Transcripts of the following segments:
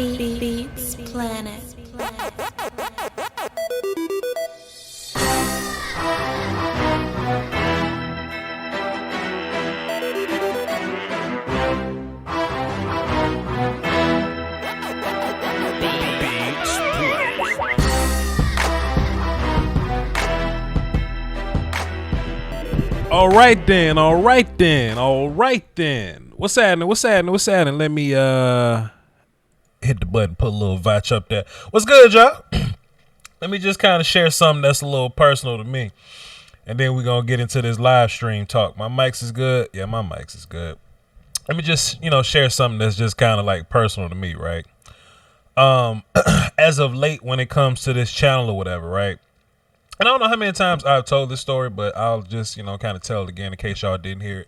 Beats Planet. All right then. What's happening? Let me hit the button, put a little Voch up there. What's good, y'all? Let me just kind of share something that's a little personal to me. And then we're gonna get into this live stream talk. My mics is good. Yeah, my mics is good. Let me just, share something that's just kind of like personal to me, right? As of late, when it comes to this channel or whatever, right? And I don't know how many times I've told this story, but I'll just, kind of tell it again in case y'all didn't hear it.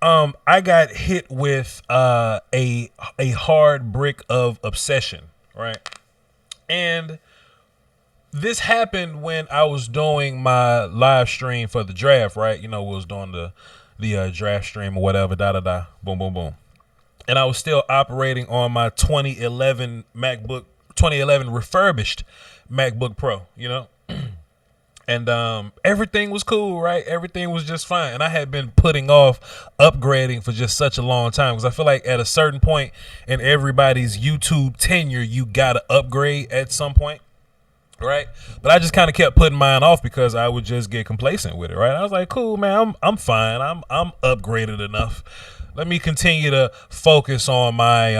I got hit with a hard brick of obsession, right? And this happened when I was doing my live stream for the draft, right? We was doing the draft stream or whatever, boom, boom, boom. And I was still operating on my 2011 refurbished MacBook Pro, And everything was cool, right? Everything was just fine. And I had been putting off upgrading for just such a long time because I feel like at a certain point in everybody's YouTube tenure, you got to upgrade at some point, right? But I just kind of kept putting mine off because I would just get complacent with it, right? I was like, cool, man, I'm fine. I'm upgraded enough. Let me continue to focus on my,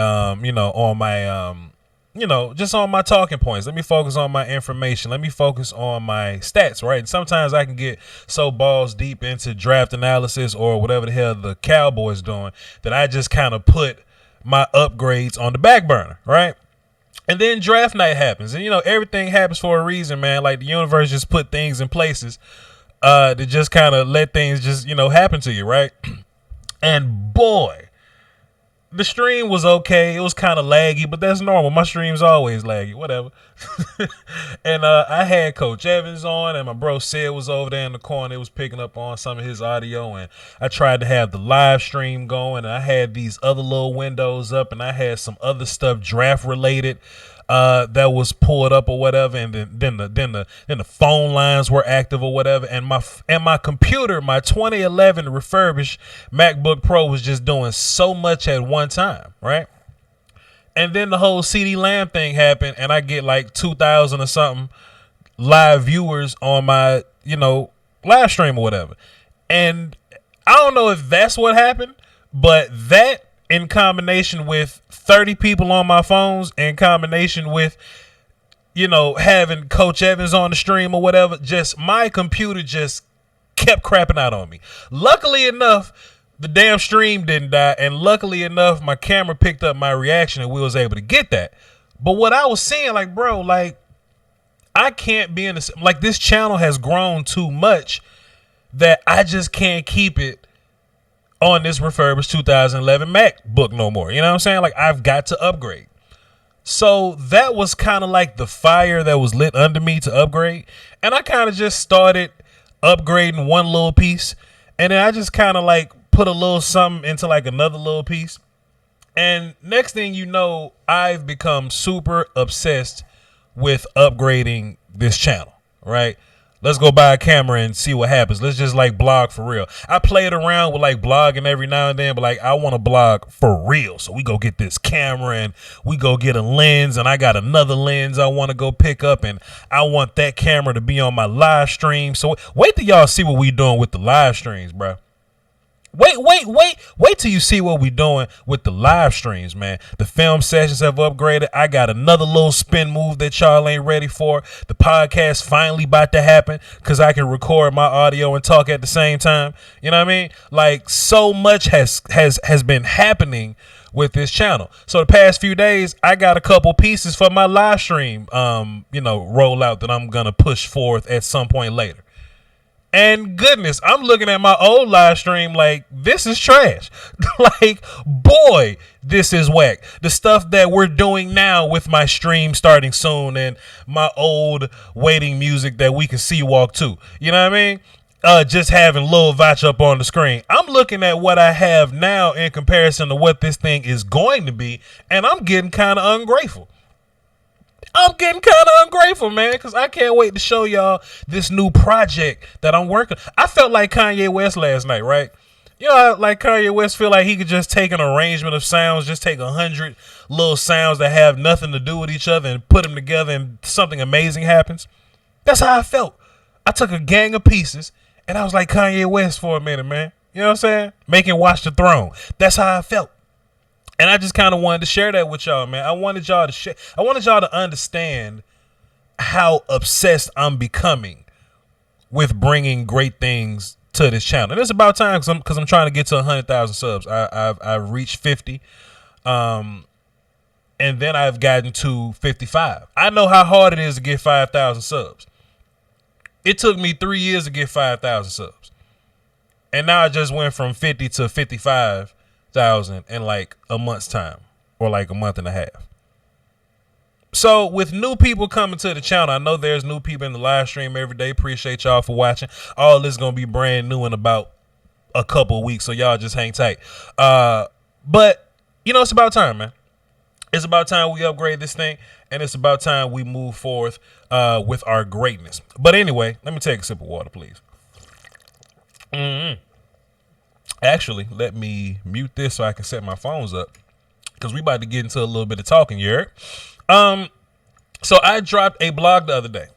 just on my talking points. Let me focus on my information. Let me focus on my stats, right? And sometimes I can get so balls deep into draft analysis or whatever the hell the Cowboys doing that I just kind of put my upgrades on the back burner, right? And then draft night happens. And, everything happens for a reason, man. Like the universe just put things in places to just kind of let things just, happen to you, right? And boy, the stream was okay. It was kind of laggy, but that's normal. My stream's always laggy, whatever. And I had Coach Evans on, and my bro Sid was over there in the corner. It was picking up on some of his audio, and I tried to have the live stream going, and I had these other little windows up, and I had some other stuff draft related that was pulled up or whatever, and then the phone lines were active or whatever, and my computer, my 2011 refurbished MacBook Pro was just doing so much at one time, right? And then the whole CD Lamb thing happened, and I get like 2,000 or something live viewers on my live stream or whatever, and I don't know if that's what happened, but that in combination with 30 people on my phones, in combination with, having Coach Evans on the stream or whatever, just my computer just kept crapping out on me. Luckily enough, the damn stream didn't die, and luckily enough, my camera picked up my reaction and we was able to get that. But what I was saying, like, bro, like, I can't be in this, like, this channel has grown too much that I just can't keep it on this refurbished 2011 MacBook no more. You know what I'm saying? Like, I've got to upgrade. So that was kind of like the fire that was lit under me to upgrade. And I kind of just started upgrading one little piece. And then I just kind of like put a little something into like another little piece. And next thing you know, I've become super obsessed with upgrading this channel, right? Let's go buy a camera and see what happens. Let's just like blog for real. I played around with like blogging every now and then, but like I want to blog for real. So we go get this camera and we go get a lens, and I got another lens I want to go pick up, and I want that camera to be on my live stream. So wait till y'all see what we doing with the live streams, bro. Wait till you see what we doing with the live streams, man. The film sessions have upgraded. I got another little spin move that y'all ain't ready for. The podcast finally about to happen because I can record my audio and talk at the same time. You know what I mean? Like, so much has been happening with this channel. So the past few days, I got a couple pieces for my live stream, rollout that I'm gonna push forth at some point later. And goodness, I'm looking at my old live stream like, this is trash. Like, boy, this is whack. The stuff that we're doing now with my stream starting soon and my old waiting music that we can see walk to. You know what I mean? just having Lil Voch up on the screen. I'm looking at what I have now in comparison to what this thing is going to be, and I'm getting kind of ungrateful. Man, because I can't wait to show y'all this new project that I'm working. I felt like Kanye West last night, right? You know, like Kanye West feel like he could just take an arrangement of sounds, just take 100 little sounds that have nothing to do with each other and put them together and something amazing happens. That's how I felt. I took a gang of pieces and I was like Kanye West for a minute, man. You know what I'm saying? Making Watch the Throne. That's how I felt. And I just kind of wanted to share that with y'all, man. I wanted y'all to understand how obsessed I'm becoming with bringing great things to this channel. And it's about time because I'm trying to get to 100,000 subs. I've reached 50, and then I've gotten to 55. I know how hard it is to get 5,000 subs. It took me 3 years to get 5,000 subs, and now I just went from 50 to 55,000 in like a month's time, or like a month and a half. So with new people coming to the channel, I know there's new people in the live stream every day. Appreciate y'all for watching. All this is going to be brand new in about a couple of weeks, so y'all just hang tight. But, you know, it's about time, man. It's about time we upgrade this thing, and it's about time we move forth with our greatness. But anyway, let me take a sip of water, please. Actually, let me mute this so I can set my phones up, because we about to get into a little bit of talking, you heard? So I dropped a blog the other day,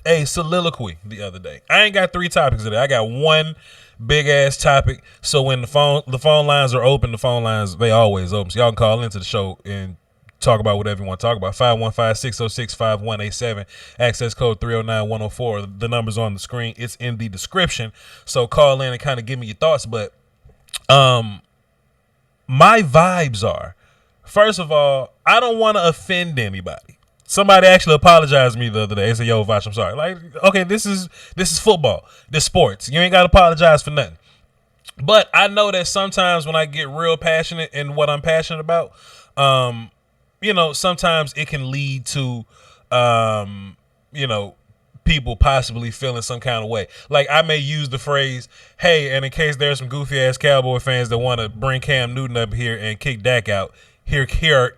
a soliloquy the other day. I ain't got 3 topics today. I got one big ass topic. So when the phone lines are open, they always open. So y'all can call into the show and talk about whatever you want to talk about. 515-606-5187, access code 309-104. The number's on the screen. It's in the description. So call in and kind of give me your thoughts. But my vibes are, first of all, I don't want to offend anybody. Somebody actually apologized to me the other day. They said, "Yo, Voch, I'm sorry." Like, okay, this is football. This sports. You ain't got to apologize for nothing. But I know that sometimes when I get real passionate in what I'm passionate about, you know, sometimes it can lead to, you know, people possibly feeling some kind of way. Like, I may use the phrase, "Hey," and in case there's some goofy ass Cowboy fans that want to bring Cam Newton up here and kick Dak out, here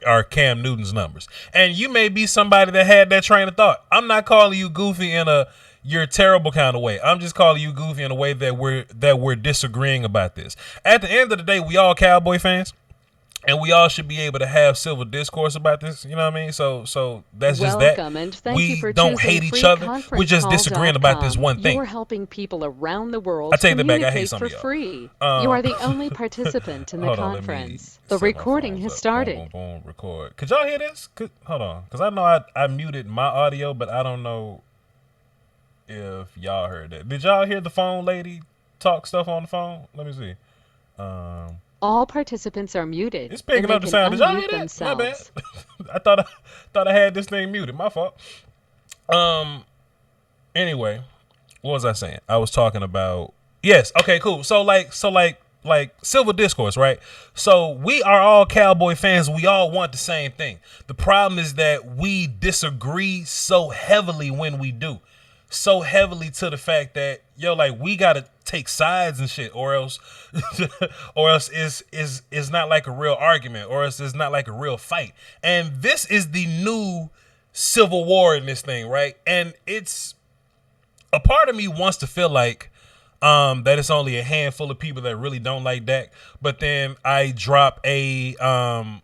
are Cam Newton's numbers. And you may be somebody that had that train of thought. I'm not calling you goofy in a you're terrible kind of way. I'm just calling you goofy in a way that we're disagreeing about this. At the end of the day, we all Cowboy fans, and we all should be able to have civil discourse about this. You know what I mean? So that's just that. And thank we you for don't hate each other. We're just disagreeing about this one thing. You're helping people around the world I take that back. I hate some for of y'all. free. You are the only participant in the conference. The recording has started. Boom, record. Could y'all hear this? Hold on, because I know I muted my audio, but I don't know if y'all heard that. Did y'all hear the phone lady talk stuff on the phone? Let me see. All participants are muted. It's picking up the sound. Did y'all hear that? My bad. I thought I had this thing muted. My fault. Anyway, what was I saying? I was talking about, yes. Okay, cool. So like civil discourse, right? So we are all Cowboy fans. We all want the same thing. The problem is that we disagree so heavily when we do. So heavily to the fact that, yo, like, we gotta take sides and shit, or else it's not like a real argument, or else it's not like a real fight. And this is the new civil war in this thing, right? And it's a part of me wants to feel like that it's only a handful of people that really don't like Dak, but then I drop a oh,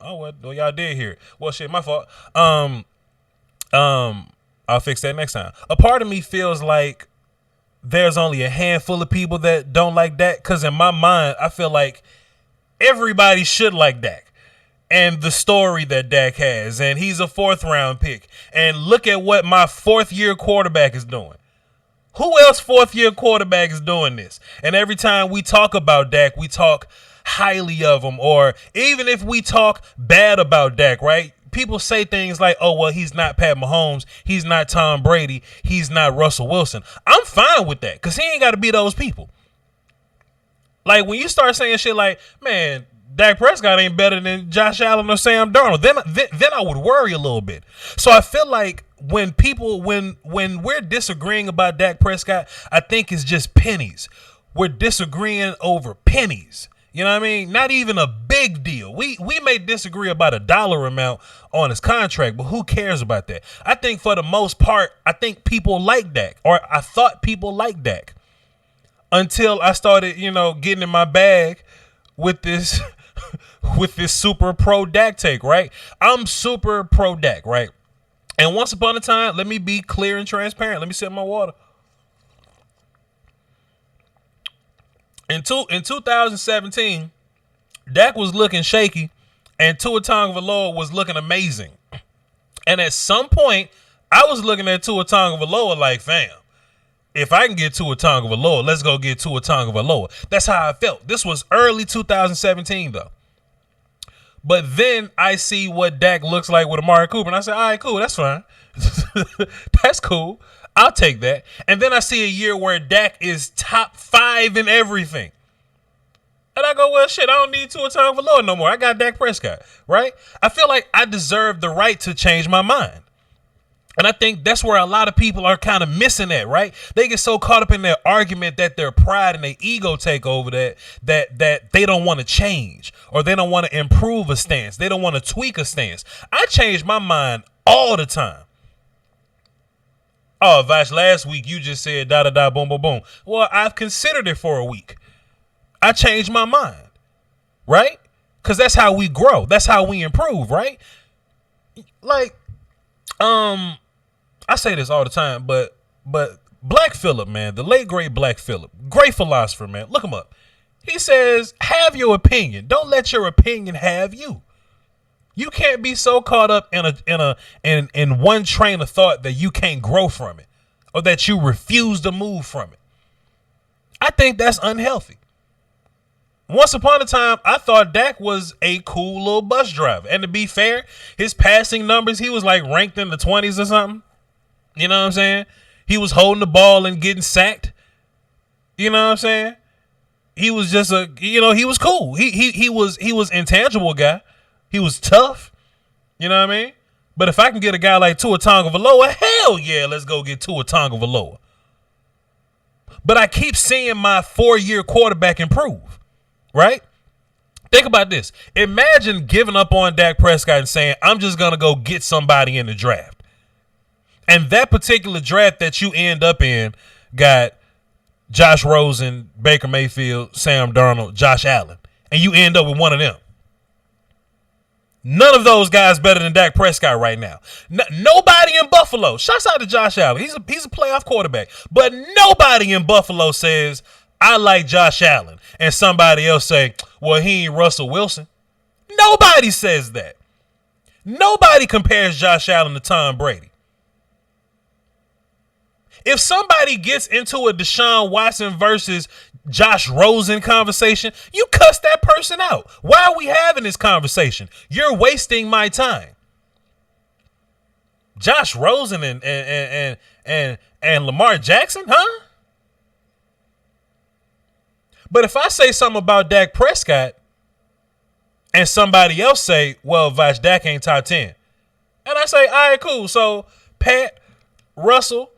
well, y'all did hear it. Well, shit, my fault. I'll fix that next time. A part of me feels like there's only a handful of people that don't like Dak, because in my mind, I feel like everybody should like Dak and the story that Dak has, and he's a 4th round pick. And look at what my 4th year quarterback is doing. Who else 4th year quarterback is doing this? And every time we talk about Dak, we talk highly of him, or even if we talk bad about Dak, right? People say things like, "Oh, well, he's not Pat Mahomes. He's not Tom Brady. He's not Russell Wilson." I'm fine with that, because he ain't got to be those people. Like, when you start saying shit like, "Man, Dak Prescott ain't better than Josh Allen or Sam Darnold," then I would worry a little bit. So I feel like when we're disagreeing about Dak Prescott, I think it's just pennies. We're disagreeing over pennies. You know what I mean? Not even a big deal. We may disagree about a dollar amount on his contract, but who cares about that? I think for the most part, I think people like Dak, or I thought people liked Dak until I started, getting in my bag with this with this super pro Dak take, right? I'm super pro Dak, right? And once upon a time, let me be clear and transparent. Let me sip my water. In 2017, Dak was looking shaky, and Tua Tagovailoa was looking amazing. And at some point, I was looking at Tua Tagovailoa like, fam, if I can get Tua Tagovailoa, let's go get Tua Tagovailoa. That's how I felt. This was early 2017, though. But then I see what Dak looks like with Amari Cooper, and I say, all right, cool, that's fine. That's cool. I'll take that. And then I see a year where Dak is top 5 in everything. And I go, well, shit, I don't need Tua Tagovailoa no more. I got Dak Prescott, right? I feel like I deserve the right to change my mind. And I think that's where a lot of people are kind of missing that, right? They get so caught up in their argument that their pride and their ego take over that they don't want to change, or they don't want to improve a stance. They don't want to tweak a stance. I change my mind all the time. Oh, Voch, last week you just said da-da-da, boom, boom, boom. Well, I've considered it for a week. I changed my mind, right? Because that's how we grow. That's how we improve, right? Like, I say this all the time, but Black Phillip, man, the late, great Black Phillip, great philosopher, man. Look him up. He says, have your opinion. Don't let your opinion have you. You can't be so caught up in one train of thought that you can't grow from it, or that you refuse to move from it. I think that's unhealthy. Once upon a time, I thought Dak was a cool little bus driver. And to be fair, his passing numbers, he was like ranked in the 20s or something. You know what I'm saying? He was holding the ball and getting sacked. You know what I'm saying? He was just he was cool. He was intangible guy. He was tough. You know what I mean? But if I can get a guy like Tua Tagovailoa, hell yeah, let's go get Tua Tagovailoa. But I keep seeing my 4-year quarterback improve, right? Think about this. Imagine giving up on Dak Prescott and saying, I'm just going to go get somebody in the draft. And that particular draft that you end up in got Josh Rosen, Baker Mayfield, Sam Darnold, Josh Allen. And you end up with one of them. None of those guys better than Dak Prescott right now. Nobody in Buffalo. Shouts out to Josh Allen. He's a playoff quarterback. But nobody in Buffalo says, I like Josh Allen. And somebody else say, well, he ain't Russell Wilson. Nobody says that. Nobody compares Josh Allen to Tom Brady. If somebody gets into a Deshaun Watson versus Josh Rosen conversation, you cuss that person out. Why are we having this conversation? You're wasting my time. Josh Rosen and Lamar Jackson, huh? But if I say something about Dak Prescott and somebody else say, well, Voch, Dak ain't top 10. And I say, all right, cool. So Pat, Russell,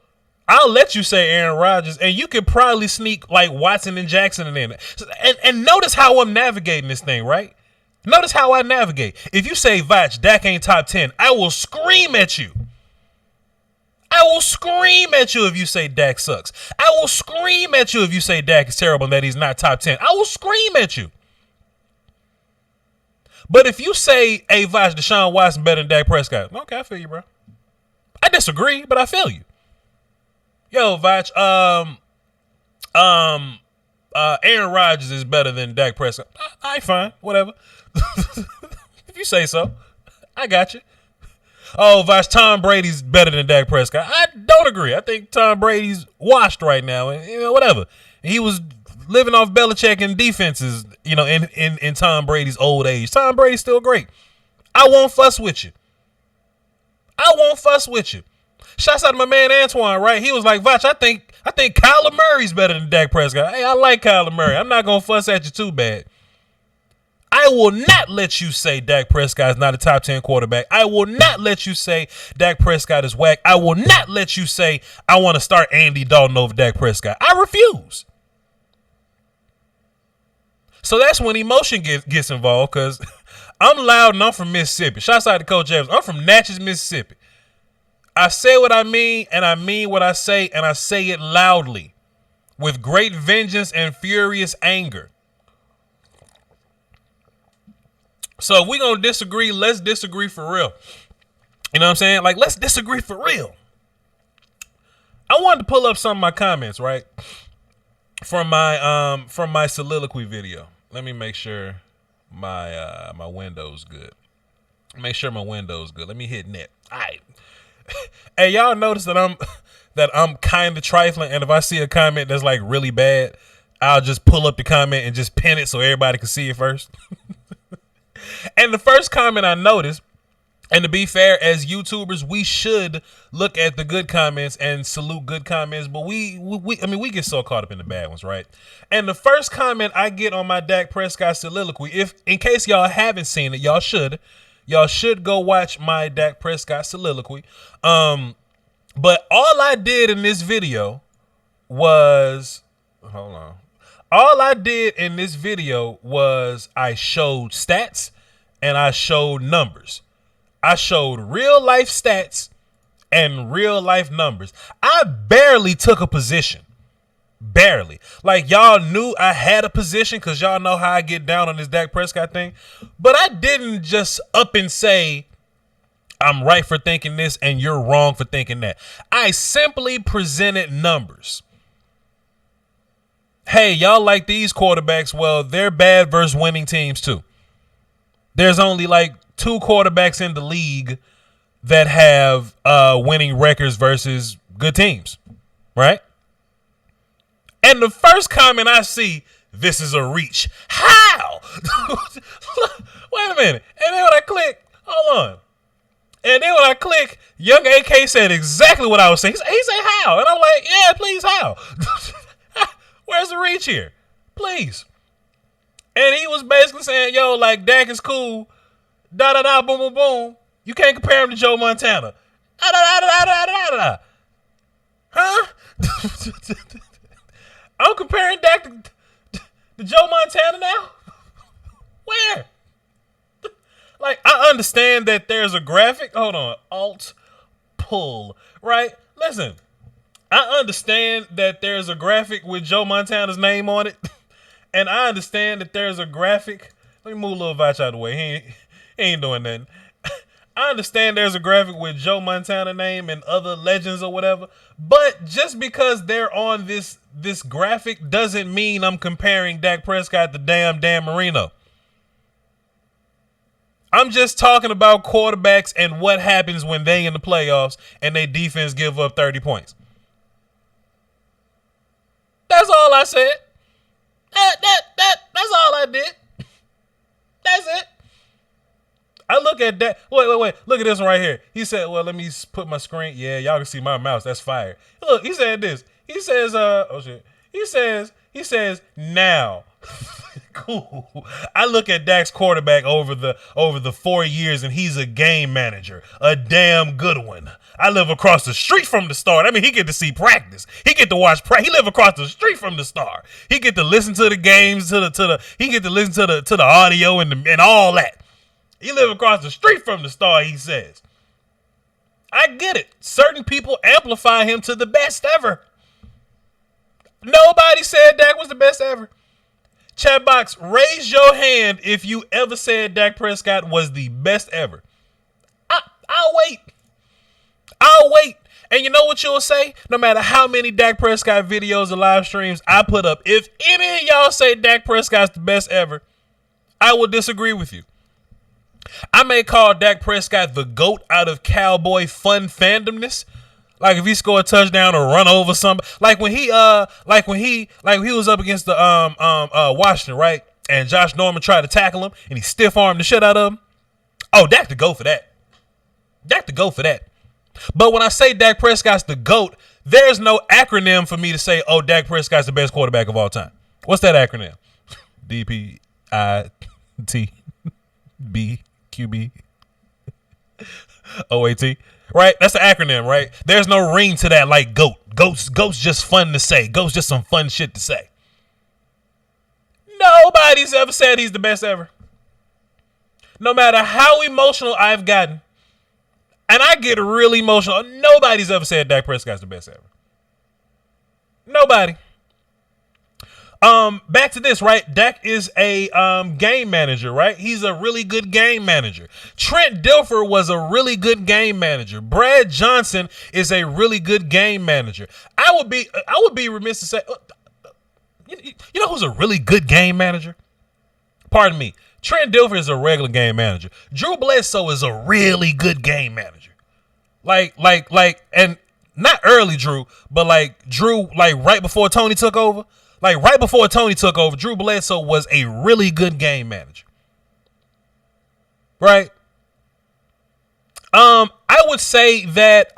I'll let you say Aaron Rodgers, and you could probably sneak like Watson and Jackson in there. And notice how I'm navigating this thing, right? Notice how I navigate. If you say, Voch, Dak ain't top 10, I will scream at you. I will scream at you if you say Dak sucks. I will scream at you if you say Dak is terrible and that he's not top 10. I will scream at you. But if you say, hey, Voch, Deshaun Watson better than Dak Prescott, okay, I feel you, bro. I disagree, but I feel you. Yo, Voch, Aaron Rodgers is better than Dak Prescott. All right, fine, whatever. If you say so, I got you. Oh, Voch, Tom Brady's better than Dak Prescott. I don't agree. I think Tom Brady's washed right now, and whatever. He was living off Belichick and defenses, in Tom Brady's old age. Tom Brady's still great. I won't fuss with you. Shouts out to my man Antoine, right? He was like, Voch, I think Kyler Murray's better than Dak Prescott. Hey, I like Kyler Murray. I'm not gonna fuss at you too bad. I will not let you say Dak Prescott is not a top 10 quarterback. I will not let you say Dak Prescott is whack. I will not let you say I want to start Andy Dalton over Dak Prescott. I refuse. So that's when emotion gets involved, because I'm loud and I'm from Mississippi. Shouts out to Coach Evans. I'm from Natchez, Mississippi. I say what I mean, and I mean what I say, and I say it loudly with great vengeance and furious anger. So if we're going to disagree, let's disagree for real. You know what I'm saying? Like, let's disagree for real. I wanted to pull up some of my comments, right? From my soliloquy video. Let me make sure my my window's good. Make sure my window's good. Let me hit net. All right. Hey, y'all notice that I'm kind of trifling, and if I see a comment that's like really bad, I'll just pull up the comment and just pin it so everybody can see it first. And the first comment I noticed, and to be fair, as YouTubers, we should look at the good comments and salute good comments, but we get so caught up in the bad ones, right? And the first comment I get on my Dak Prescott soliloquy, if in case y'all haven't seen it, y'all should go watch my Dak Prescott soliloquy. But all I did in this video was, all I did in this video was I showed stats and I showed numbers. I showed real life stats and real life numbers. I barely took a position. Barely. Like, y'all knew I had a position because y'all know how I get down on this Dak Prescott thing. But I didn't just up and say, I'm right for thinking this and you're wrong for thinking that. I simply presented numbers. Hey, y'all like these quarterbacks? Well, they're bad versus winning teams too. There's only like 2 quarterbacks in the league that have winning records versus good teams, right? And the first comment I see, this is a reach. How? Wait a minute. And then when I click, hold on. And then when I click, young AK said exactly what I was saying. He said how? And I'm like, yeah, please, how? Where's the reach here? Please. And he was basically saying, yo, like, Dak is cool. Da-da-da, boom, boom, boom. You can't compare him to Joe Montana. Da-da-da-da-da-da-da-da. Huh? I'm comparing Dak to Joe Montana now? Where? Like, I understand that there's a graphic. Hold on. Alt, pull, right? Listen, I understand that there's a graphic with Joe Montana's name on it. And I understand that there's a graphic. Let me move a little Voch out of the way. He ain't doing nothing. I understand there's a graphic with Joe Montana name and other legends or whatever. But just because they're on this graphic doesn't mean I'm comparing Dak Prescott to Dan Marino. I'm just talking about quarterbacks and what happens when they in the playoffs and their defense give up 30 points. That's all I said. That's all I did. That's it. I look at that. Wait. Look at this one right here. He said, well, let me put my screen. Yeah, y'all can see my mouse. That's fire. Look, he said this. He says, oh shit. He says now. Cool. I look at Dak's quarterback over the 4 years, and he's a game manager, a damn good one. I live across the street from the star. I mean, he get to see practice. He get to watch practice. He live across the street from the star. He get to listen to the games, he get to listen to the audio and all that. He live across the street from the star, he says. I get it. Certain people amplify him to the best ever. Nobody said Dak was the best ever. Chat box, raise your hand if you ever said Dak Prescott was the best ever. I'll wait. And you know what you'll say? No matter how many Dak Prescott videos or live streams I put up, if any of y'all say Dak Prescott's the best ever, I will disagree with you. I may call Dak Prescott the GOAT out of Cowboy fun fandomness. Like if he score a touchdown or run over somebody, like when he was up against the Washington, right? And Josh Norman tried to tackle him and he stiff armed the shit out of him. Oh, Dak the GOAT for that. But when I say Dak Prescott's the GOAT, there's no acronym for me to say, oh, Dak Prescott's the best quarterback of all time. What's that acronym? DPI. T B QB OAT. Right? That's the acronym, right? There's no ring to that like GOAT. GOAT's just fun to say. GOAT's just some fun shit to say. Nobody's ever said he's the best ever. No matter how emotional I've gotten, and I get really emotional, nobody's ever said Dak Prescott's the best ever. Nobody. Back to this, right? Dak is a game manager, right? He's a really good game manager. Trent Dilfer was a really good game manager. Brad Johnson is a really good game manager. I would be remiss to say, you know who's a really good game manager? Pardon me. Trent Dilfer is a regular game manager. Drew Bledsoe is a really good game manager. Like, and not early Drew, but like Drew, like right before Tony took over. Like right before Tony took over, Drew Bledsoe was a really good game manager. Right? I would say that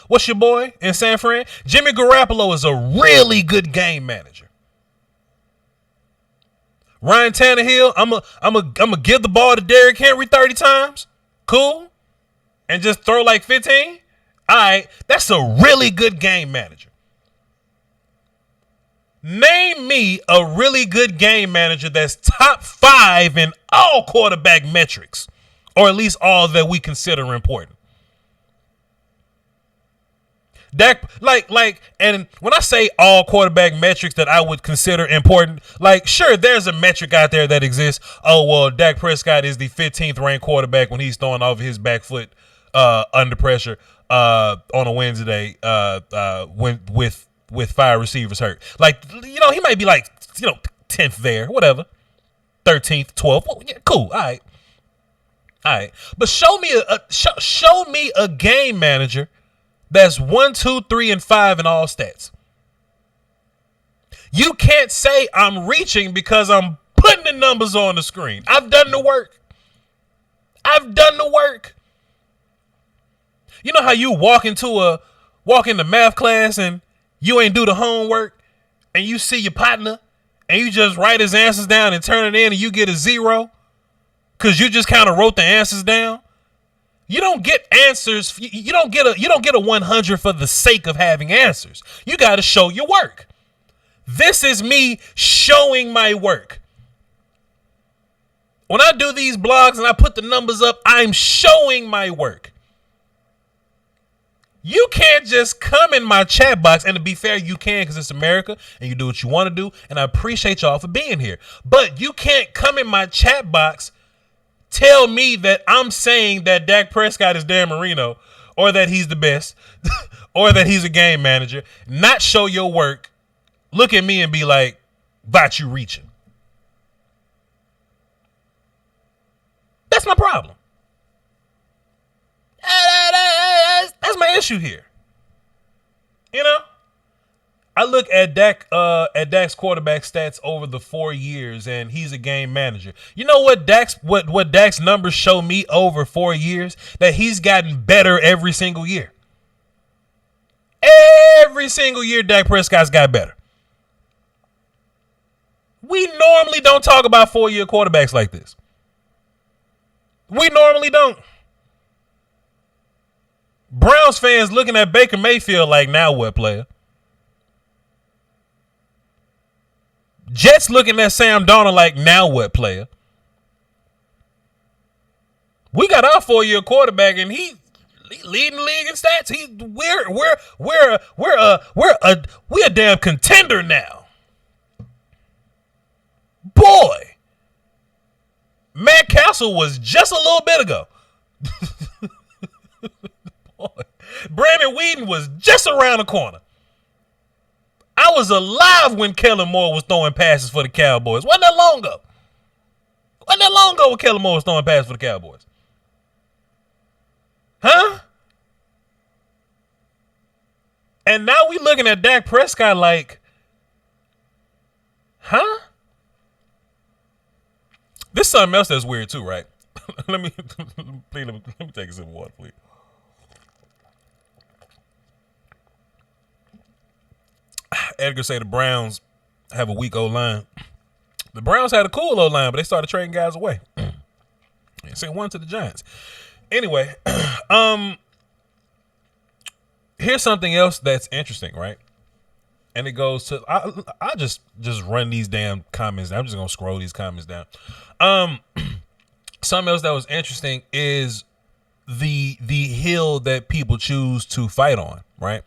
what's your boy in San Fran? Jimmy Garoppolo is a really good game manager. Ryan Tannehill, I'm a give the ball to Derrick Henry 30 times. Cool. And just throw like 15. All right, that's a really good game manager. Name me a really good game manager that's top 5 in all quarterback metrics, or at least all that we consider important. Dak, and when I say all quarterback metrics that I would consider important, like, sure, there's a metric out there that exists. Oh, well, Dak Prescott is the 15th ranked quarterback when he's throwing off his back foot under pressure on a Wednesday with 5 receivers hurt. Like, you know, he might be like, 10th there, whatever. 13th, 12th. Well, yeah, cool. All right. But show me a game manager that's 1, 2, 3, and 5 in all stats. You can't say I'm reaching because I'm putting the numbers on the screen. I've done the work. You know how you walk into math class and you ain't do the homework and you see your partner and you just write his answers down and turn it in and you get a 0 because you just kind of wrote the answers down? You don't get answers. You don't get a 100 for the sake of having answers. You got to show your work. This is me showing my work. When I do these blogs and I put the numbers up, I'm showing my work. You can't just come in my chat box, and to be fair, you can because it's America and you do what you want to do, and I appreciate y'all for being here. But you can't come in my chat box, tell me that I'm saying that Dak Prescott is Dan Marino, or that he's the best, or that he's a game manager, not show your work, look at me and be like, Voch, you reaching. That's my problem. That's my issue here. You know, I look at Dak's quarterback stats over the 4 years, and he's a game manager. You know what Dak's numbers show me over 4 years? That he's gotten better every single year. Every single year, Dak Prescott's got better. We normally don't talk about 4-year quarterbacks like this. We normally don't. Browns fans looking at Baker Mayfield like, now what, player? Jets looking at Sam Darnold like, now what, player? We got our 4-year quarterback, and he leading the league in stats. We're a damn contender now. Boy, Matt Castle was just a little bit ago. Boy, Brandon Whedon was just around the corner. I was alive when Kellen Moore was throwing passes for the Cowboys. Wasn't that long ago? When Kellen Moore was throwing passes for the Cowboys? Huh? And now we looking at Dak Prescott like, huh? This is something else that's weird too, right? let me take a sip of water, please. Edgar say the Browns have a weak O-line. The Browns had a cool old line, but they started trading guys away. Sent one to the Giants. Anyway, here's something else that's interesting, right? And it goes to I just run these damn comments down. I'm just gonna scroll these comments down. Something else that was interesting is the hill that people choose to fight on, right?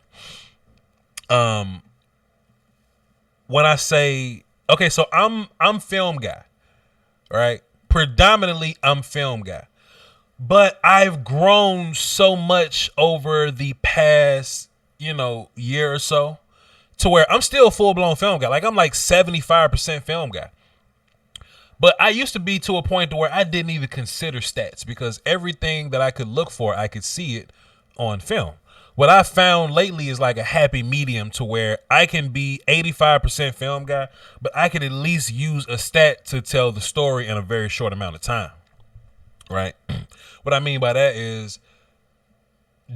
When I say, okay, so I'm film guy, right? Predominantly I'm film guy. But I've grown so much over the past, year or so to where I'm still a full-blown film guy. Like I'm like 75% film guy. But I used to be to a point to where I didn't even consider stats because everything that I could look for, I could see it on film. What I found lately is like a happy medium to where I can be 85% film guy, but I can at least use a stat to tell the story in a very short amount of time. Right? What I mean by that is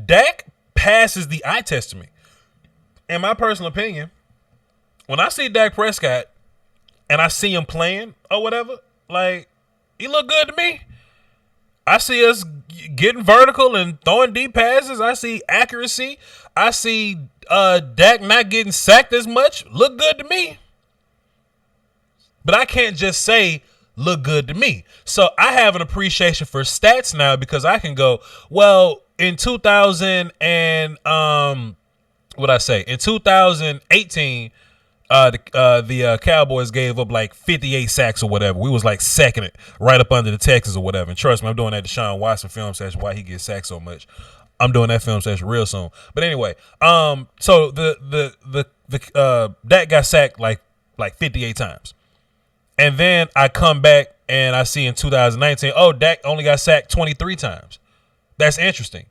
Dak passes the eye test to me. In my personal opinion, when I see Dak Prescott and I see him playing or whatever, like, he look good to me. I see us getting vertical and throwing deep passes. I see accuracy. I see Dak not getting sacked as much. Look good to me. But I can't just say look good to me. So I have an appreciation for stats now because I can go, well, in 2000 and in 2018, the Cowboys gave up like 58 sacks or whatever. We was like second it right up under the Texans or whatever. And trust me, I'm doing that Deshaun Watson film session. Why he gets sacked so much? I'm doing that film session real soon. But anyway, so the Dak got sacked like 58 times. And then I come back and I see in 2019, oh, Dak only got sacked 23 times. That's interesting.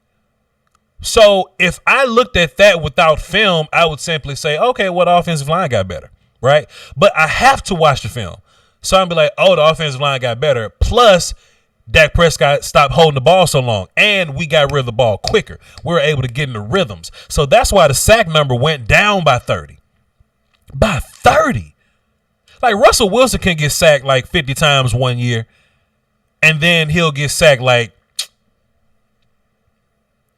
So if I looked at that without film, I would simply say, okay, what offensive line got better, right? But I have to watch the film. So I'd be like, oh, the offensive line got better. Plus, Dak Prescott stopped holding the ball so long, and we got rid of the ball quicker. We were able to get into rhythms. So that's why the sack number went down by 30. By 30. Like Russell Wilson can get sacked like 50 times one year, and then he'll get sacked like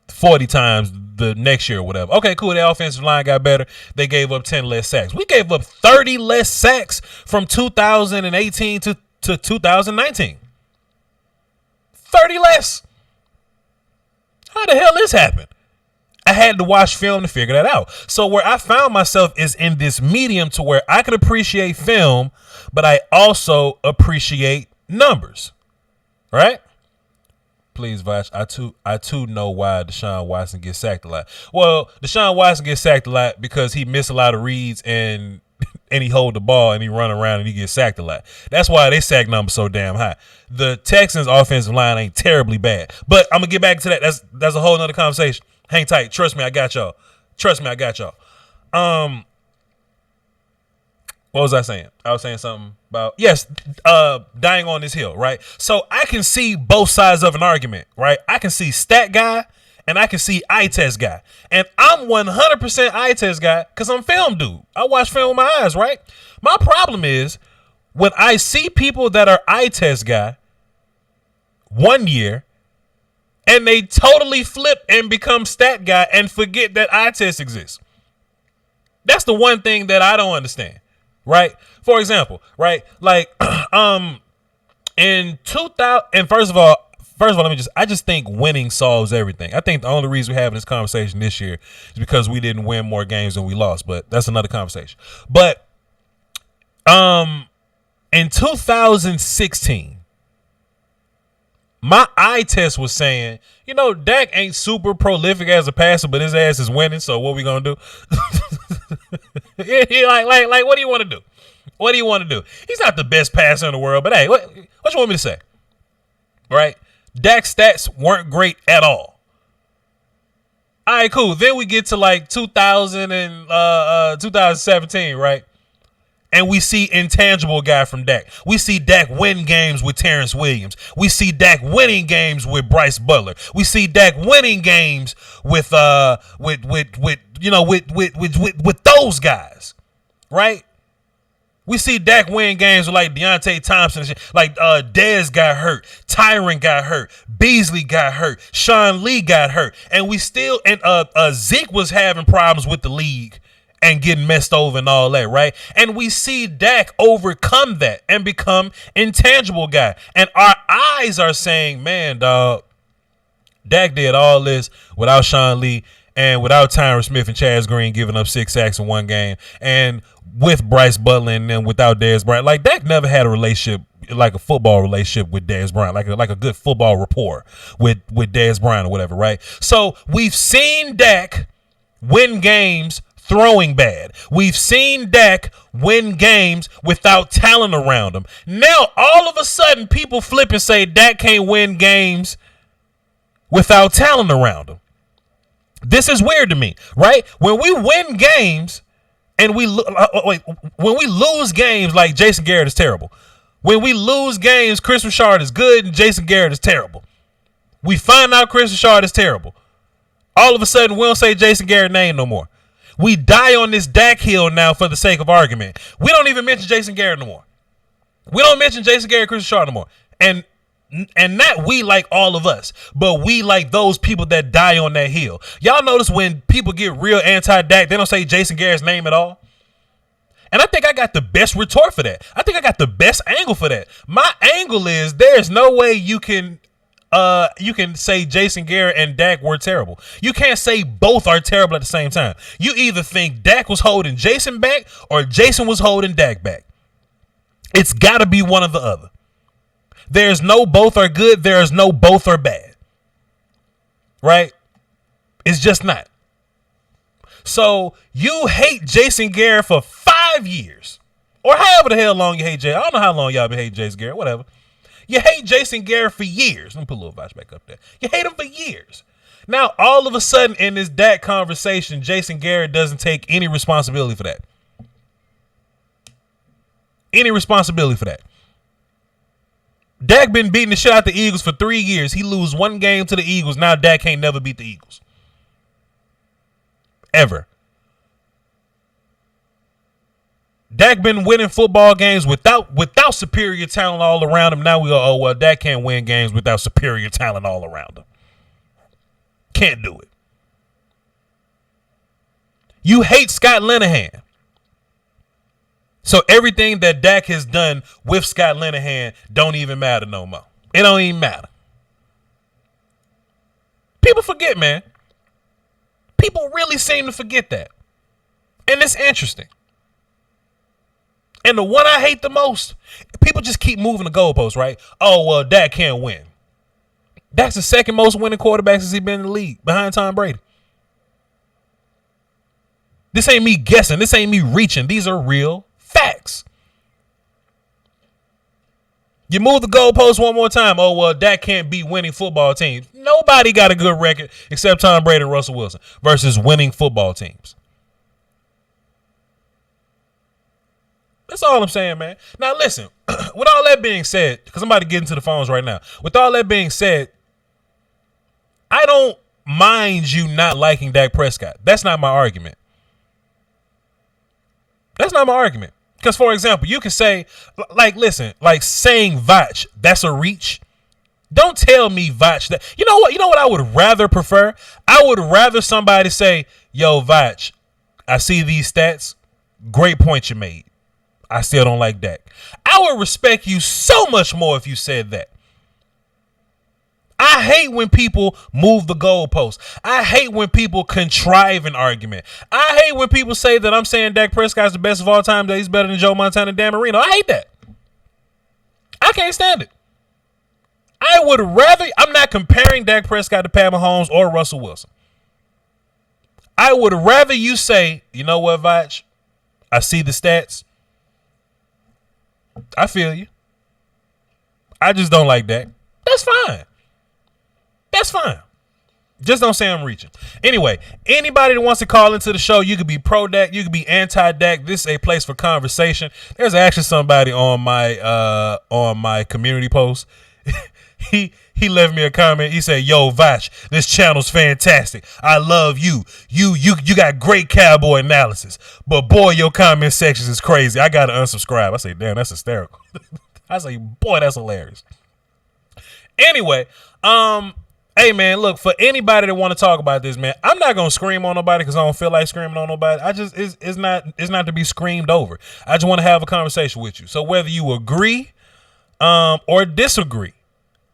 40 times the next year or whatever. Okay, cool. The offensive line got better. They gave up 10 less sacks. We gave up 30 less sacks from 2018 to 2019. 30 less. How the hell this happened? I had to watch film to figure that out. So where I found myself is in this medium to where I can appreciate film, but I also appreciate numbers. Right? Please, Voch. I too know why Deshaun Watson gets sacked a lot. Well, Deshaun Watson gets sacked a lot because he missed a lot of reads and he hold the ball and he run around and he gets sacked a lot. That's why they sack numbers so damn high. The Texans offensive line ain't terribly bad. But I'm gonna get back to that. That's a whole nother conversation. Hang tight. Trust me, I got y'all. What was I saying? I was saying something about, yes, dying on this hill, right? So I can see both sides of an argument, right? I can see stat guy and I can see eye test guy. And I'm 100% eye test guy because I'm film dude. I watch film with my eyes, right? My problem is when I see people that are eye test guy 1 year and they totally flip and become stat guy and forget that eye test exists. That's the one thing that I don't understand. Right. For example, right. Like, in 2000, and first of all, I just think winning solves everything. I think the only reason we're having this conversation this year is because we didn't win more games than we lost, but that's another conversation. But, in 2016, my eye test was saying, Dak ain't super prolific as a passer, but his ass is winning. So what we gonna do? like, what do you want to do? What do you want to do? He's not the best passer in the world, but hey, what you want me to say? Right? Dak's stats weren't great at all. All right, cool. Then we get to like 2000 and 2017, right? And we see intangible guy from Dak. We see Dak win games with Terrence Williams. We see Dak winning games with Bryce Butler. We see Dak winning games with those guys, right? We see Dak win games with like Deontay Thompson, like Dez got hurt, Tyron got hurt, Beasley got hurt, Sean Lee got hurt, and we still and Zeke was having problems with the league and getting messed over and all that, right? And we see Dak overcome that and become intangible guy, and our eyes are saying, man, dog, Dak did all this without Sean Lee and without Tyron Smith and Chaz Green giving up 6 sacks in one game, and with Bryce Butler and then without Dez Bryant. Like, Dak never had a relationship, like a football relationship with Dez Bryant, like a good football rapport with Dez Bryant or whatever, right? So we've seen Dak win games throwing bad. We've seen Dak win games without talent around him. Now, all of a sudden, people flip and say Dak can't win games without talent around him. This is weird to me, right? When we win games and when we lose games, like Jason Garrett is terrible. When we lose games, Chris Richard is good and Jason Garrett is terrible. We find out Chris Richard is terrible. All of a sudden, we don't say Jason Garrett's name no more. We die on this Dak hill now for the sake of argument. We don't even mention Jason Garrett no more. We don't mention Jason Garrett, Chris Richard no more. And not we like all of us, but we like those people that die on that hill. Y'all notice when people get real anti-Dak, they don't say Jason Garrett's name at all. And I think I got the best retort for that. I think I got the best angle for that. My angle is there's no way you can say Jason Garrett and Dak were terrible. You can't say both are terrible at the same time. You either think Dak was holding Jason back or Jason was holding Dak back. It's got to be one or the other. There's no both are good. There's no both are bad. Right? It's just not. So you hate Jason Garrett for 5 years or however the hell long you hate Jason. I don't know how long y'all been hating Jason Garrett, whatever. You hate Jason Garrett for years. Let me put a little Voch back up there. You hate him for years. Now, all of a sudden in this Dak conversation, Jason Garrett doesn't take any responsibility for that. Any responsibility for that. Dak been beating the shit out the Eagles for 3 years. He lose one game to the Eagles. Now Dak can't never beat the Eagles. Ever. Dak been winning football games without superior talent all around him. Now we go, oh, well, Dak can't win games without superior talent all around him. Can't do it. You hate Scott Linehan. So everything that Dak has done with Scott Linehan don't even matter no more. It don't even matter. People forget, man. People really seem to forget that. And it's interesting. And the one I hate the most, people just keep moving the goalposts, right? Oh, well, Dak can't win. Dak's the second most winning quarterback since he's been in the league, behind Tom Brady. This ain't me guessing. This ain't me reaching. These are real facts. You move the goalposts one more time. Oh, well, Dak can't beat winning football teams. Nobody got a good record except Tom Brady and Russell Wilson versus winning football teams. That's all I'm saying, man. Now, listen, with all that being said, because I'm about to get into the phones right now. With all that being said, I don't mind you not liking Dak Prescott. That's not my argument. That's not my argument. Because, for example, you can say, like, listen, like saying Voch, that's a reach. Don't tell me Voch that. You know what? You know what I would rather prefer? I would rather somebody say, yo, Voch, I see these stats. Great point you made. I still don't like Dak. I would respect you so much more if you said that. I hate when people move the goalposts. I hate when people contrive an argument. I hate when people say that I'm saying Dak Prescott's the best of all time, that he's better than Joe Montana and Dan Marino. I hate that. I can't stand it. I would rather, I'm not comparing Dak Prescott to Pat Mahomes or Russell Wilson. I would rather you say, you know what, Voch? I see the stats. I feel you. I just don't like Dak. That's fine. That's fine. Just don't say I'm reaching. Anyway, anybody that wants to call into the show, you could be pro Dak, you could be anti Dak. This is a place for conversation. There's actually somebody on my community post. he left me a comment. He said, "Yo, Voch, this channel's fantastic. I love you. You got great cowboy analysis. But boy, your comment sections is crazy. I gotta unsubscribe." I say, "Damn, that's hysterical." I say, "Boy, that's hilarious." Anyway, hey man, look, for anybody that want to talk about this, man, I'm not gonna scream on nobody because I don't feel like screaming on nobody. It's not to be screamed over. I just want to have a conversation with you. So whether you agree or disagree,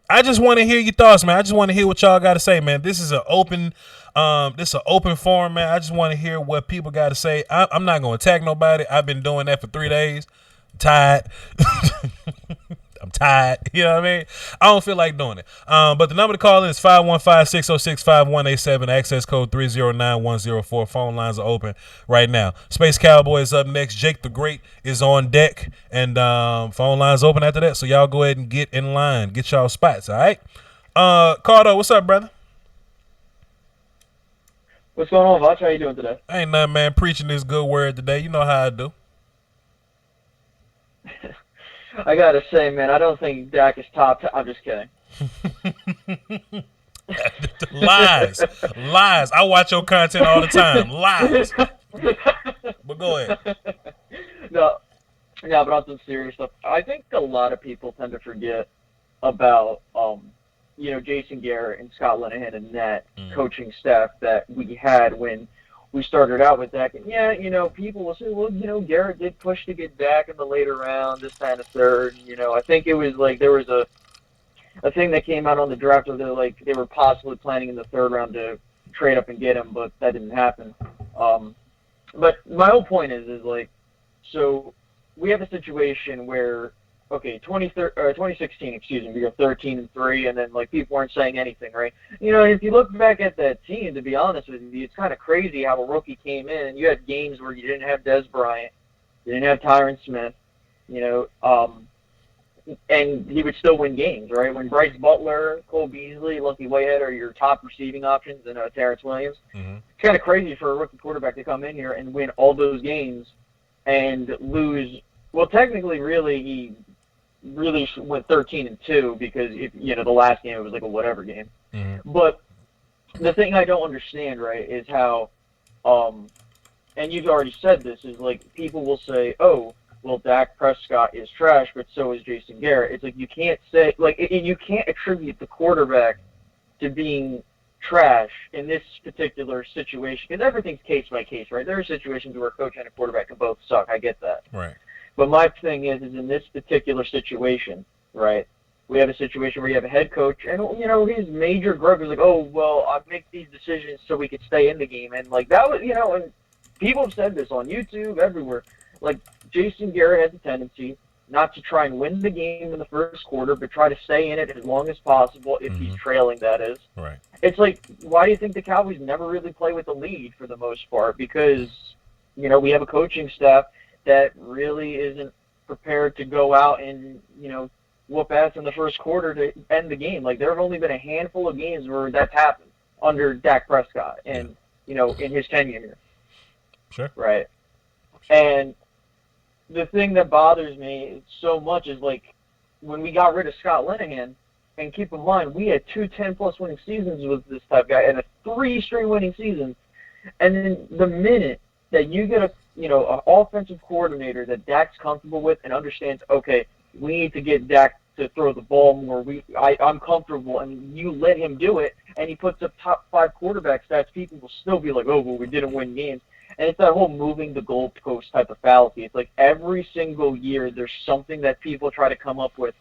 I just want to hear your thoughts, man. I just want to hear what y'all got to say, man. This is an open forum, man. I just want to hear what people got to say. I'm not gonna attack nobody. I've been doing that for 3 days. I'm tired. I'm tired. You know what I mean? I don't feel like doing it. But the number to call in is 515-606-5187. Access code 309104. Phone lines are open right now. Space Cowboy is up next. Jake the Great is on deck. And phone lines open after that. So y'all go ahead and get in line. Get y'all spots, all right? Cardo, what's up, brother? What's going on, Voch? How you doing today? Ain't nothing, man. Preaching this good word today. You know how I do. I gotta say, man, I don't think Dak is top. I'm just kidding. Lies. I watch your content all the time. Lies. But go ahead. No, but on some serious stuff, I think a lot of people tend to forget about, Jason Garrett and Scott Linehan and that coaching staff that we had when we started out with Dak. And people will say, well, Garrett did push to get Dak in the later round, this kind of third. I think it was like there was a thing that came out on the draft where they were possibly planning in the third round to trade up and get him, but that didn't happen. But my whole point is so we have a situation where, 2016, we go 13-3, and then people weren't saying anything, right? If you look back at that team, to be honest with you, it's kind of crazy how a rookie came in, and you had games where you didn't have Des Bryant, you didn't have Tyron Smith, and he would still win games, right? When Bryce Butler, Cole Beasley, Lucky Whitehead are your top receiving options, and Terrence Williams, it's kind of crazy for a rookie quarterback to come in here and win all those games and lose. Well, technically, he really went 13-2 because the last game it was like a whatever game. But the thing I don't understand, right, is how and you've already said this, is people will say, oh, well, Dak Prescott is trash, but so is Jason Garrett. It's you can't say you can't attribute the quarterback to being trash in this particular situation, because everything's case by case, right? There are situations where a coach and a quarterback can both suck. I get that. Right. But my thing is in this particular situation, right, we have a situation where you have a head coach, and, his major growth is oh, well, I make these decisions so we could stay in the game. And, that was, and people have said this on YouTube, everywhere. Jason Garrett has a tendency not to try and win the game in the first quarter, but try to stay in it as long as possible if he's trailing, that is. Right. It's why do you think the Cowboys never really play with the lead for the most part? Because, we have a coaching staff that really isn't prepared to go out and, whoop ass in the first quarter to end the game. There have only been a handful of games where that's happened under Dak Prescott and, in his tenure here. Sure. Right. And the thing that bothers me so much is, when we got rid of Scott Linehan, and keep in mind, we had 2 10-plus winning seasons with this type of guy and 3 straight winning seasons. And then the minute that you get an offensive coordinator that Dak's comfortable with and understands, okay, we need to get Dak to throw the ball more. I'm comfortable, and you let him do it, and he puts up top 5 quarterback stats, people will still be like, oh, well, we didn't win games. And it's that whole moving the goalpost type of fallacy. It's every single year there's something that people try to come up with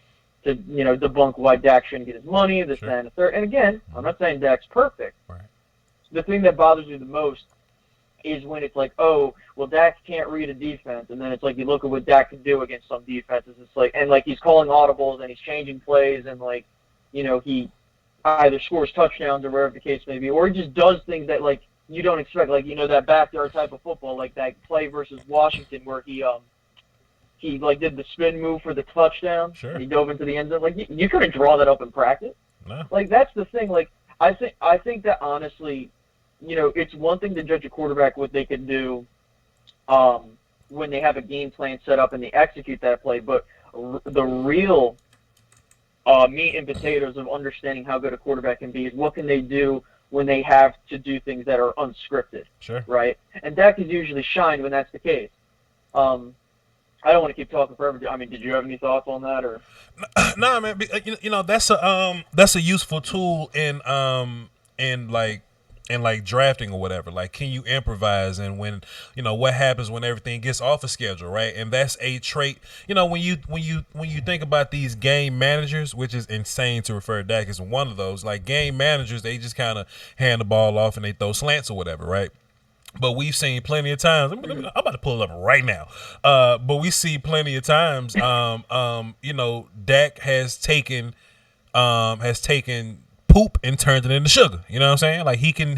to, debunk why Dak shouldn't get his money, this, that, and the third. And again, I'm not saying Dak's perfect. Right. The thing that bothers me the most is when it's oh, well, Dak can't read a defense, and then it's you look at what Dak can do against some defenses. It's and he's calling audibles and he's changing plays, and he either scores touchdowns or whatever the case may be, or he just does things that you don't expect, that backyard type of football, that play versus Washington where he did the spin move for the touchdown. Sure. And he dove into the end zone. You couldn't draw that up in practice. No. That's the thing. I think that honestly, it's one thing to judge a quarterback what they can do when they have a game plan set up and they execute that play, but the real meat and potatoes of understanding how good a quarterback can be is what can they do when they have to do things that are unscripted, sure, right? And Dak is usually shined when that's the case. I don't want to keep talking forever. I mean, did you have any thoughts on that, or? Nah, man. That's a useful tool in like drafting or whatever. Like, can you improvise? And when what happens when everything gets off a schedule, right? And that's a trait. When you think about these game managers, which is insane to refer to Dak as one of those. Like, game managers, they just kind of hand the ball off and they throw slants or whatever, right? But we've seen plenty of times. I'm about to pull it up right now. But we see plenty of times. Dak has taken poop and turned it into sugar. You know what I'm saying? Like, he can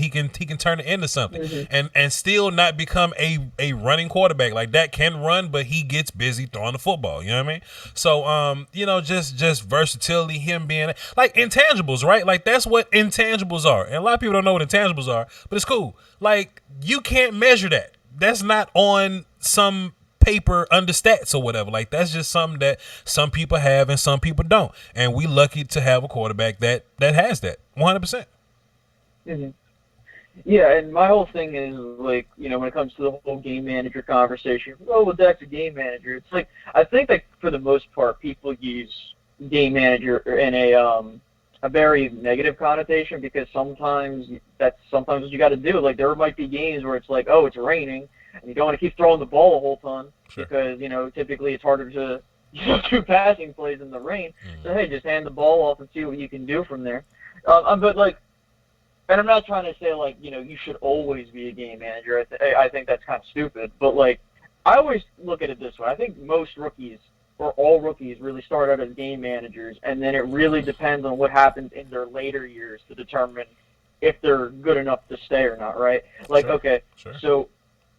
turn it into something, and still not become a running quarterback. Like, Dak can run, but he gets busy throwing the football. You know what I mean? So just versatility, him being like intangibles, right? Like, that's what intangibles are, and a lot of people don't know what intangibles are, but it's cool. Like, you can't measure that. That's not on some paper under stats or whatever. Like, that's just something that some people have and some people don't. And we lucky to have a quarterback that has that 100%. Mm-hmm. Yeah, and my whole thing is, like, when it comes to the whole game manager conversation, well, Dak's a game manager. It's like, I think that for the most part, people use game manager in a very negative connotation, because sometimes what you got to do. Like, there might be games where it's like, oh, it's raining, and you don't want to keep throwing the ball a whole ton, sure, because typically it's harder to do passing plays in the rain. So hey, just hand the ball off and see what you can do from there. But like, and I'm not trying to say like you should always be a game manager. I think that's kind of stupid. But like, I always look at it this way. I think most rookies, or all rookies, really start out as game managers, and then it really depends on what happens in their later years to determine if they're good enough to stay or not, right? Like, sure, okay, sure. So,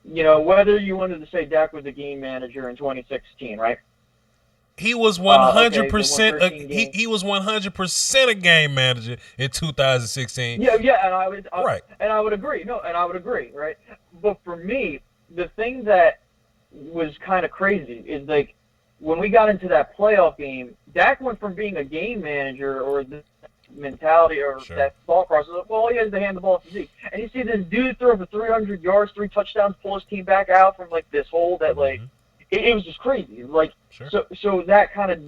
whether you wanted to say Dak was a game manager in 2016, right? He was 100%. He was 100% a game manager in 2016. Yeah, and I would agree. No, and I would agree, right? But for me, the thing that was kind of crazy is like, when we got into that playoff game, Dak went from being a game manager, or this mentality, or sure, that thought process, well, all he has is to hand the ball to Zeke. And you see this dude throw for 300 yards, 3 touchdowns, pull his team back out from like this hole that like, it was just crazy. Like, sure, so that kind of,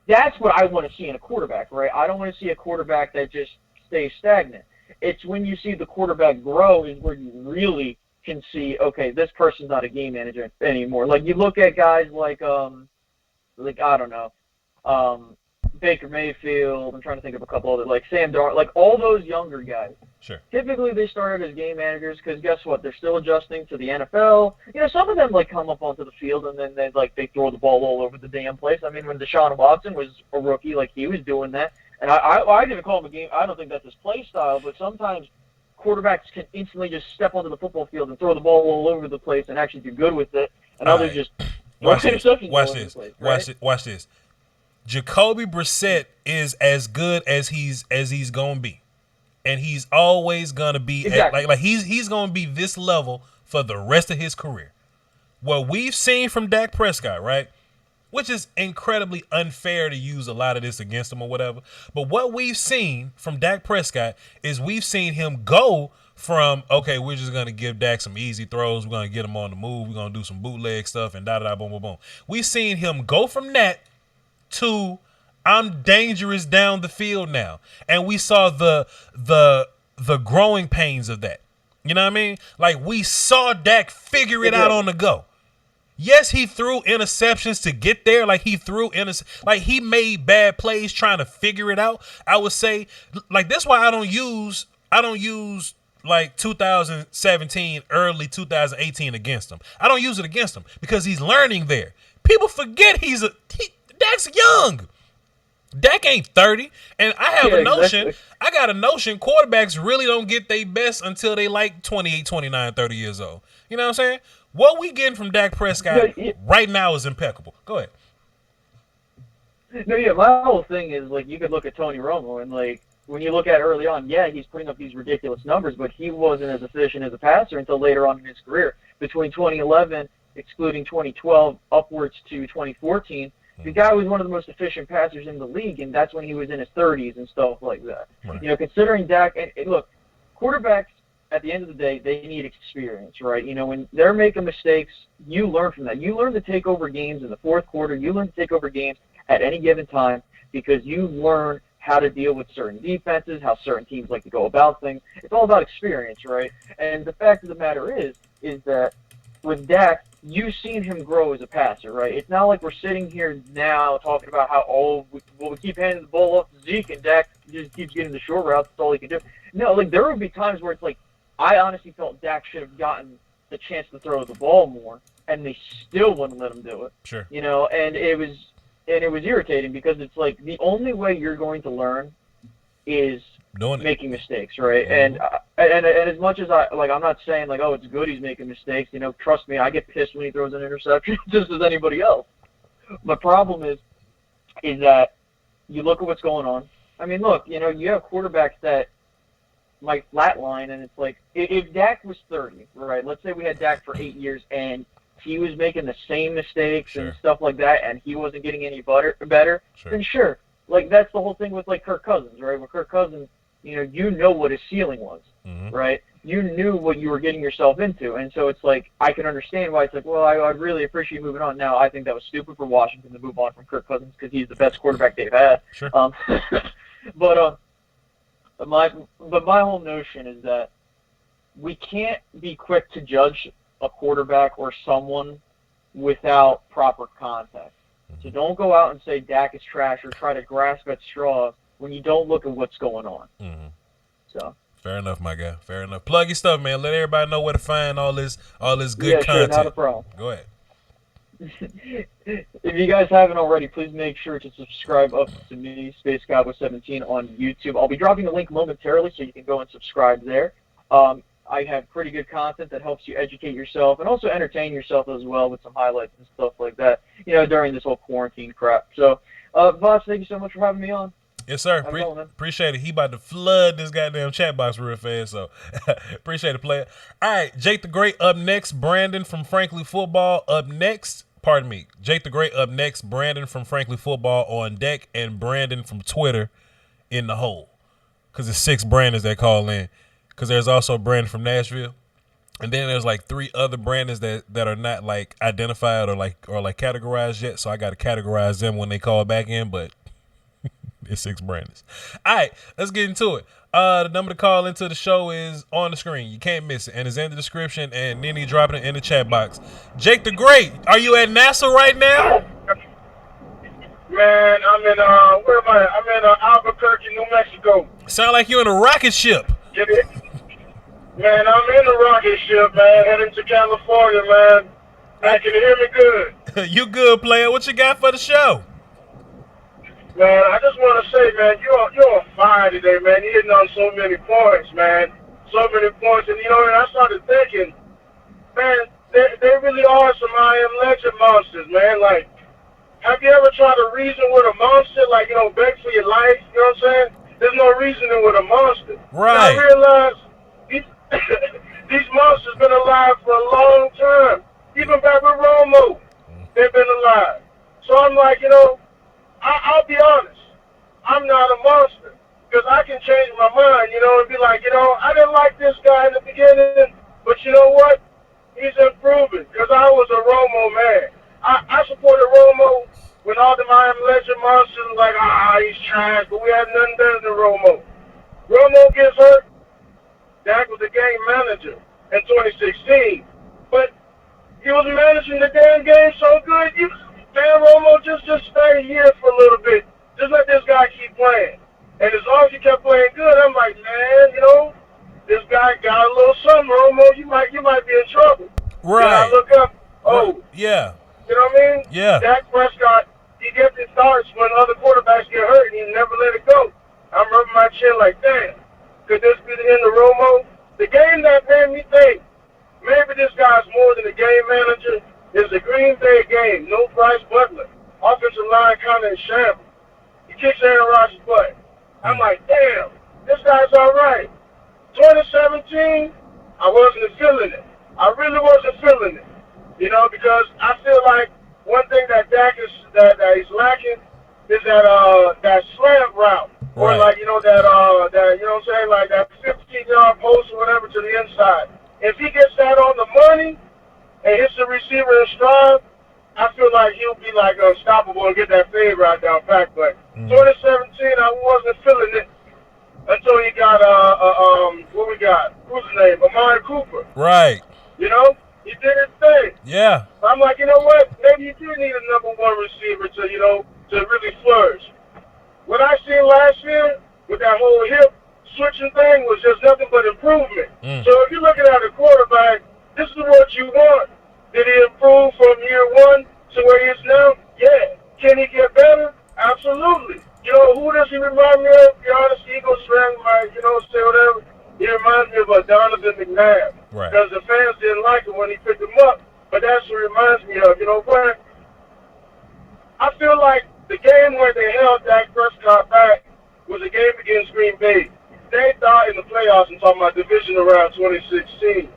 that's what I want to see in a quarterback, right? I don't want to see a quarterback that just stays stagnant. It's when you see the quarterback grow is where you really can see, okay, this person's not a game manager anymore. Like, you look at guys like I don't know, Baker Mayfield. I'm trying to think of a couple other, like Sam Darnold, like all those younger guys. Sure. Typically, they started as game managers because guess what? They're still adjusting to the NFL. Some of them like come up onto the field and then they throw the ball all over the damn place. I mean, when Deshaun Watson was a rookie, like he was doing that, and I didn't call him a game. I don't think that's his play style, but sometimes quarterbacks can instantly just step onto the football field and throw the ball all over the place and actually do good with it, and others just watch this. Jacoby Brissett is as good as he's gonna be, and he's always gonna be exactly. like he's gonna be this level for the rest of his career. What we've seen from Dak Prescott, right? Which is incredibly unfair to use a lot of this against him or whatever. But what we've seen from Dak Prescott is we've seen him go from, okay, we're just going to give Dak some easy throws. We're going to get him on the move. We're going to do some bootleg stuff and da-da-da, boom, boom, boom. We've seen him go from that to I'm dangerous down the field now. And we saw the growing pains of that. You know what I mean? Like, we saw Dak figure it out on the go. Yes, he threw interceptions to get there. Like, he made bad plays trying to figure it out. I would say, like, that's why I don't use like 2017, early 2018 against him. I don't use it against him because he's learning there. People forget Dak's young. Dak ain't 30. And I have a notion, exactly. I got a notion quarterbacks really don't get their best until they like 28, 29, 30 years old. You know what I'm saying? What we getting from Dak Prescott right now is impeccable. Go ahead. No, yeah, my whole thing is, like, you could look at Tony Romo, and, like, when you look at early on, yeah, he's putting up these ridiculous numbers, but he wasn't as efficient as a passer until later on in his career. Between 2011, excluding 2012, upwards to 2014, The guy was one of the most efficient passers in the league, and that's when he was in his 30s and stuff like that. Right. You know, considering Dak, and look, quarterbacks, at the end of the day, they need experience, right? You know, when they're making mistakes, you learn from that. You learn to take over games in the fourth quarter. You learn to take over games at any given time because you learn how to deal with certain defenses, how certain teams like to go about things. It's all about experience, right? And the fact of the matter is that with Dak, you've seen him grow as a passer, right? It's not like we're sitting here now talking about how, we keep handing the ball off to Zeke and Dak just keeps getting the short routes. That's all he can do. No, like there would be times where it's like, I honestly felt Dak should have gotten the chance to throw the ball more, and they still wouldn't let him do it. Sure. You know, and it was irritating because it's like the only way you're going to learn is making mistakes, right? Mm-hmm. And as much as I'm not saying like, oh, it's good he's making mistakes. You know, trust me, I get pissed when he throws an interception, just as anybody else. My problem is that you look at what's going on. I mean, look, you know, you have quarterbacks that might flatline, and it's like if Dak was 30, right? Let's say we had Dak for 8 years, and he was making the same mistakes and stuff like that, and he wasn't getting any better, then sure. Like, that's the whole thing with, like, Kirk Cousins, right? With Kirk Cousins, you know what his ceiling was, right? You knew what you were getting yourself into, and so it's like, I can understand why it's like, well, I'd really appreciate moving on. Now, I think that was stupid for Washington to move on from Kirk Cousins because he's the best quarterback they've had. Sure. But my whole notion is that we can't be quick to judge a quarterback or someone without proper context. So don't go out and say Dak is trash or try to grasp at straws when you don't look at what's going on. So fair enough, my guy. Fair enough. Plug your stuff, man. Let everybody know where to find all this good content. Sure, not a problem. Go ahead. If you guys haven't already, please make sure to subscribe up to me, Space Cowboy 17 on YouTube. I'll be dropping a link momentarily, so you can go and subscribe there. I have pretty good content that helps you educate yourself and also entertain yourself as well with some highlights and stuff like that, during this whole quarantine crap. So, Voch, thank you so much for having me on. Yes, sir. Appreciate it. He about to flood this goddamn chat box real fast, so appreciate it, player. All right, Jake the Great up next. Brandon from Frankly Football up next. Pardon me. Jake the Great up next. Brandon from Frankly Football on deck, and Brandon from Twitter in the hole. Because it's 6 Brandons that call in. Because there's also Brandon from Nashville. And then there's like 3 other Brandons that are not like identified or like categorized yet. So I got to categorize them when they call back in, but it's 6 Brandons. All right, let's get into it. The number to call into the show is on the screen. You can't miss it. And it's in the description, and Nini dropping it in the chat box. Jake the Great, are you at NASA right now? Man, I'm in, where am I? I'm in Albuquerque, New Mexico. Sound like you're in a rocket ship. Get it? Man, I'm in the rocket ship, man, heading to California, man. Man, can you hear me good? You good, player. What you got for the show? Man, I just want to say, man, you're on fire today, man. You're hitting on so many points, man. So many points. And, and I started thinking, man, they really are some I Am Legend monsters, man. Like, have you ever tried to reason with a monster? Like, beg for your life, you know what I'm saying? There's no reasoning with a monster. Right. And I realized these monsters been alive for a long time. Even back with Romo, they've been alive. So I'm like, I'll be honest. I'm not a monster. Because I can change my mind, and be like, I didn't like this guy in the beginning, but you know what? He's improving. Because I was a Romo man. I supported Romo when all the I Am Legend monsters were like, he's trash, but we had nothing better than Romo. Romo gets hurt. Dak was the game manager in 2016. But he was managing the damn game so good, man, Romo, just stay here for a little bit. Just let this guy keep playing. And as long as he kept playing good, I'm like, man, this guy got a little something, Romo. You might be in trouble. Right. And I look up, yeah. You know what I mean? Yeah. Dak Prescott, he gets his starts when other quarterbacks get hurt, and he never let it go. I'm rubbing my chin like, damn, could this be the end of Romo? The game that made me think, maybe this guy's more than a game manager, is the Green Bay game. No Bryce Butler. Offensive line kind of in shambles. He kicks Aaron Rodgers' butt. I'm like, damn, this guy's all right. 2017, I wasn't feeling it. I really wasn't feeling it. Because I feel like one thing that Dak is that he's lacking is that slant route. Or Right. like, that, you know what I'm saying, like that 15-yard post or whatever to the inside. If he gets that on the money and hits the receiver in stride, I feel like he'll be like unstoppable and get that fade right down back. But 2017, I wasn't feeling it until he got what we got? Who's his name? Amari Cooper. Right. You know, he did his thing. Yeah. I'm like, you know what? Maybe you do need a number one receiver to really flourish. What I seen last year with that whole hip switching thing was just nothing but improvement. So if you're looking at a quarterback, this is what you want. Did he improve from year one to where he is now? Yeah. Can he get better? Absolutely. You know, who does he remind me of? Be honest, Eagles fan, like, say whatever. He reminds me of Donovan McNabb. Right. Because the fans didn't like him when he picked him up. But that's what it reminds me of. You know what? I feel like the game where they held Dak Prescott back was a game against Green Bay. They thought in the playoffs, I'm talking about division around 2016,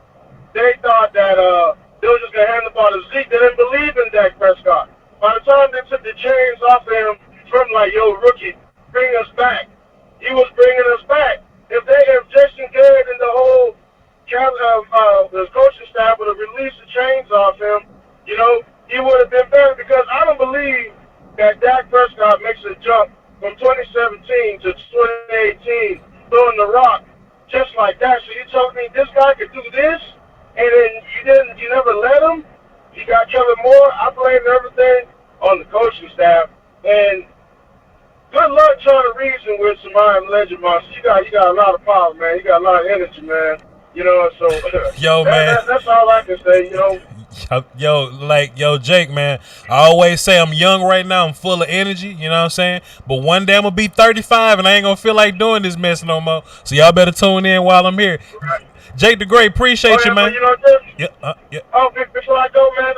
they thought that they were just going to hand the ball to Zeke. They didn't believe in Dak Prescott. By the time they took the chains off of him from like, yo, rookie, bring us back, he was bringing us back. If Jason Garrett and the whole the coaching staff would have released the chains off him, he would have been better, because I don't believe that Dak Prescott makes a jump from 2017 to 2018 throwing the rock just like that. So you told me this guy could do this, and then you never let him? You got Kevin Moore. I blame everything on the coaching staff. And good luck trying to reason with some Iron Legend monsters. You got a lot of power, man. You got a lot of energy, man. So Yo, man. That's all I can say, Yo, Jake, man, I always say I'm young right now. I'm full of energy, you know what I'm saying? But one day I'm going to be 35 and I ain't going to feel like doing this mess no more. So y'all better tune in while I'm here. Right. Jake the Great, appreciate you, man. Yeah. Oh, before I go, man,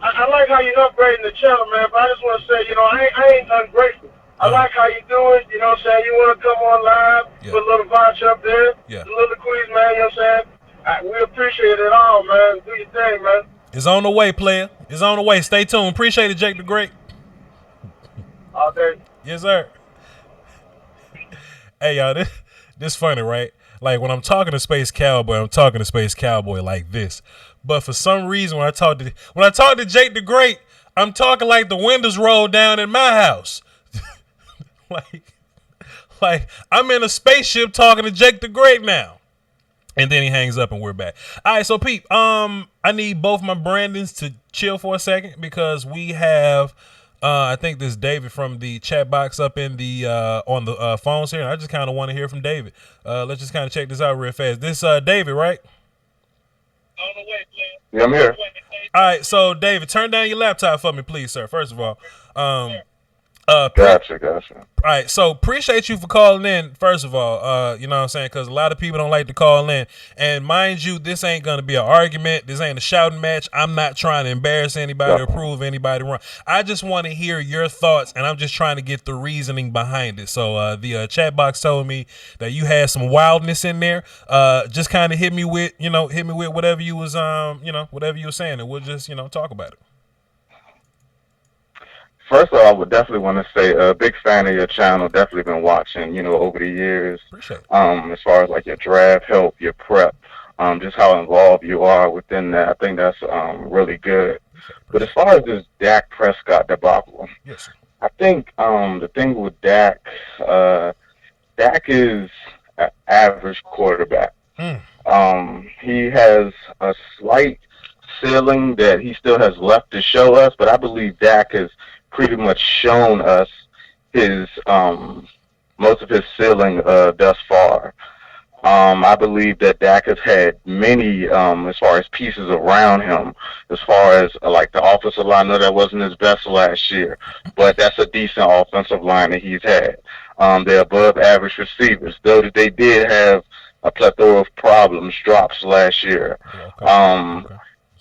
I like how you're upgrading the channel, man. But I just want to say, I ain't ungrateful. I like how you do it. You know what I'm saying? You want to come on live, put a little Voch up there, a little quiz, man. You know what I'm saying? We appreciate it all, man. Do your thing, man. It's on the way, player. It's on the way. Stay tuned. Appreciate it, Jake the Great. All day. Yes, sir. Hey, y'all, this funny, right? Like, when I'm talking to Space Cowboy, I'm talking to Space Cowboy like this. But for some reason, when I talk to Jake the Great, I'm talking like the windows roll down in my house. like I'm in a spaceship talking to Jake the Great now. And then he hangs up and we're back. All right, so Pete, I need both my Brandons to chill for a second, because we have I think this David from the chat box up in the on the phones here, and I just kind of want to hear from David. Let's just kind of check this out real fast. This David, right? On the way, player. Yeah, I'm here. All right, so David, turn down your laptop for me, please, sir. First of all, Gotcha. All right, so appreciate you for calling in, first of all, you know what I'm saying, because a lot of people don't like to call in. And mind you, this ain't going to be an argument. This ain't a shouting match. I'm not trying to embarrass anybody or prove anybody wrong. I just want to hear your thoughts, and I'm just trying to get the reasoning behind it. So the chat box told me that you had some wildness in there. Just kind of hit me with whatever you was, whatever you were saying, and we'll just, talk about it. First of all, I would definitely want to say a big fan of your channel. Definitely been watching, over the years. Appreciate it. As far as like your draft help, your prep, just how involved you are within that. I think that's really good. But as far as this Dak Prescott debacle, yes, I think the thing with Dak is an average quarterback. He has a slight ceiling that he still has left to show us, but I believe Dak has pretty much shown us his most of his ceiling thus far. I believe that Dak has had many, as far as pieces around him, as far as like the offensive line. I know that wasn't his best last year, but that's a decent offensive line that he's had. They're above average receivers, though that they did have a plethora of problems, drops last year.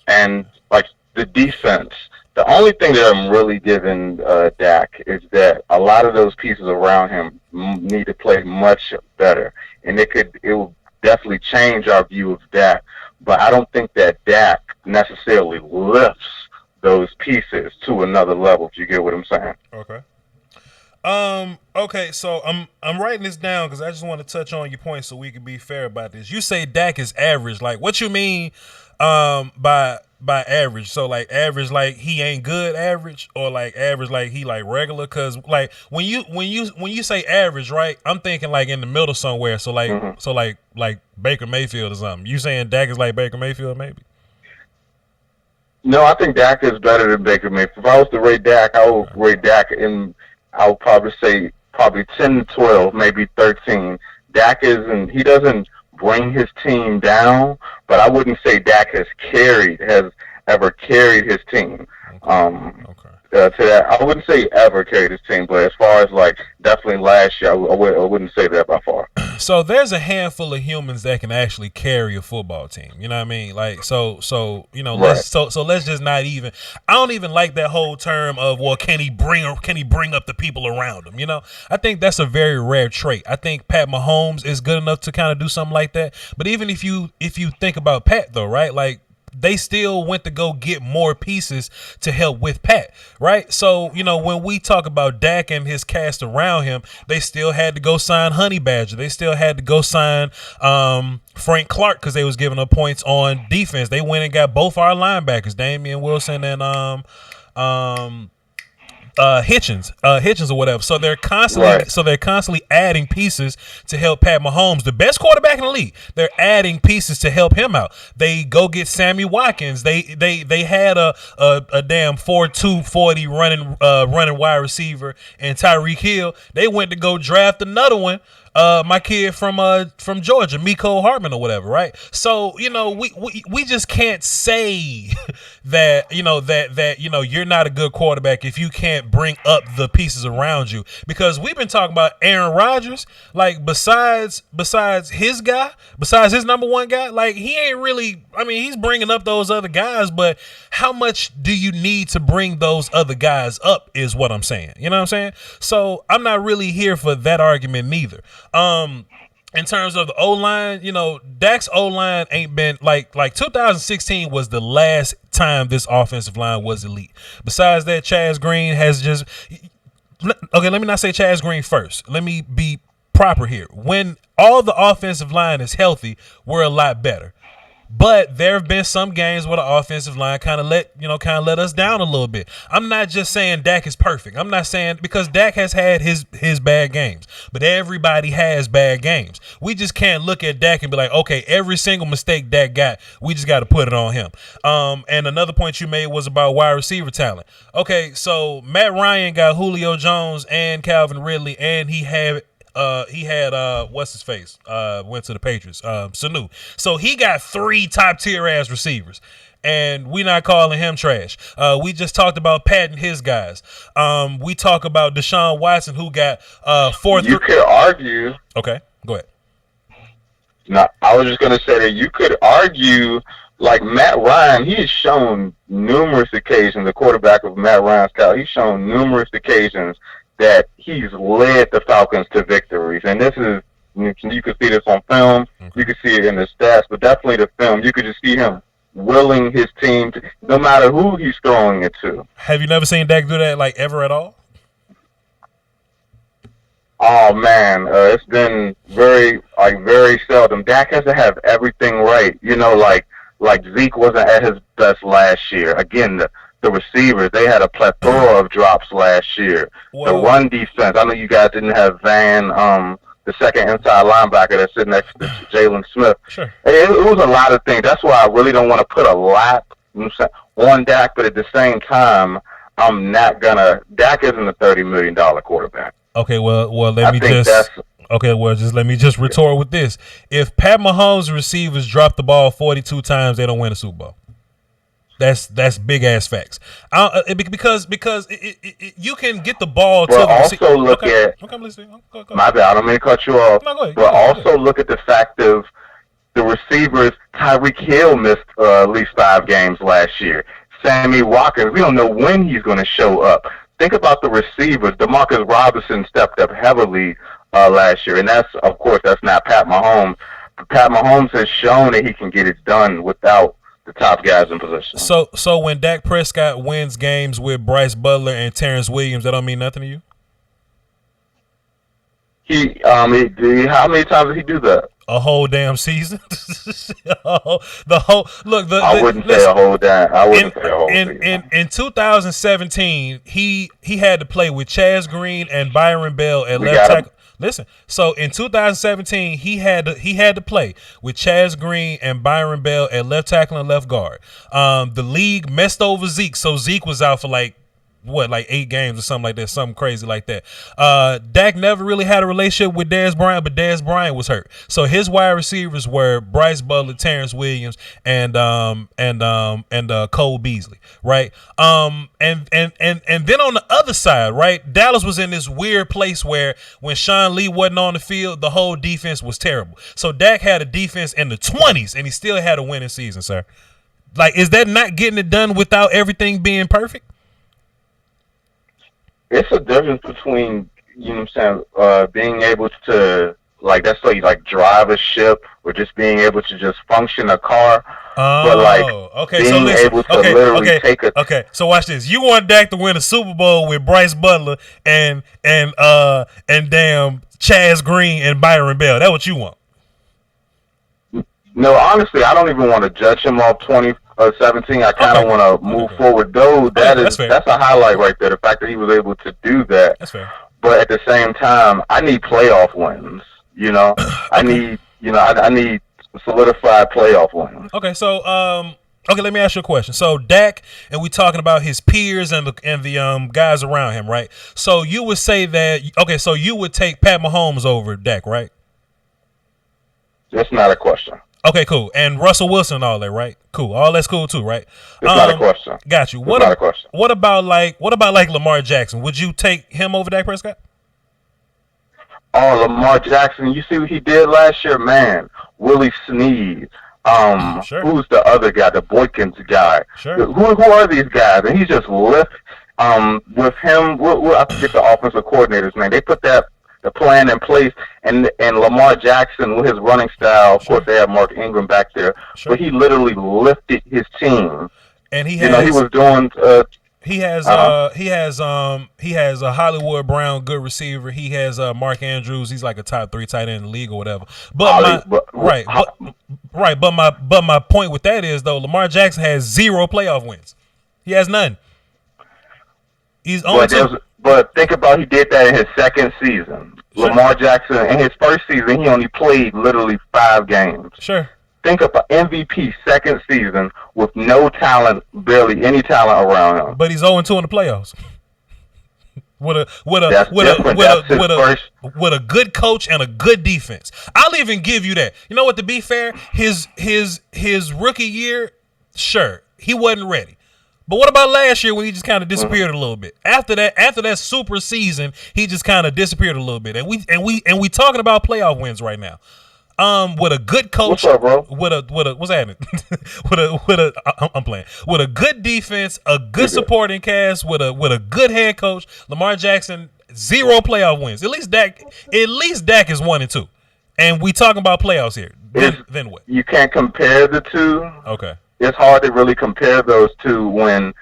And like the defense, the only thing that I'm really giving Dak is that a lot of those pieces around him need to play much better, and it will definitely change our view of Dak. But I don't think that Dak necessarily lifts those pieces to another level. If you get what I'm saying? Okay. Okay, so I'm writing this down because I just want to touch on your point so we can be fair about this. You say Dak is average. Like, what you mean by average? So like average like he ain't good average, or like average like he like regular? Because like when you say average, right, I'm thinking like in the middle somewhere. So like so like Baker Mayfield or something. You saying Dak is like Baker Mayfield maybe? No, I think Dak is better than Baker Mayfield. If I was to rate Dak, I would rate Dak I would probably say 10 to 12, maybe 13. Dak he doesn't bring his team down, but I wouldn't say Dak has ever carried his team. To that, I wouldn't say ever carried his team, but as far as like definitely last year, I wouldn't say that by far. So there's a handful of humans that can actually carry a football team. You know what I mean? Like so you know, right. let's just not even. I don't even like that whole term of, well, can he bring up the people around him? You know, I think that's a very rare trait. I think Pat Mahomes is good enough to kind of do something like that. But even if you think about Pat though, right? Like, they still went to go get more pieces to help with Pat, right? So, you know, when we talk about Dak and his cast around him, they still had to go sign Honey Badger. They still had to go sign Frank Clark because they was giving up points on defense. They went and got both our linebackers, Damian Wilson and Hitchens or whatever. So they're constantly adding pieces to help Pat Mahomes, the best quarterback in the league. They're adding pieces to help him out. They go get Sammy Watkins. They had a damn 4.2 40 running wide receiver and Tyreek Hill. They went to go draft another one. My kid from Georgia, Miko Hartman or whatever, right? So, you know, we just can't say that you're not a good quarterback if you can't bring up the pieces around you. Because we've been talking about Aaron Rodgers, like besides his number one guy, like he ain't really, I mean, he's bringing up those other guys, but how much do you need to bring those other guys up is what I'm saying. You know what I'm saying? So I'm not really here for that argument neither. In terms of the O-line, you know, Dak's O-line ain't been like 2016 was the last time this offensive line was elite. Besides that, Chaz Green has just okay, let me not say Chaz Green first. Let me be proper here. When all the offensive line is healthy, we're a lot better. But there have been some games where the offensive line kind of let us down a little bit. I'm not just saying Dak is perfect. I'm not saying, because Dak has had his bad games, but everybody has bad games. We just can't look at Dak and be like, okay, every single mistake Dak got, we just got to put it on him. And another point you made was about wide receiver talent. Okay, so Matt Ryan got Julio Jones and Calvin Ridley, and he had what's his face? Went to the Patriots. Sanu. So he got 3 top tier ass receivers, and we not calling him trash. We just talked about Pat and his guys. We talk about Deshaun Watson, who got 4. You could argue. Okay, go ahead. No, I was just gonna say that you could argue, like Matt Ryan, he has shown numerous occasions. The quarterback of Matt Ryan's college, he's shown numerous occasions that he's led the Falcons to victories. And this is, you could see this on film, you could see it in the stats, but definitely the film, you could just see him willing his team to, no matter who he's throwing it to. Have you never seen Dak do that, like, ever at all? Oh, man, it's been very seldom. Dak has to have everything right. You know, like Zeke wasn't at his best last year. Again, the receivers, they had a plethora of drops last year. Whoa. The run defense, I know you guys didn't have Van, the second inside linebacker that's sitting next to Jalen Smith. Sure. It was a lot of things. That's why I really don't want to put a lot on Dak, but at the same time, I'm not gonna. Dak isn't a $30 million quarterback. Okay, well, let me just retort with this. If Pat Mahomes' receivers drop the ball 42 times, they don't win a Super Bowl. That's big ass facts. Because you can get the ball to the receiver. Also look at. Okay, I'm listening. Go my bad. I don't mean to cut you off. No, go ahead. But also look at the fact of the receivers. Tyreek Hill missed at least 5 games last year. Sammy Watkins, we don't know when he's going to show up. Think about the receivers. DeMarcus Robinson stepped up heavily last year, and that's not Pat Mahomes. Pat Mahomes has shown that he can get it done without the top guys in position. So when Dak Prescott wins games with Bryce Butler and Terrence Williams, that don't mean nothing to you? How many times did he do that? A whole damn season. I wouldn't say a whole season. In 2017, he had to play with Chaz Green and Byron Bell at left tackle. Listen, so in 2017, he had to play with Chaz Green and Byron Bell at left tackle and left guard. The league messed over Zeke, so Zeke was out for like 8 games or something like that, something crazy like that. Dak never really had a relationship with Dez Bryant, but Dez Bryant was hurt. So his wide receivers were Bryce Butler, Terrence Williams, and Cole Beasley, right? And then on the other side, right, Dallas was in this weird place where when Sean Lee wasn't on the field, the whole defense was terrible. So Dak had a defense in the 20s, and he still had a winning season, sir. Like, is that not getting it done without everything being perfect? It's a difference between, you know what I'm saying, being able to, like, that's like drive a ship or just being able to just function a car. But, like, being able to literally take a... Okay, so watch this. You want Dak to win a Super Bowl with Bryce Butler and damn Chaz Green and Byron Bell. That's what you want. No, honestly, I don't even want to judge him off 2017. I kind of want to move forward, though. That's a highlight right there. The fact that he was able to do that. That's fair. But at the same time, I need playoff wins. You know, I need solidified playoff wins. Okay, so let me ask you a question. So Dak, and we talking about his peers and the guys around him, right? So you would say that so you would take Pat Mahomes over Dak, right? That's not a question. Okay, cool. And Russell Wilson and all that, right? Cool. All that's cool too, right? It's not a question. Got you. Not a question. What about Lamar Jackson? Would you take him over Dak Prescott? Oh, Lamar Jackson. You see what he did last year, man. Willie Snead. Sure. Who's the other guy? The Boykins guy. Sure. Who are these guys? And he just lift. With him, I forget the offensive coordinators, man. They put the plan in place, and Lamar Jackson with his running style. Of course, they have Mark Ingram back there, but he literally lifted his team. And he was doing. He has a Hollywood Brown, good receiver. He has Mark Andrews. He's like a top 3 tight end in the league or whatever. But my point with that is, though, Lamar Jackson has 0 playoff wins. He has none. He's on. But think about, he did that in his second season. Sure. Lamar Jackson, in his first season, he only played literally 5 games. Sure. Think about MVP second season with no talent, barely any talent around him. But he's 0-2 in the playoffs. with a good coach and a good defense. I'll even give you that. You know what? To be fair, his rookie year, sure, he wasn't ready. But what about last year when he just kind of disappeared a little bit? After that super season, he just kind of disappeared a little bit. And we talking about playoff wins right now. With a good coach, what's up, bro? What's happening? I'm playing. With a good defense, a good supporting cast, with a good head coach, Lamar Jackson, 0 playoff wins. At least Dak is 1-2. And we talking about playoffs here. Then what? You can't compare the two. Okay. It's hard to really compare those two when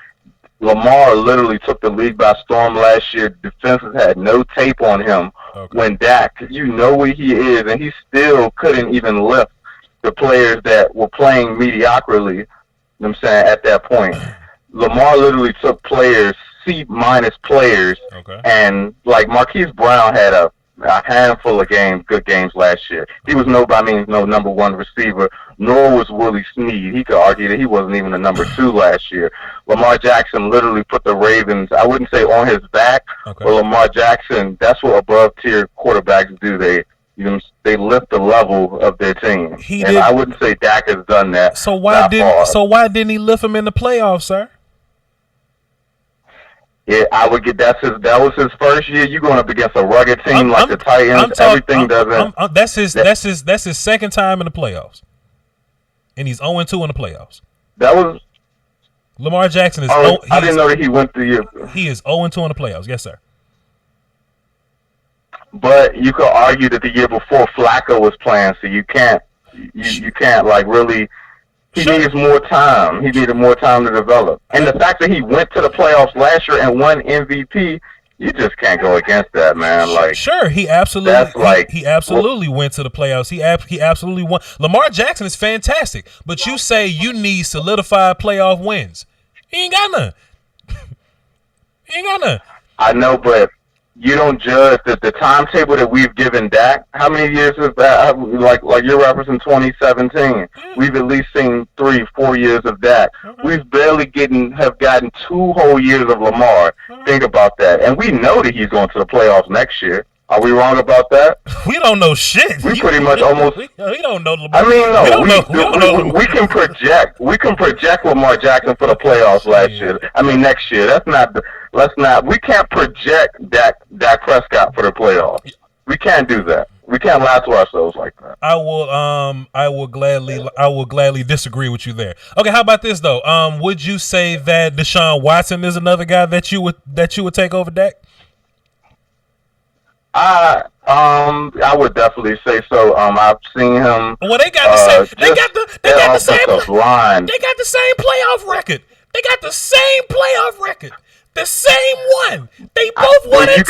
Lamar literally took the league by storm last year. Defenses had no tape on him. Okay. When Dak, you know where he is, and he still couldn't even lift the players that were playing mediocrely, you know what I'm saying, at that point. Lamar literally took players, C- players, and like Marquise Brown had a handful of good games last year. He was no number 1 receiver, nor was Willie Snead. He could argue that he wasn't even a number 2 last year. Lamar Jackson literally put the Ravens, I wouldn't say on his back, but Lamar Jackson, that's what above tier quarterbacks do. They lift the level of their team. I wouldn't say Dak has done that. So why didn't he lift him in the playoffs, sir? Yeah, I would get that was his first year. You're going up against a rugged team like the Titans. That's his second time in the playoffs, and he's 0-2 in the playoffs. That was Lamar Jackson is. I didn't know that he went through year. He is 0-2 in the playoffs. Yes, sir. But you could argue that the year before Flacco was playing, so you can't like really He needs more time. He needed more time to develop. And the fact that he went to the playoffs last year and won MVP, you just can't go against that, man. Like, sure, he absolutely he absolutely went to the playoffs. He absolutely won. Lamar Jackson is fantastic, but you say you need solidified playoff wins. He ain't got none. He ain't got none. I know, but you don't judge the timetable that we've given Dak. How many years is that? Like you're referencing 2017. We've at least seen 3-4 years of Dak. We've barely have gotten 2 whole years of Lamar. Think about that. And we know that he's going to the playoffs next year. Are we wrong about that? We don't know shit. We pretty much almost. We don't know Lamar. I mean, no. We can project. We can project Lamar Jackson for the playoffs next year. That's not. Let's not. We can't project Dak Prescott for the playoffs. We can't do that. We can't lie to ourselves like that. I will gladly disagree with you there. Okay, how about this though? Would you say that Deshaun Watson is another guy that you would take over Dak? I would definitely say so. I've seen him. Well, they got the same. They got the same line. They got the same playoff record. They got the same playoff record. The same one. They both won it.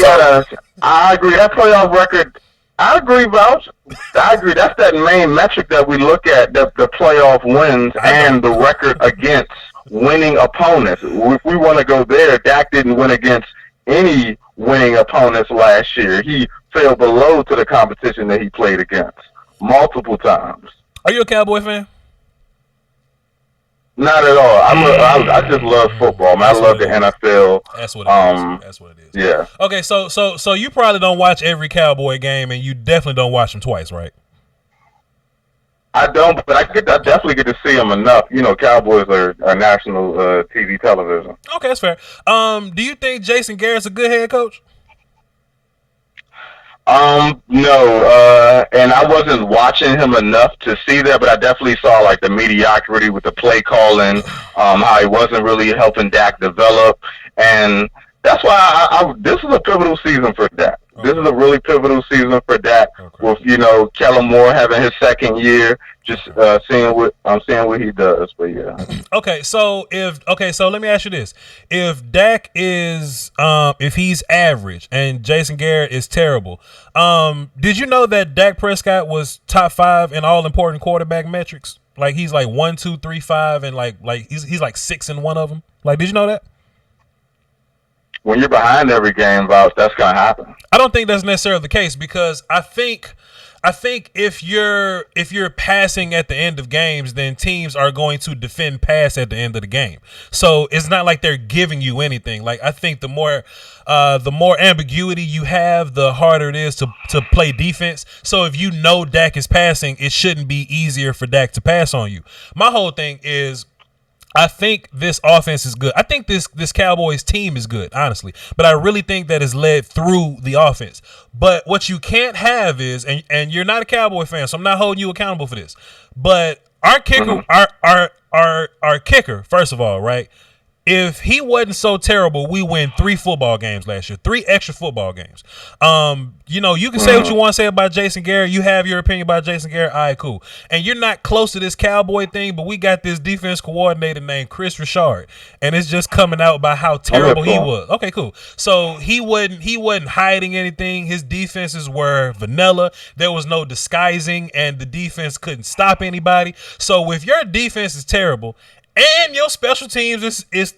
I agree. That playoff record. I agree, Voch. I agree. That's that main metric that we look at: the playoff wins and the record against winning opponents. If we want to go there, Dak didn't win against any winning opponents last year. He fell below to the competition that he played against multiple times. Are you a Cowboy fan? Not at all. I just love football, man. I love the NFL. That's what it is. That's what it is. Yeah. Okay, so you probably don't watch every Cowboy game, and you definitely don't watch them twice, right? I don't, but I definitely get to see them enough. You know, Cowboys are national TV television. Okay, that's fair. Do you think Jason Garrett's a good head coach? No, and I wasn't watching him enough to see that, but I definitely saw like the mediocrity with the play calling, how he wasn't really helping Dak develop, and that's why this is a pivotal season for Dak. Okay. This is a really pivotal season for Dak, with Kellen Moore having his second year, just seeing what he does. But yeah. Okay, so let me ask you this: if Dak is if he's average and Jason Garrett is terrible, did you know that Dak Prescott was top 5 in all important quarterback metrics? Like he's like 1, 2, 3, 5, and like he's like 6 in one of them. Like, did you know that? When you're behind every game, Voch, that's gonna happen. I don't think that's necessarily the case, because I think if you're passing at the end of games, then teams are going to defend pass at the end of the game. So it's not like they're giving you anything. Like, I think the more ambiguity you have, the harder it is to play defense. So if you know Dak is passing, it shouldn't be easier for Dak to pass on you. My whole thing is, I think this offense is good. I think this Cowboys team is good, honestly. But I really think that is led through the offense. But what you can't have is, and you're not a Cowboy fan, so I'm not holding you accountable for this. But our kicker, our kicker, first of all, right? If he wasn't so terrible, we win 3 football games last year, 3 extra football games. You can say what you want to say about Jason Garrett. You have your opinion about Jason Garrett. All right, cool. And you're not close to this Cowboy thing, but we got this defense coordinator named Chris Richard, and it's just coming out by how terrible he was. Okay, cool. So he wasn't hiding anything. His defenses were vanilla. There was no disguising, and the defense couldn't stop anybody. So if your defense is terrible and your special teams is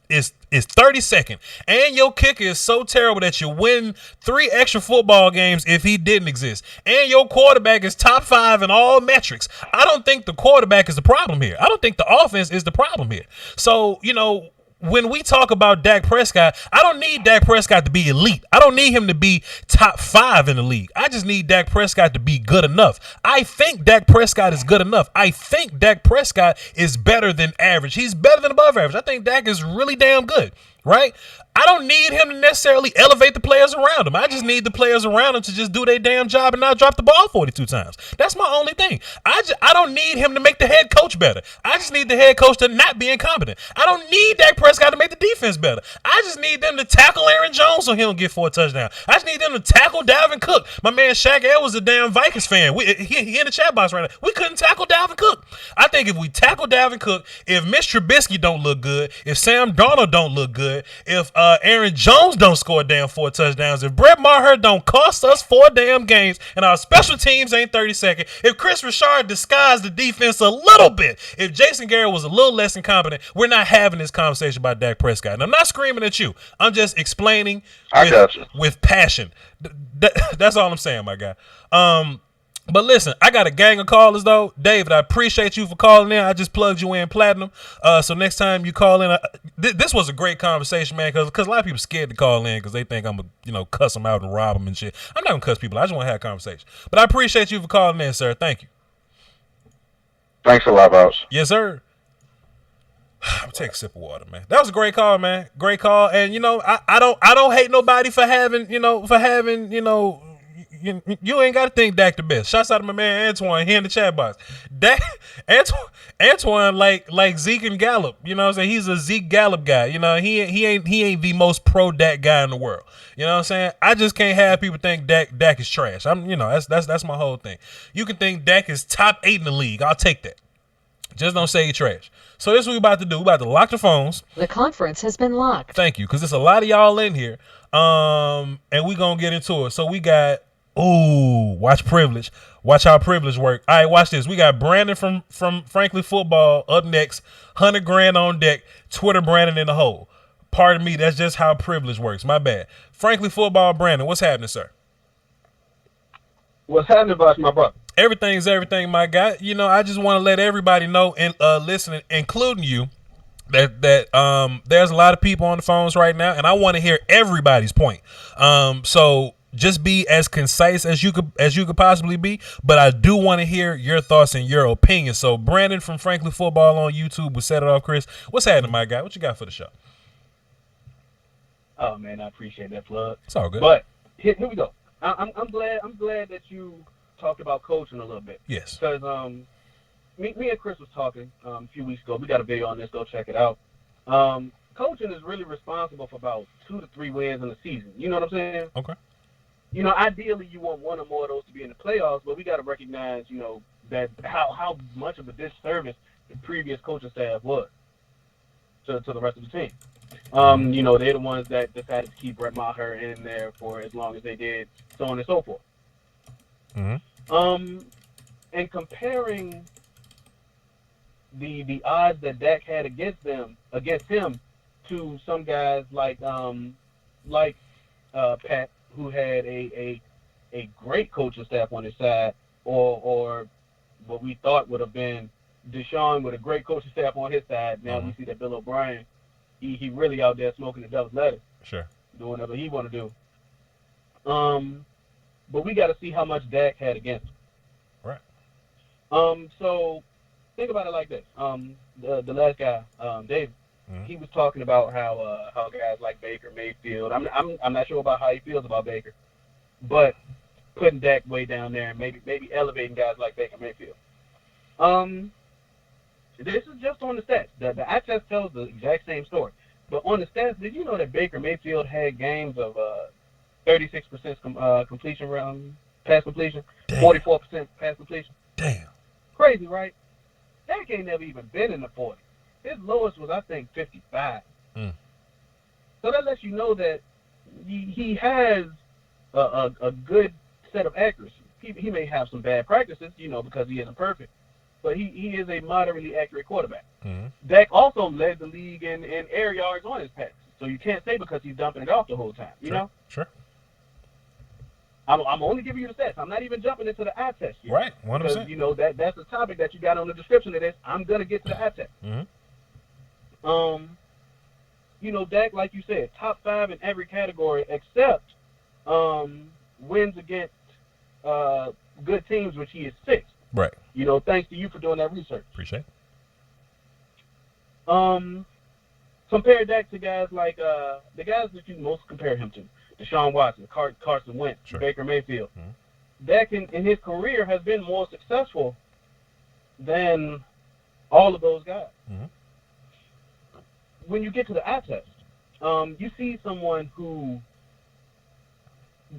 32nd, and your kicker is so terrible that you win 3 extra football games if he didn't exist, and your quarterback is top 5 in all metrics, I don't think the quarterback is the problem here. I don't think the offense is the problem here. So, when we talk about Dak Prescott, I don't need Dak Prescott to be elite. I don't need him to be top 5 in the league. I just need Dak Prescott to be good enough. I think Dak Prescott is good enough. I think Dak Prescott is better than average. He's better than above average. I think Dak is really damn good. right? I don't need him to necessarily elevate the players around him. I just need the players around him to just do their damn job and not drop the ball 42 times. That's my only thing. I don't need him to make the head coach better. I just need the head coach to not be incompetent. I don't need Dak Prescott to make the defense better. I just need them to tackle Aaron Jones so he don't get 4 touchdowns. I just need them to tackle Dalvin Cook. My man Shaq L was a damn Vikings fan. He in the chat box right now. We couldn't tackle Dalvin Cook. I think if we tackle Dalvin Cook, if Mitch Trubisky don't look good, if Sam Darnold don't look good, if Aaron Jones don't score damn 4 touchdowns, if Brett Maher don't cost us 4 damn games, and our special teams ain't 32nd, if Chris Richard disguised the defense a little bit, if Jason Garrett was a little less incompetent, we're not having this conversation about Dak Prescott. And I'm not screaming at you. I'm just explaining with passion. That's all I'm saying, my guy. But listen, I got a gang of callers, though. David, I appreciate you for calling in. I just plugged you in platinum. So next time you call in, this was a great conversation, man, because a lot of people scared to call in because they think I'm going to cuss them out and rob them and shit. I'm not going to cuss people. I just want to have a conversation. But I appreciate you for calling in, sir. Thank you. Thanks a lot, Voch. Yes, sir. I'm gonna take a sip of water, man. That was a great call, man. Great call. And I don't hate nobody for having, you ain't got to think Dak the best. Shouts out to my man Antoine here in the chat box. Antoine like Zeke and Gallup. You know what I'm saying? He's a Zeke Gallup guy. He ain't the most pro Dak guy in the world. You know what I'm saying? I just can't have people think Dak is trash. That's my whole thing. You can think Dak is top 8 in the league. I'll take that. Just don't say he's trash. So this is what we about to do. We about to lock the phones. The conference has been locked. Thank you, because there's a lot of y'all in here. And we gonna get into it. So we got watch privilege. Watch how privilege work. All right, watch this. We got Brandon from Frankly Football up next. 100 grand on deck. Twitter Brandon in the hole. Pardon me, that's just how privilege works. My bad. Frankly Football Brandon, what's happening, sir? What's happening, about my brother? Everything's everything, my guy. I just want to let everybody know, and listening, including you, that there's a lot of people on the phones right now, and I want to hear everybody's point. So just be as concise as you could possibly be, but I do want to hear your thoughts and your opinion. So Brandon from Frankly Football on YouTube will set it off. Chris, what's happening, my guy? What you got for the show? Oh man, I appreciate that plug. It's all good. But here we go. I'm glad that you talked about coaching a little bit. Yes. Because me and Chris was talking a few weeks ago. We got a video on this. Go check it out. Coaching is really responsible for about 2 to 3 wins in the season. You know what I'm saying? Okay. Ideally you want one or more of those to be in the playoffs, but we got to recognize, that how much of a disservice the previous coaching staff was to the rest of the team. They're the ones that decided to keep Brett Maher in there for as long as they did, so on and so forth. Mm-hmm. And comparing the odds that Dak had against him to some guys like Pat, who had a great coaching staff on his side, or what we thought would have been Deshaun with a great coaching staff on his side. Now we see that Bill O'Brien, he really out there smoking the devil's lettuce. Sure. Doing whatever he want to do. But we got to see how much Dak had against him. Right. So think about it like this. The last guy, David, he was talking about how guys like Baker Mayfield. I'm not sure about how he feels about Baker, but putting Dak way down there and maybe elevating guys like Baker Mayfield. This is just on the stats. The eye test tells the exact same story. But on the stats, did you know that Baker Mayfield had games of 36% completion, pass completion, 44% pass completion? Damn. Crazy, right? Dak ain't never even been in the 40s. His lowest was, I think, 55. So that lets you know that he has a good set of accuracy. He may have some bad practices, because he isn't perfect. But he is a moderately accurate quarterback. Dak also led the league in air yards on his passes. So you can't say because he's dumping it off the whole time, you know? Sure. I'm only giving you the stats. I'm not even jumping into the eye test here. Right, 100%. Because, that's the topic that you got on the description of this. I'm going to get to the eye test. Dak, like you said, top 5 in every category except wins against good teams, which he is 6th. Right. Thanks to you for doing that research. Appreciate it. compare Dak to guys like the guys that you most compare him to: Deshaun Watson, Carson Wentz, Baker Mayfield. Dak in his career has been more successful than all of those guys. When you get to the eye test, you see someone who,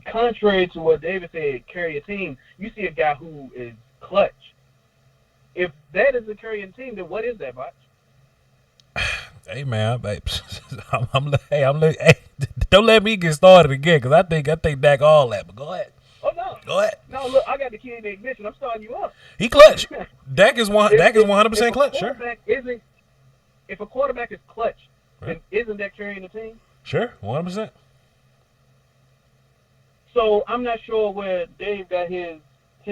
contrary to what David said, carry a team. You see a guy who is clutch. If that is a carrying team, then what is that, Voch? Hey man, hey, don't let me get started again, because I think Dak all that. But go ahead. Oh no. Go ahead. No, look, I got the key in the ignition. I'm starting you up. He clutch. Dak is 100% clutch. Sure. If a quarterback is clutch, then isn't that carrying the team? Sure, 100%. So I'm not sure where Dave got his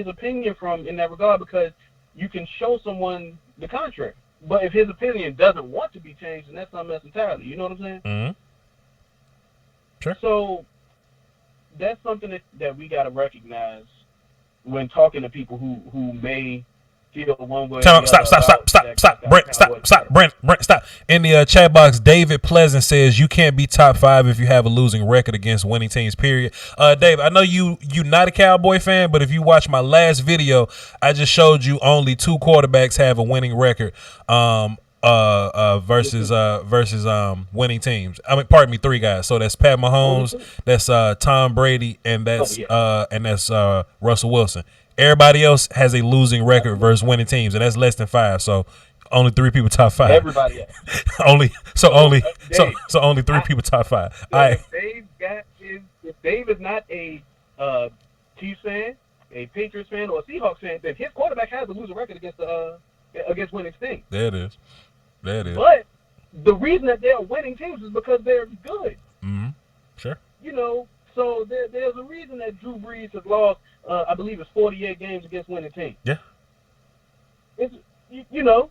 opinion from in that regard, because you can show someone the contrary. But if his opinion doesn't want to be changed, then that's something else entirely. You know what I'm saying? Mm-hmm. Sure. So that's something that we got to recognize when talking to people who may feel one way. Stop. Brent, stop. In the chat box, David Pleasant says you can't be top 5 if you have a losing record against winning teams, period. Dave, I know you not a Cowboy fan, but if you watch my last video, I just showed you only 2 quarterbacks have a winning record versus winning teams. I mean, pardon me, 3 guys. So that's Pat Mahomes, that's Tom Brady, and that's Russell Wilson. Everybody else has a losing record versus winning teams, and that's less than 5. So only 3 people top 5. Everybody else. only 3 people top 5. So if Dave is not a Chiefs fan, a Patriots fan, or a Seahawks fan, then his quarterback has a losing record against winning teams. There it is. But the reason that they're winning teams is because they're good. Mm-hmm. Sure. You know, so there's a reason that Drew Brees has lost, I believe it's 48 games against winning teams. Yeah. It's, you know,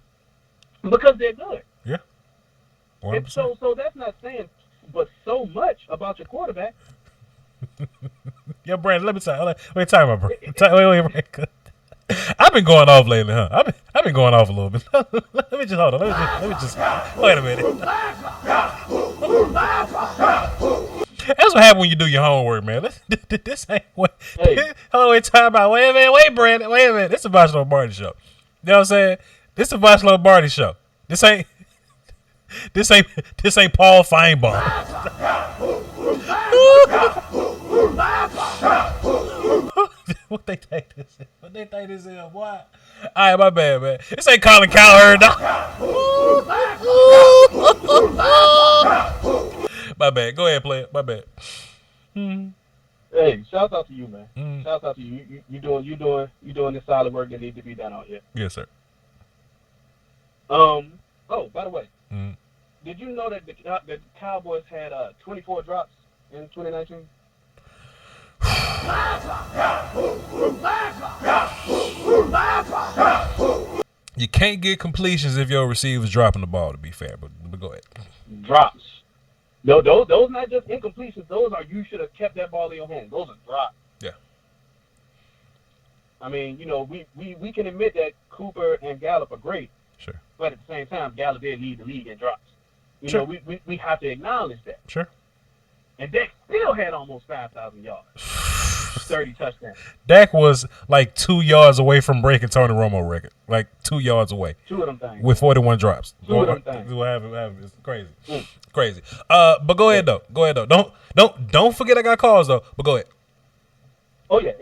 because they're good. Yeah. 100%. And so that's not saying but so much about your quarterback. Yo, Brandon, let me tell you. Wait, time out, bro. Wait. I've been going off lately, huh? I've been going off a little bit. Let me just hold on. Let me just wait a minute. That's what happens when you do your homework, man. This ain't what. Hold on, wait, time out. Wait a minute, Brandon. Wait a minute. This is a Voch Lombardi show. You know what I'm saying? This is a Voch Lombardi show. This ain't Paul Feinbaum. What they think this is? What they think this is? What? All right, my bad, man. This ain't Colin Cowherd, dog. My bad. Go ahead, play it. My bad. Hey, shout out to you, man. Shout out to you. You doing this solid work that needs to be done out here. Yes, sir. Oh, by the way, did you know that the Cowboys had 24 drops in 2019? You can't get completions if your receiver's dropping the ball, to be fair, but go ahead. Drops. No, those not just incompletions. Those are, you should have kept that ball in your hand. Those are drops. Yeah. I mean, you know, we can admit that Cooper and Gallup are great. Sure. But at the same time, Gallup did lead the league in drops. You Sure. know, we have to acknowledge that. Sure. And Dak still had almost 5,000 yards. 30 touchdowns. Dak was like 2 yards away from breaking Tony Romo record. Like 2 yards away. 2 of them things. With 41 drops. 2 of them things. What happened? It's crazy. Crazy. But go ahead though. Don't forget I got calls though. But go ahead. Oh yeah.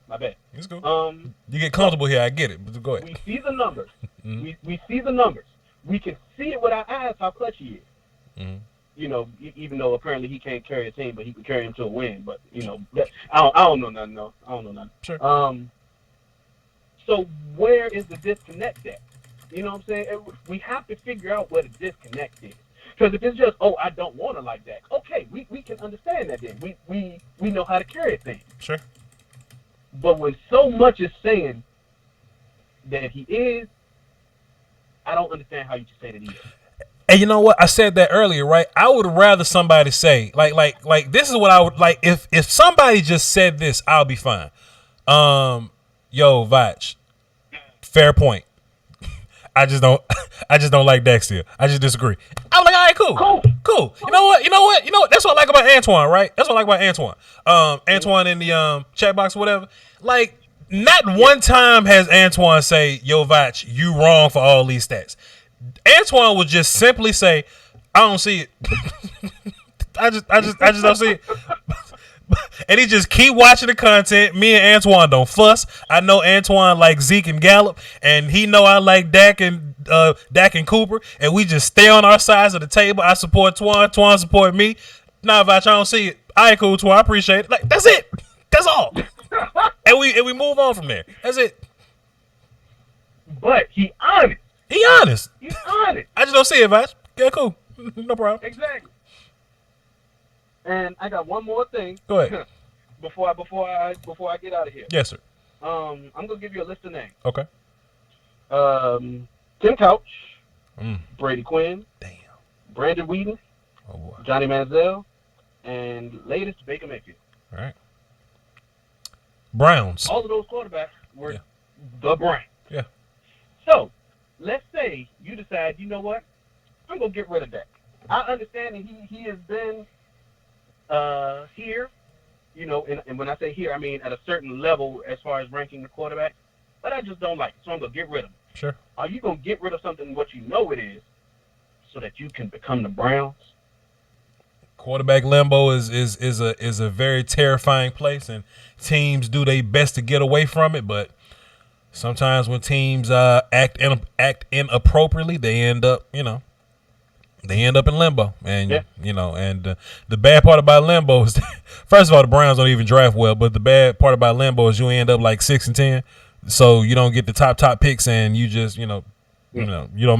My bad. It's cool. You get comfortable here, I get it. But go ahead. We see the numbers. We see the numbers. We can see it with our eyes how clutch he is. Mm-hmm. You know, even though apparently he can't carry a team, but he can carry him to a win. But you know, I don't know nothing. No, I don't know nothing. Sure. So where is the disconnect at? You know what I'm saying? We have to figure out where the disconnect is. Because if it's just, I don't want to like that. Okay, we can understand that then. We know how to carry a thing. Sure. But when so much is saying that he is, I don't understand how you can say that he is. And you know what? I said that earlier, right? I would rather somebody say, like this is what I would like. If somebody just said this, I'll be fine. Yo, Voch, fair point. I just don't like Dak still. I just disagree. I'm like, Cool. You know what? That's what I like about Antoine, right? That's what I like about Antoine. Antoine in the chat box or whatever. Like, not one time has Antoine say, "Yo, Voch, you wrong for all these stats." Antoine would just simply say, "I don't see it." I just don't see it. And he just keep watching the content. Me and Antoine don't fuss. I know Antoine like Zeke and Gallup, and he know I like Dak and Cooper, and we just stay on our sides of the table. I support Twan. Twan support me. Nah, Voch, I don't see it. All right, cool, Twan. I appreciate it. Like, that's it. That's all. and we move on from there. That's it. But he honest. He honest. He's honest. I just don't see it, Voch. Yeah, cool. No problem. Exactly. And I got one more thing. Go ahead. before I get out of here. Yes, sir. I'm gonna give you a list of names. Okay. Tim Couch, Brady Quinn, damn, Brandon Whedon, Johnny Manziel, and latest Baker Mayfield. All right. Browns. All of those quarterbacks were the Browns. Yeah. So let's say you decide, you know what, I'm gonna get rid of Dak. I understand that he has been here, you know, and when I say here, I mean at a certain level as far as ranking the quarterback, but I just don't like it, so I'm going to get rid of him. Sure. Are you going to get rid of something what you know it is so that you can become the Browns? Quarterback limbo is a very terrifying place, and teams do their best to get away from it, but sometimes when teams act inappropriately, they end up in limbo. And the bad part about limbo is, first of all, the Browns don't even draft well, but the bad part about limbo is you end up like 6-10, so you don't get the top picks, and you just you don't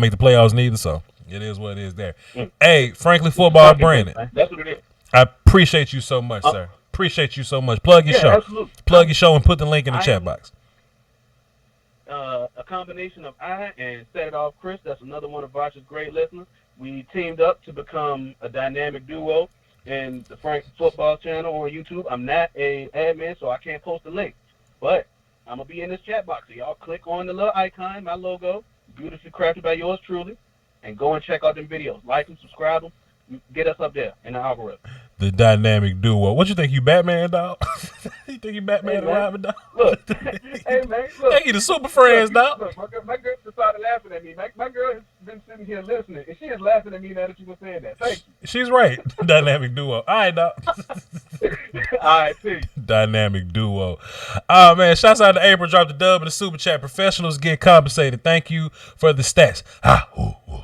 make the playoffs neither. So it is what it is there. Hey, Frankly Football Brandon, that's what it is. I appreciate you so much, sir. Appreciate you so much. Plug your show. Absolutely. Plug your show and put the link in the chat box. A combination of I and Set It Off Chris, that's another one of Voch's great listeners. We teamed up to become a dynamic duo in the Frank Football channel on YouTube. I'm not a admin, so I can't post the link, but I'm going to be in this chat box. So y'all click on the little icon, my logo, beautifully crafted by yours truly, and go and check out them videos. Like them, subscribe them, get us up there in the algorithm. The dynamic duo. What you think, you Batman, dog? You think you Batman and Robin, dog? Look, hey, man, look. Think you the Super Friends, dog? Look, my girl just started laughing at me. My girl has been sitting here listening, and she is laughing at me now that you were saying that. Thank you. She's right. Dynamic duo. All right, dog. All right, peace. Dynamic duo. Oh, man, shouts out to April. Dropped the dub in the super chat. Professionals get compensated. Thank you for the stats.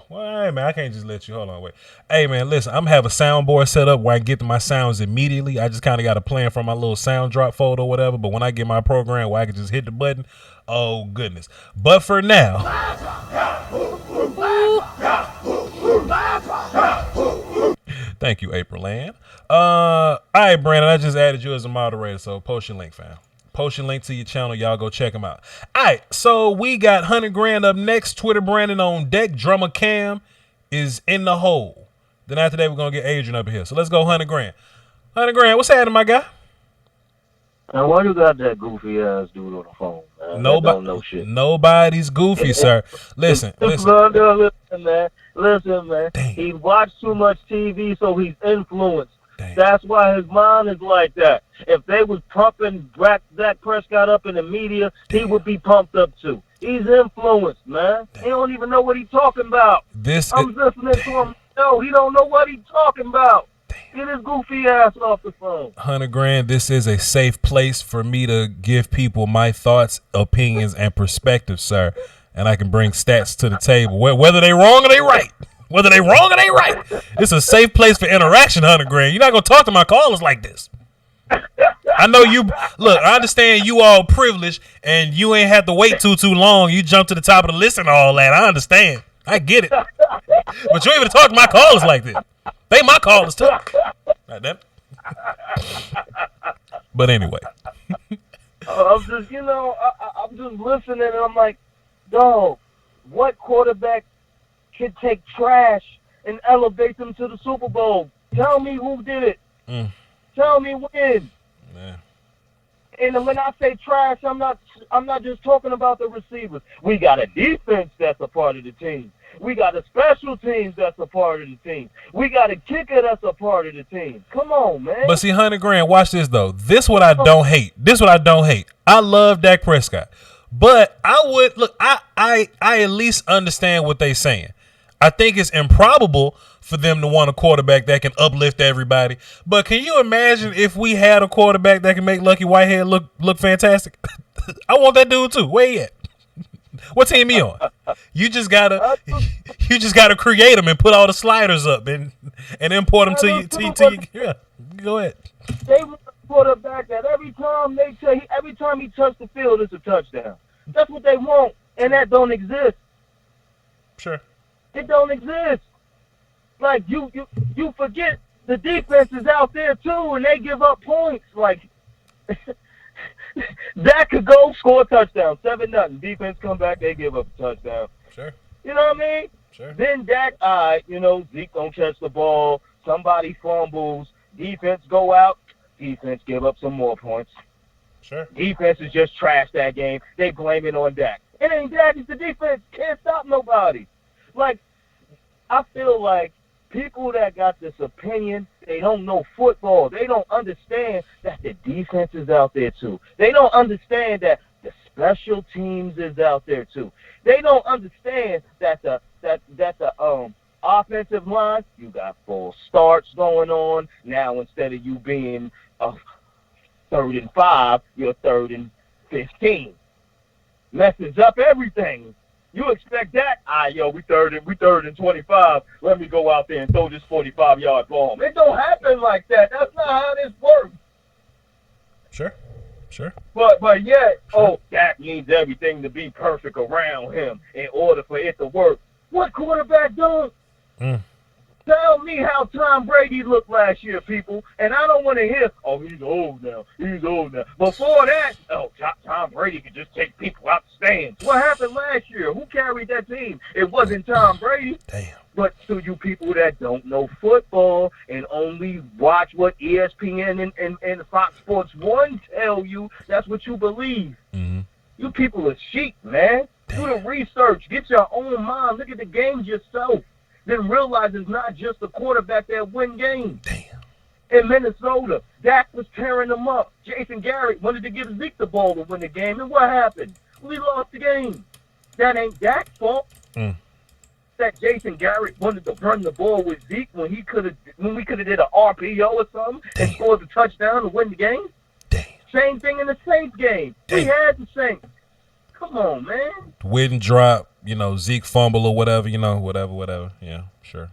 Well, hey, man, I can't just let you. Hold on, wait. Hey, man, listen, I'm going to have a soundboard set up where I get to my sounds immediately. I just kind of got a plan from my little sound drop folder or whatever, but when I get my program where I can just hit the button, oh, goodness. But for now, thank you, April Ann. All right, Brandon, I just added you as a moderator, so post your link, fam. Post your link to your channel. Y'all go check them out. All right, so we got 100 grand up next. Twitter Brandon on deck. Drummer Cam is in the hole. Then after that, we're going to get Adrian up here. So let's go 100 grand. 100 grand, what's happening, my guy? Now, why you got that goofy ass dude on the phone, man? Don't know shit. Nobody's goofy, sir. Listen. Listen, man. Damn. He watched too much TV, so he's influenced. Damn. That's why his mind is like that. If they was pumping Dak Prescott up in the media, he would be pumped up too. He's influenced, man. He don't even know what he's talking about. I'm listening to him. No, he don't know what he's talking about. Get his goofy ass off the phone. 100 grand, this is a safe place for me to give people my thoughts, opinions, and perspectives, sir. And I can bring stats to the table. Whether they wrong or they right. Whether they wrong or they right. It's a safe place for interaction, 100 grand. You're not going to talk to my callers like this. I know you. Look, I understand you all privileged and you ain't have to wait too long. You jump to the top of the list and all that. I understand. I get it. But you ain't even talk to my callers like this. They my callers too. Right, damn. But anyway. I'm just, I'm just listening and I'm like, dog, what quarterback can take trash and elevate them to the Super Bowl? Tell me who did it. Tell me when. Man. And when I say trash, I'm not just talking about the receivers. We got a defense that's a part of the team. We got a special teams that's a part of the team. We got a kicker that's a part of the team. Come on, man. But see, 100 grand, watch this, though. This what I don't hate. I love Dak Prescott. But I at least understand what they saying. I think it's improbable for them to want a quarterback that can uplift everybody. But can you imagine if we had a quarterback that can make Lucky Whitehead look fantastic? I want that dude too. Where he at? What team he on? You just gotta create them and put all the sliders up and import them to you. Yeah, go ahead. They want a quarterback that every time he touches the field, it's a touchdown. That's what they want, and that don't exist. Sure. It don't exist. Like you forget the defense is out there too, and they give up points. Like Dak could go score a touchdown, 7-0. Defense come back, they give up a touchdown. Sure. You know what I mean? Sure. Then Dak, Zeke don't catch the ball. Somebody fumbles. Defense go out. Defense give up some more points. Sure. Defense is just trash that game. They blame it on Dak. It ain't Dak, it's the defense. Can't stop nobody. Like, I feel like people that got this opinion, they don't know football. They don't understand that the defense is out there too. They don't understand that the special teams is out there too. They don't understand that the offensive line, you got full starts going on. Now instead of you being 3rd and 5, you're 3rd and 15. Messes up everything. You expect that? We third and 25. Let me go out there and throw this 45-yard bomb. It don't happen like that. That's not how this works. Sure. But yet, Dak needs everything to be perfect around him in order for it to work. What quarterback don't? Tell me how Tom Brady looked last year, people. And I don't want to hear, he's old now. Before that, Tom Brady could just take people out the stands. What happened last year? Who carried that team? It wasn't Tom Brady. Damn. But to you people that don't know football and only watch what ESPN and Fox Sports 1 tell you, that's what you believe. Mm-hmm. You people are sheep, man. Damn. Do the research. Get your own mind. Look at the games yourself. Then realize it's not just the quarterback that win games. Damn. In Minnesota, Dak was tearing them up. Jason Garrett wanted to give Zeke the ball to win the game, and what happened? We lost the game. That ain't Dak's fault. That Jason Garrett wanted to run the ball with Zeke when we could have did an RPO or something and scored the touchdown to win the game. Damn. Same thing in the Saints game. Damn. We had the Saints. Come on, man. Win drop, Zeke fumble or whatever, whatever. Yeah, sure.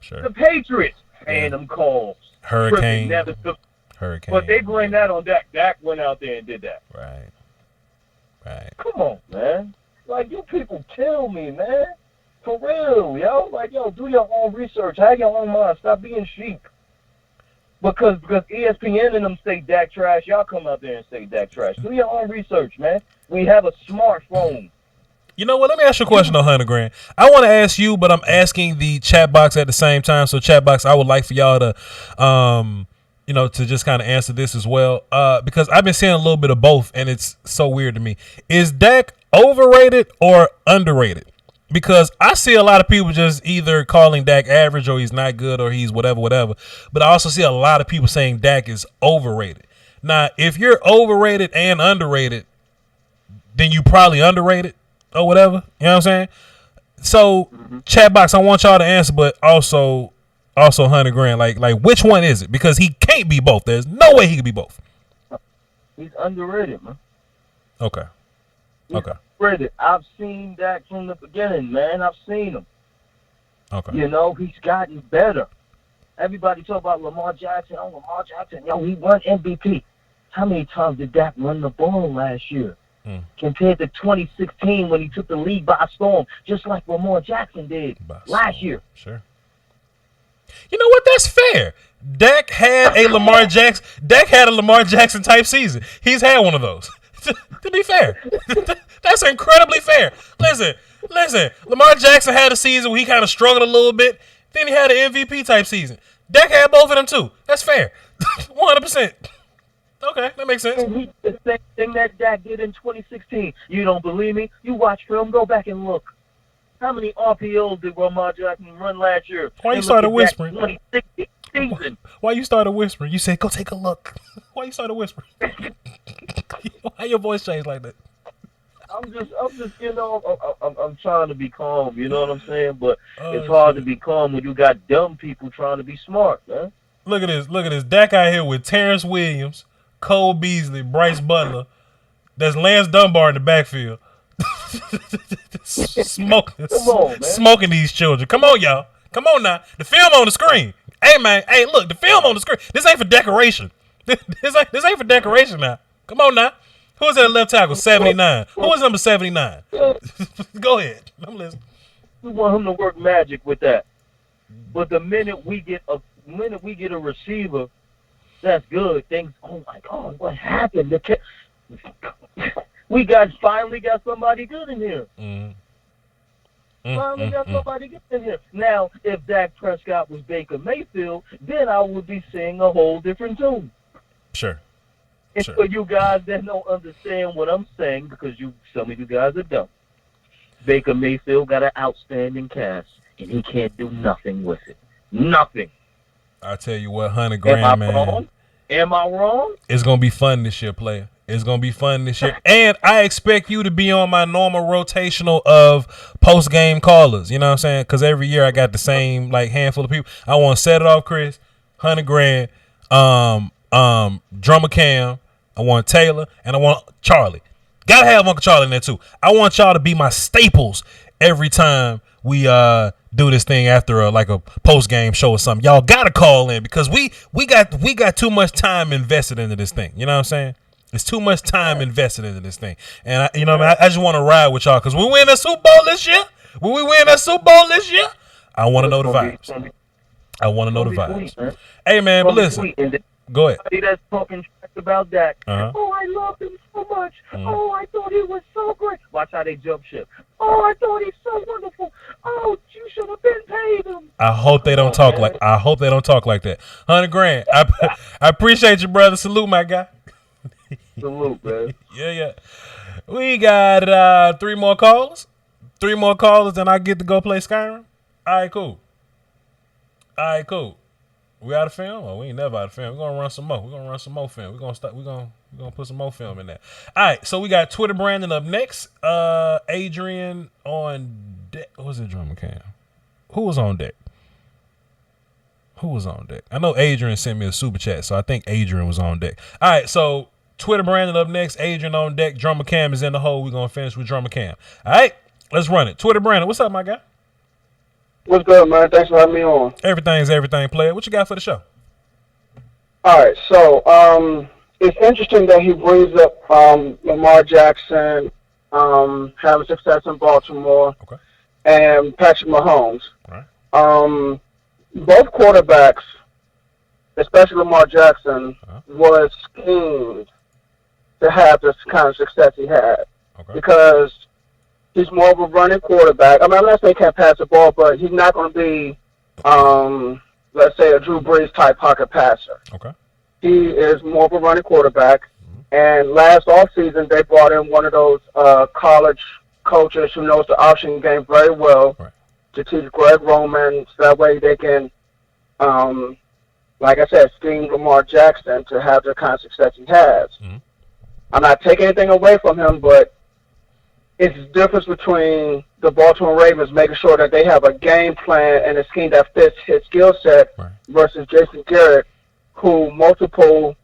The Patriots, phantom calls. Hurricane. Never took. Hurricane. But they blame that on Dak. Dak went out there and did that. Right. Come on, man. Like, you people kill me, man. For real, yo. Like, do your own research. Have your own mind. Stop being sheep. Because ESPN and them say Dak trash, y'all come out there and say Dak trash. Do your own research, man. We have a smartphone. You know what? Let me ask you a question on 100 grand. I want to ask you, but I'm asking the chat box at the same time. So chat box, I would like for y'all to, to just kind of answer this as well. Because I've been seeing a little bit of both, and it's so weird to me. Is Dak overrated or underrated? Because I see a lot of people just either calling Dak average or he's not good or he's whatever. But I also see a lot of people saying Dak is overrated. Now, if you're overrated and underrated, then you probably underrated or whatever. You know what I'm saying? So, chat box, I want y'all to answer, but also 100 grand. Like which one is it? Because he can't be both. There's no way he could be both. He's underrated, man. Okay. Underrated. I've seen Dak from the beginning, man. I've seen him. Okay. He's gotten better. Everybody talk about Lamar Jackson. Lamar Jackson. He won MVP. How many times did Dak run the ball last year? Compared to 2016 when he took the league by storm, just like Lamar Jackson did last year. Sure. You know what? That's fair. Dak had a Lamar Jackson type season. He's had one of those. To be fair, that's incredibly fair. Listen. Lamar Jackson had a season where he kind of struggled a little bit. Then he had an MVP type season. Dak had both of them too. That's fair. 100%. Okay, that makes sense. And he did the same thing that Dak did in 2016. You don't believe me? You watch film, go back and look. How many RPOs did Lamar Jackson run last year? Why you started whispering? 2016 season. Why you started whispering? You said, go take a look. Why you started whispering? Why your voice changed like that? I'm just, I'm trying to be calm. You know what I'm saying? But it's hard to be calm when you got dumb people trying to be smart, man. Look at this. Dak out here with Terrence Williams, Cole Beasley, Bryce Butler. There's Lance Dunbar in the backfield. Smoking these children. Come on, y'all. Come on now. The film on the screen. Hey, man. Hey, look. The film on the screen. This ain't for decoration. This ain't for decoration now. Come on now. Who is that left tackle? 79. Who is number 79? Go ahead. I'm listening. We want him to work magic with that. But the minute we get a receiver that's good, things. Oh my God, what happened? We finally got somebody good in here. Finally got somebody good in here. Now, if Dak Prescott was Baker Mayfield, then I would be singing a whole different tune. Sure. And for you guys that don't understand what I'm saying, because some of you guys are dumb, Baker Mayfield got an outstanding cast, and he can't do nothing with it. Nothing. I tell you what, 100 grand, man. Am I wrong? It's going to be fun this year, player. It's going to be fun this year. And I expect you to be on my normal rotational of post-game callers. You know what I'm saying? Because every year I got the same handful of people. I want to set it off, Chris. 100 grand. Drummer Cam. I want Taylor. And I want Charlie. Got to have Uncle Charlie in there, too. I want y'all to be my staples every time we do this thing after a post-game show or something. Y'all got to call in because we got too much time invested into this thing. You know what I'm saying? It's too much time invested into this thing. And I just want to ride with y'all because when we win a Super Bowl this year, I want to know the vibes. I want to know the vibes. Hey, man, but listen. Go ahead. That's talking about that. Uh-huh. Oh, I loved him so much. Oh, I thought he was so great. Watch how they jump ship. Oh, I thought he's so wonderful. Oh, you should have been paid him. I hope they don't talk like that. 100 grand. I appreciate you, brother. Salute, my guy. Salute, man. Yeah. We got 3 more callers. 3 more callers, then I get to go play Skyrim. All right, cool. We out of film? Oh, we ain't never out of film. We're gonna run some more. We're gonna run some more film. We're gonna put some more film in there. All right, so we got Twitter Brandon up next. Adrian on deck. What was it, Drummer Cam? Who was on deck? I know Adrian sent me a super chat, so I think Adrian was on deck. All right, so Twitter Brandon up next. Adrian on deck. Drummer Cam is in the hole. We're gonna finish with Drummer Cam. All right, let's run it. Twitter Brandon, what's up, my guy? What's good, man? Thanks for having me on. Everything's everything, player. What you got for the show? All right, so it's interesting that he brings up Lamar Jackson having success in Baltimore and Patrick Mahomes. All right. Both quarterbacks, especially Lamar Jackson, was schemed to have this kind of success he had because he's more of a running quarterback. I mean, I'm not saying he can't pass the ball, but he's not going to be, let's say, a Drew Brees type pocket passer. Okay. He is more of a running quarterback. And last offseason, they brought in one of those college coaches who knows the option game very well to teach Greg Roman, so that way they can, like I said, scheme Lamar Jackson to have the kind of success he has. I'm not taking anything away from him, but it's the difference between the Baltimore Ravens making sure that they have a game plan and a scheme that fits his skill set versus Jason Garrett, who multiple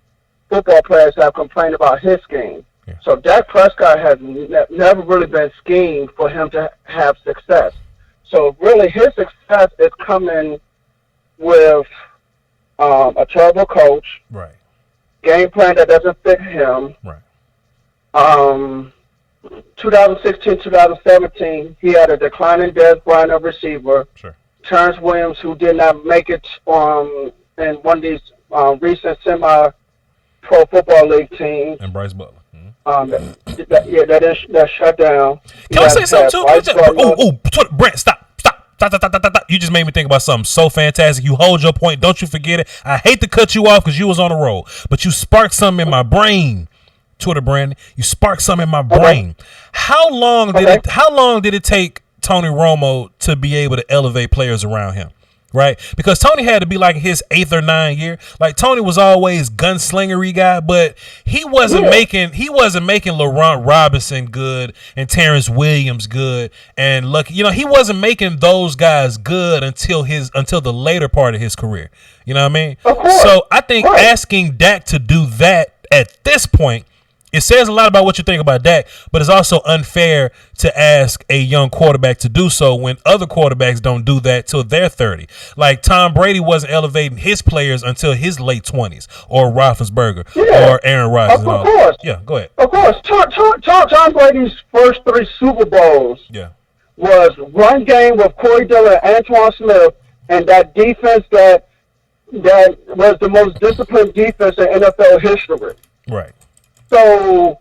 football players have complained about his scheme. Yeah. So Dak Prescott has never really been schemed for him to have success. So really his success is coming with a terrible coach, game plan that doesn't fit him. 2016, 2017, he had a declining Dez Bryant of receiver. Terrence Williams, who did not make it in one of these recent semi-pro football league teams. And Bryce Butler. That shut down. Can I say something too? Brent, stop. You just made me think about something so fantastic. You hold your point. Don't you forget it. I hate to cut you off because you was on the roll, but you sparked something in my brain. Twitter Brandon, you sparked something in my brain. How long did it take Tony Romo to be able to elevate players around him. Right, because Tony had to be like his 8th or 9th year. Like Tony was always gunslingery guy, but he wasn't making Laurent Robinson good and Terrence Williams good and Lucky. He wasn't making those guys good until the later part of his career. You know what I mean? Of course. So I think asking Dak to do that at this point, it says a lot about what you think about Dak, but it's also unfair to ask a young quarterback to do so when other quarterbacks don't do that till they're 30. Like Tom Brady wasn't elevating his players until his late 20s, or Roethlisberger, or Aaron Rodgers. Of course. Yeah, go ahead. Of course. Tom Brady's first 3 Super Bowls was run game with Corey Dillon and Antoine Smith, and that defense that was the most disciplined defense in NFL history. Right. So,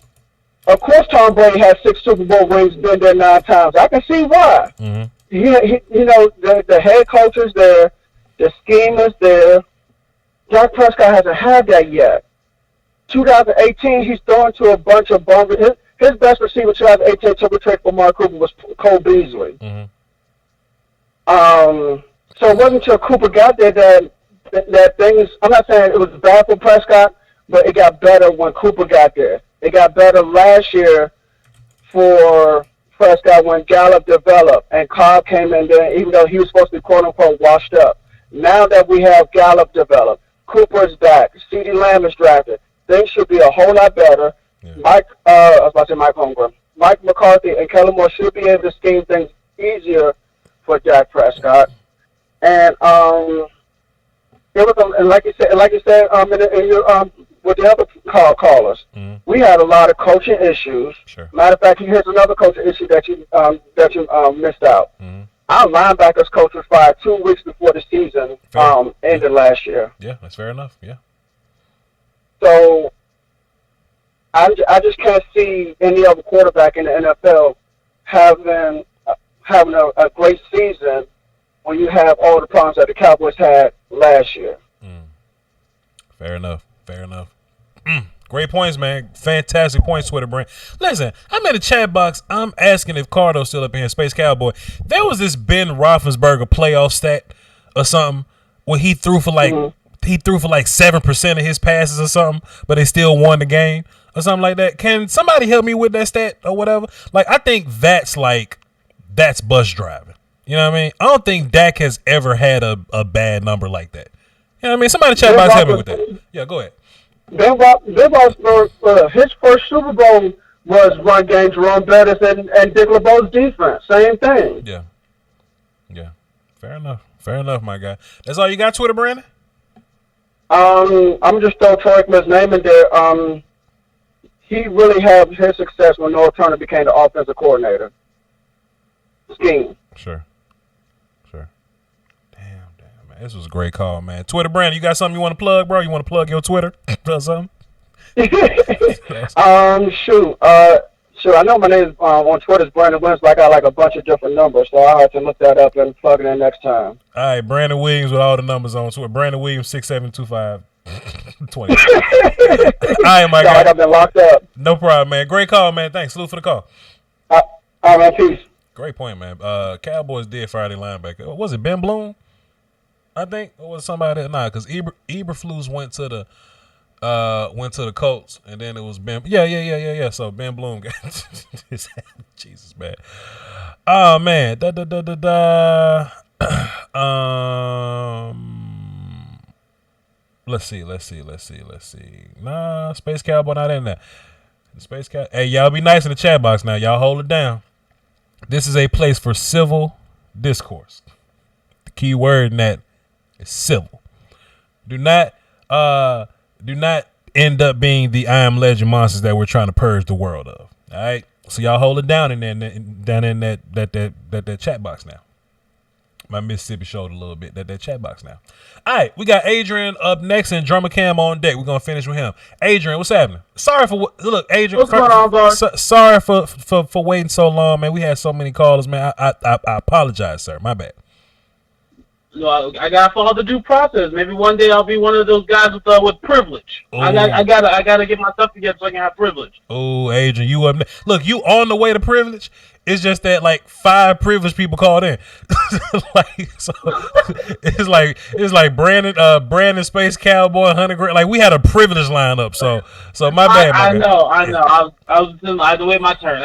of course, Tom Brady has 6 Super Bowl rings, been there 9 times. I can see why. Mm-hmm. The head coach is there, the scheme is there. Dak Prescott hasn't had that yet. 2018, he's throwing to a bunch of bumpers. His best receiver 2018 took a trade for Mark Cooper was Cole Beasley. Mm-hmm. So it wasn't until Cooper got there that things. I'm not saying it was bad for Prescott, but it got better when Cooper got there. It got better last year for Prescott when Gallup developed and Cobb came in there, even though he was supposed to be quote-unquote washed up. Now that we have Gallup developed, Cooper's back, CeeDee Lamb is drafted, things should be a whole lot better. Yeah. Mike Holmgren, Mike McCarthy, and Kellen Moore should be able to scheme things easier for Dak Prescott. And it was, and like you said, in your with the other callers, we had a lot of coaching issues. Sure. Matter of fact, here's another coaching issue that you missed out. Our linebackers coach was fired 2 weeks before the season ended last year. Yeah, that's fair enough. Yeah. So I just can't see any other quarterback in the NFL having a great season when you have all the problems that the Cowboys had last year. Fair enough. Great points, man. Fantastic points, Twitter brain. Listen, I'm in the chat box. I'm asking if Cardo's still up in here, Space Cowboy. There was this Ben Roethlisberger playoff stat or something where he threw for like 7% of his passes or something, but they still won the game or something like that. Can somebody help me with that stat or whatever? Like, I think that's bus driving. You know what I mean? I don't think Dak has ever had a bad number like that. You know what I mean? Somebody in the chat box help me with that. Yeah, go ahead. Ben Roethlisberger, his first Super Bowl was run game, Jerome Bettis and Dick LeBeau's defense. Same thing. Yeah. Fair enough, my guy. That's all you got, Twitter, Brandon? I'm just throwing Troy Aikman's name in there. He really had his success when North Turner became the offensive coordinator. Scheme. Sure. Damn, man. This was a great call, man. Twitter, Brandon, you got something you want to plug, bro? You want to plug your Twitter or something? Sure. I know my name on Twitter is Brandon Williams, but I got like a bunch of different numbers, so I'll have to look that up and plug it in next time. All right, Brandon Williams with all the numbers on Twitter. Brandon Williams 6725 20. All right, my guy. Like I've been locked up. No problem, man. Great call, man. Thanks. Salute for the call. All right, peace. Great point, man. Cowboys did fire their linebacker. Was it Ben Bloom? I think, or was somebody? Nah, because Eberflus went to the Colts, and then it was Ben. Yeah. So Ben Bloom got his Jesus, man. Oh man. Let's see. Nah, Space Cowboy not in there. Space Cow. Hey, y'all be nice in the chat box now. Y'all hold it down. This is a place for civil discourse. The key word in that is civil. Do not end up being the I Am Legend monsters that we're trying to purge the world of. All right, so y'all hold it down in that chat box now. My Mississippi showed a little bit that chat box now. All right, we got Adrian up next and Drummer Cam on deck. We're gonna finish with him. Adrian, what's happening? Sorry for look, Adrian. What's going on, boss? Sorry for waiting so long, man. We had so many callers, man. I apologize, sir. My bad. I gotta follow the due process. Maybe one day I'll be one of those guys with privilege. I gotta get my stuff together so I can have privilege. Oh, Adrian, you up? Look, you on the way to privilege. It's just that like 5 privileged people called in. It's like Brandon Space Cowboy 100 grand. Like we had a privilege lineup. So my bad. I know. I had to wait my turn.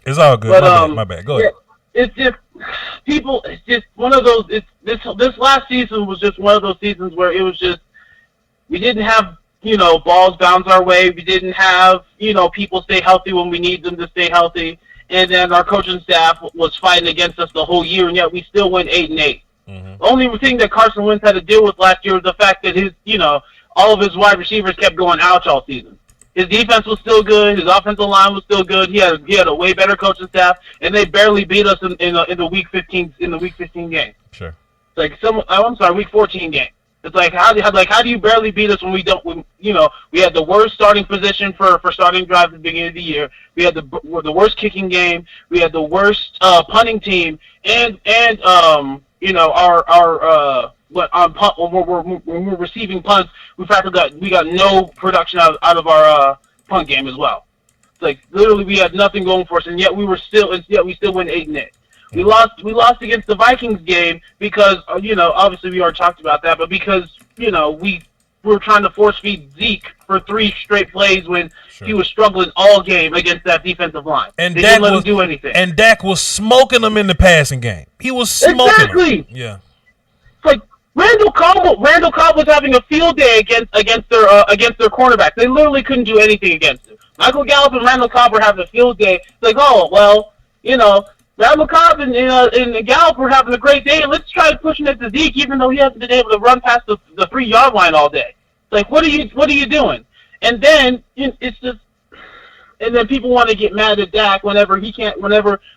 It's all good. But, my bad. Go ahead. It's just people. It's just one of those. This last season was just one of those seasons where it was just we didn't have balls bounce our way. We didn't have people stay healthy when we need them to stay healthy. And then our coaching staff was fighting against us the whole year, and yet we still went 8-8. Mm-hmm. The only thing that Carson Wentz had to deal with last year was the fact that all of his wide receivers kept going ouch all season. His defense was still good. His offensive line was still good. He had a way better coaching staff, and they barely beat us in the week 15 game. Sure. It's like week 14 game. It's like how do you barely beat us when we don't? We had the worst starting position for starting drives at the beginning of the year. We had the worst kicking game. We had the worst punting team, and when we're receiving punts, we got no production out of our punt game as well. It's like literally we had nothing going for us, and yet we still went 8-8. We lost against the Vikings game because obviously we already talked about that, but because we were trying to force feed Zeke for 3 straight plays when he was struggling all game against that defensive line. And they Dak didn't let him do anything. And Dak was smoking them in the passing game. He was smoking them. Yeah. It's like Randall Cobb was having a field day against their cornerbacks. They literally couldn't do anything against him. Michael Gallup and Randall Cobb were having a field day. It's like, Randall Cobb and Gallup were having a great day. Let's try pushing it to Zeke, even though he hasn't been able to run past the 3-yard line all day. It's like, what are you doing? And then it's just, and then people want to get mad at Dak whenever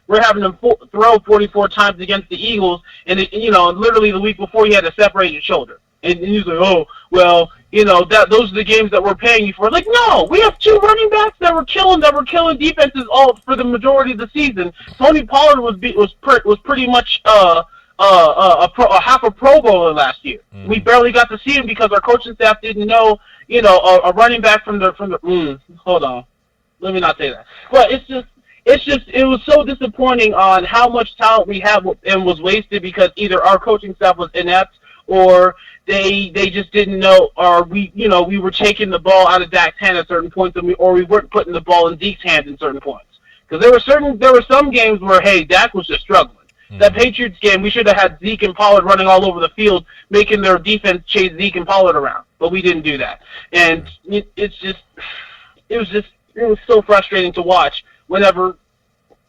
we're having him throw 44 times against the Eagles, and literally the week before he had a separated shoulder, and he's like, oh well. Those are the games that we're paying you for. Like, no, we have 2 running backs that were killing defenses all for the majority of the season. Tony Pollard was pretty much a half a Pro Bowler last year. Mm-hmm. We barely got to see him because our coaching staff didn't know, a running back from the. Hold on, let me not say that. But it was so disappointing on how much talent we have and was wasted because either our coaching staff was inept or they just didn't know, or we were taking the ball out of Dak's hand at certain points, or we weren't putting the ball in Zeke's hands in certain points. Because there were some games where, hey, Dak was just struggling. Mm-hmm. That Patriots game, we should have had Zeke and Pollard running all over the field, making their defense chase Zeke and Pollard around, but we didn't do that. And it was so frustrating to watch whenever,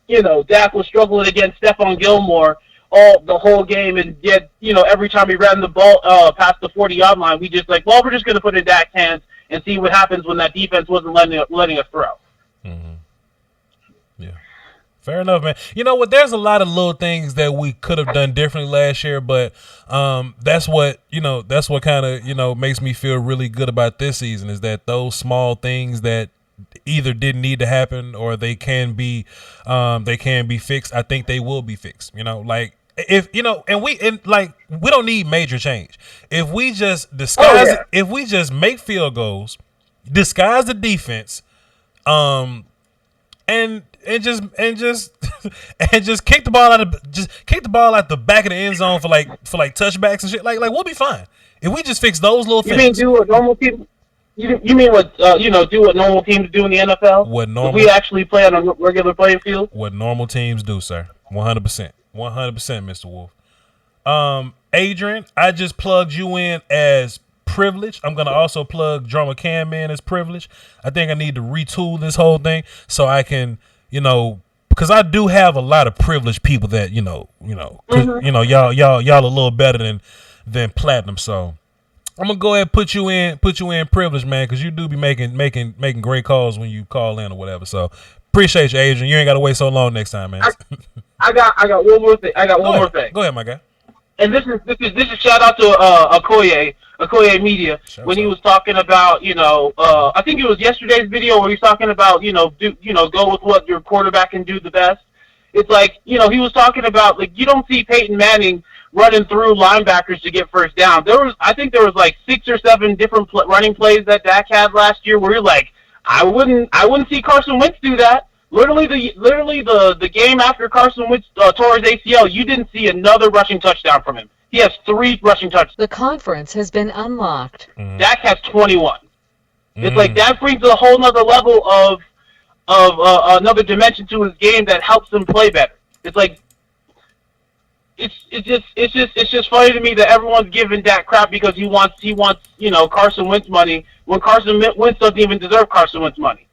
Dak was struggling against Stephon Gilmore the whole game, and yet, every time we ran the ball past the 40-yard line, we just we're just going to put it in Dak's hands and see what happens when that defense wasn't letting us throw. Mm-hmm. Yeah. Fair enough, man. You know what? There's a lot of little things that we could have done differently last year, but that's what kind of, makes me feel really good about this season is that those small things that either didn't need to happen or they can be fixed. I think they will be fixed. If we don't need major change. If we just if we just make field goals, disguise the defense, and just kick the ball out the back of the end zone for touchbacks and shit. Like we'll be fine if we just fix those little things. You mean do what normal people? You mean what do what normal teams do in the NFL? If we actually play on a regular playing field? What normal teams do, sir. 100%, Mr. Wolf. Adrian, I just plugged you in as privilege. I'm gonna also plug Drummer Cam in as privilege. I think I need to retool this whole thing so I can, because I do have a lot of privileged people that y'all a little better than platinum. So I'm gonna go ahead and put you in privilege, man, because you do be making great calls when you call in or whatever. So appreciate you, Adrian. You ain't gotta wait so long next time, man. I got one more thing. More thing. Go ahead, my guy. And this is shout out to Okoye Media when he was talking about I think it was yesterday's video where he's talking about go with what your quarterback can do the best. It's like he was talking about you don't see Peyton Manning running through linebackers to get first down. I think there was like 6 or 7 different running plays that Dak had last year where you're like, I wouldn't see Carson Wentz do that. Literally the game after Carson Wentz tore his ACL, you didn't see another rushing touchdown from him. He has 3 rushing touchdowns. The conference has been unlocked. Dak has 21. It's like that brings a whole nother level of another dimension to his game that helps him play better. It's like it's just funny to me that everyone's giving Dak crap because he wants Carson Wentz money when Carson Wentz doesn't even deserve Carson Wentz money.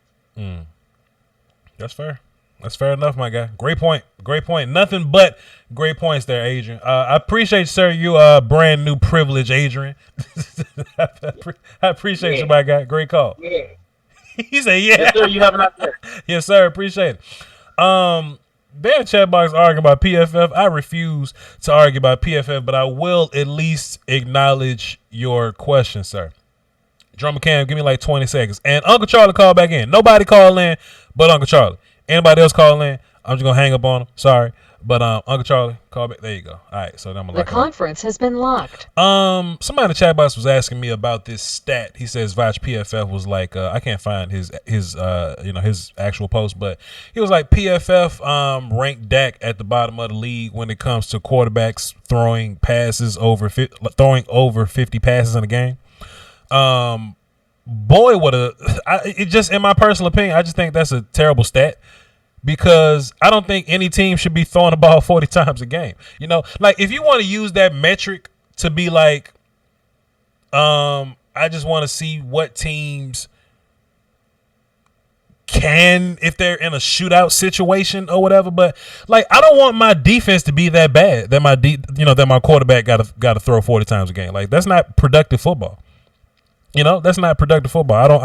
That's fair. That's fair enough, my guy. Great point. Nothing but great points there, Adrian. I appreciate, sir, you brand new privilege, Adrian. I appreciate you, my guy. Great call. Yeah. He said, yeah. Yes, sir. You have a nice day. Yes, sir. Appreciate it. They're in chat box arguing about PFF. I refuse to argue about PFF, but I will at least acknowledge your question, sir. Drummer Cam, give me like 20 seconds. And Uncle Charlie called back in. Nobody called in but Uncle Charlie. Anybody else call in? I'm just going to hang up on him. Sorry. But Uncle Charlie, call back. There you go. All right. So I'm gonna the conference has been locked. Somebody in the chat box was asking me about this stat. He says Voch PFF was like, I can't find his actual post, but he was like PFF ranked Dak at the bottom of the league when it comes to quarterbacks throwing over 50 passes in a game. Boy, it just, in my personal opinion, I just think that's a terrible stat. Because I don't think any team should be throwing the ball 40 times a game. You know, like if you want to use that metric to be like, I just want to see what teams can, if they're in a shootout situation or whatever. But like, I don't want my defense to be that bad that my quarterback got to throw 40 times a game. Like that's not productive football. You know, that's not productive football. I don't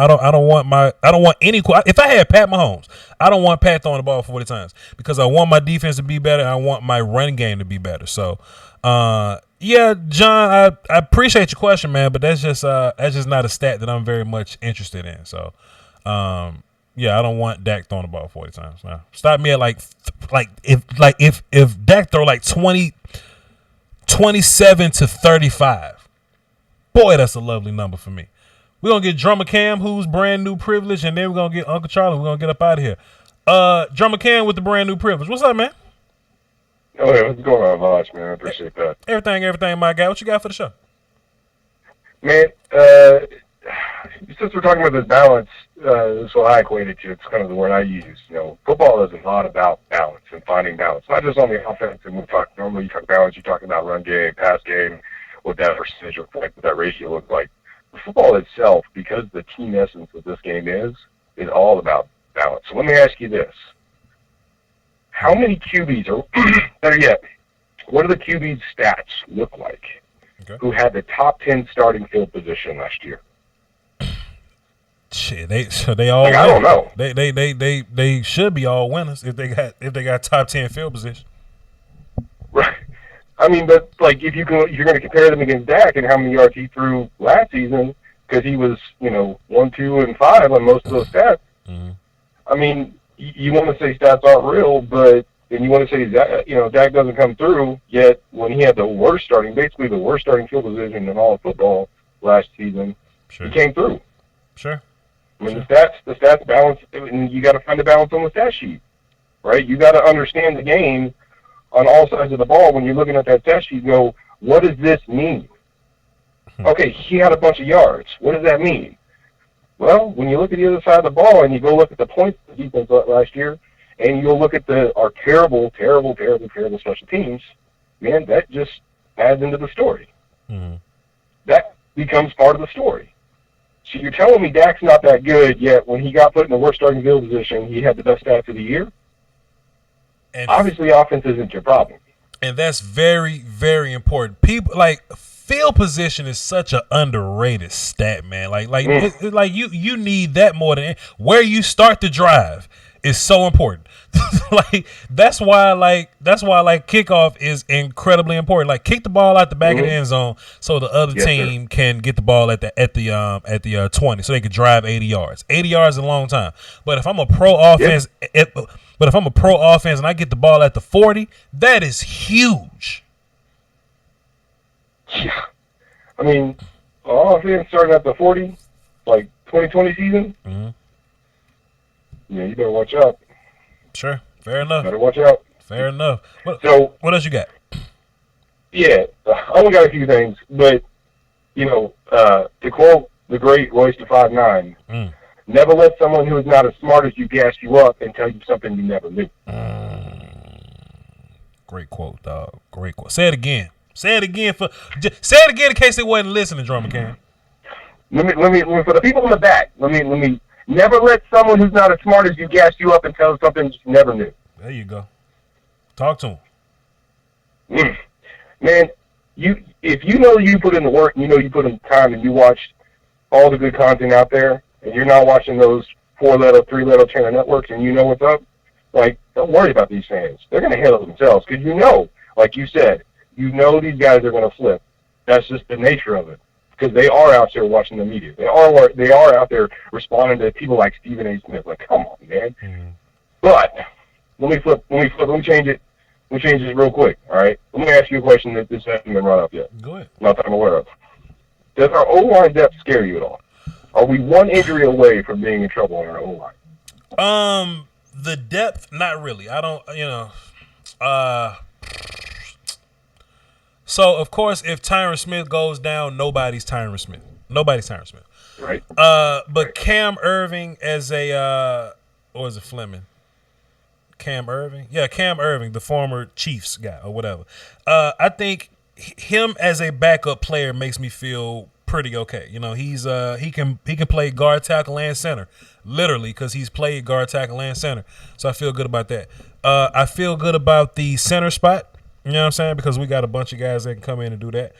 want any. If I had Pat Mahomes, I don't want Pat throwing the ball 40 times because I want my defense to be better. I want my run game to be better. So, yeah, John, I appreciate your question, man, but that's just not a stat that I'm very much interested in. So, yeah, I don't want Dak throwing the ball 40 times. Now, stop me at if Dak throw like 27 to 35. Boy, that's a lovely number for me. We're going to get Drummer Cam, who's brand new privilege, and then we're going to get Uncle Charlie. We're going to get up out of here. Drummer Cam with the brand new privilege. What's up, man? Oh, yeah, what's going on, Voch, man? I appreciate that. Everything, my guy. What you got for the show? Man, since we're talking about this balance, that's what I equate it to. It's kind of the word I use. You know, football is a lot about balance and finding balance. Not just on the offense. And normally you talk balance, you talk about run game, pass game, what that percentage looks like, what that ratio looks like. Football itself, because the team essence of this game is all about balance. So let me ask you this. How many QBs, or better yet, what do the QB's stats look like who had the top 10 starting field position last year? Shit, they all. Like, I don't know. They should be all winners if they got top 10 field position. Right. I mean, but like if you're going to compare them against Dak and how many yards he threw last season, because he was 1, 2, and 5 on most of those stats. Mm-hmm. I mean, you want to say stats aren't real, but and you want to say that Dak doesn't come through. Yet when he had basically the worst starting field position in all of football last season, he came through. Sure. I mean, the stats balance, and you got to find the balance on the stat sheet, right? You got to understand the game on all sides of the ball. When you're looking at that stat sheet, you go, what does this mean? Okay, he had a bunch of yards. What does that mean? Well, when you look at the other side of the ball and you go look at the points of the defense last year, and you go look at our terrible special teams, man, that just adds into the story. Mm-hmm. That becomes part of the story. So you're telling me Dak's not that good, yet when he got put in the worst starting field position, he had the best stats of the year? And obviously, offense isn't your problem. And that's very, very important. People like field position is such an underrated stat, man. You need that more than where you start the drive is so important. That's why kickoff is incredibly important. Like kick the ball out the back of the end zone so the other team can get the ball at the 20 so they can drive 80 yards. 80 yards is a long time. But if I'm a pro offense and I get the ball at the 40, that is huge. Yeah. I mean, all of them starting at the 40, like 2020 season. Mm-hmm. Yeah, you better watch out. Sure, fair enough. Better watch out. Fair enough. What else you got? Yeah, I only got a few things, but to quote the great Royce the 5'9", never let someone who is not as smart as you gas you up and tell you something you never knew. Great quote, dog. Great quote. Say it again. Say it again say it again in case they wasn't listening, Drummer Cam. Let me for the people in the back. Let me never let someone who's not as smart as you gas you up and tell something you never knew. There you go. Talk to him. Man, if you know you put in the work, and you know you put in the time, and you watch all the good content out there, and you're not watching those 4-letter, 3-letter channel networks, and you know what's up, like, don't worry about these fans. They're going to handle it themselves because like you said, these guys are going to flip. That's just the nature of it because they are out there watching the media. They are out there responding to people like Stephen A. Smith. Like, come on, man. Mm-hmm. But let me change it. Let me change this real quick, all right? Let me ask you a question that this hasn't been brought up yet. Go ahead. Not that I'm aware of. Does our O-line depth scare you at all? Are we one injury away from being in trouble in our O-line? The depth, not really. I don't, So, of course, if Tyron Smith goes down, nobody's Tyron Smith. Right. But Cam Irving as or is it Fleming? Cam Irving? Yeah, Cam Irving, the former Chiefs guy or whatever. I think him as a backup player makes me feel pretty okay. He's he can play guard, tackle, and center, literally, because he's played guard, tackle, and center. So I feel good about that. I feel good about the center spot. You know what I'm saying? Because we got a bunch of guys that can come in and do that.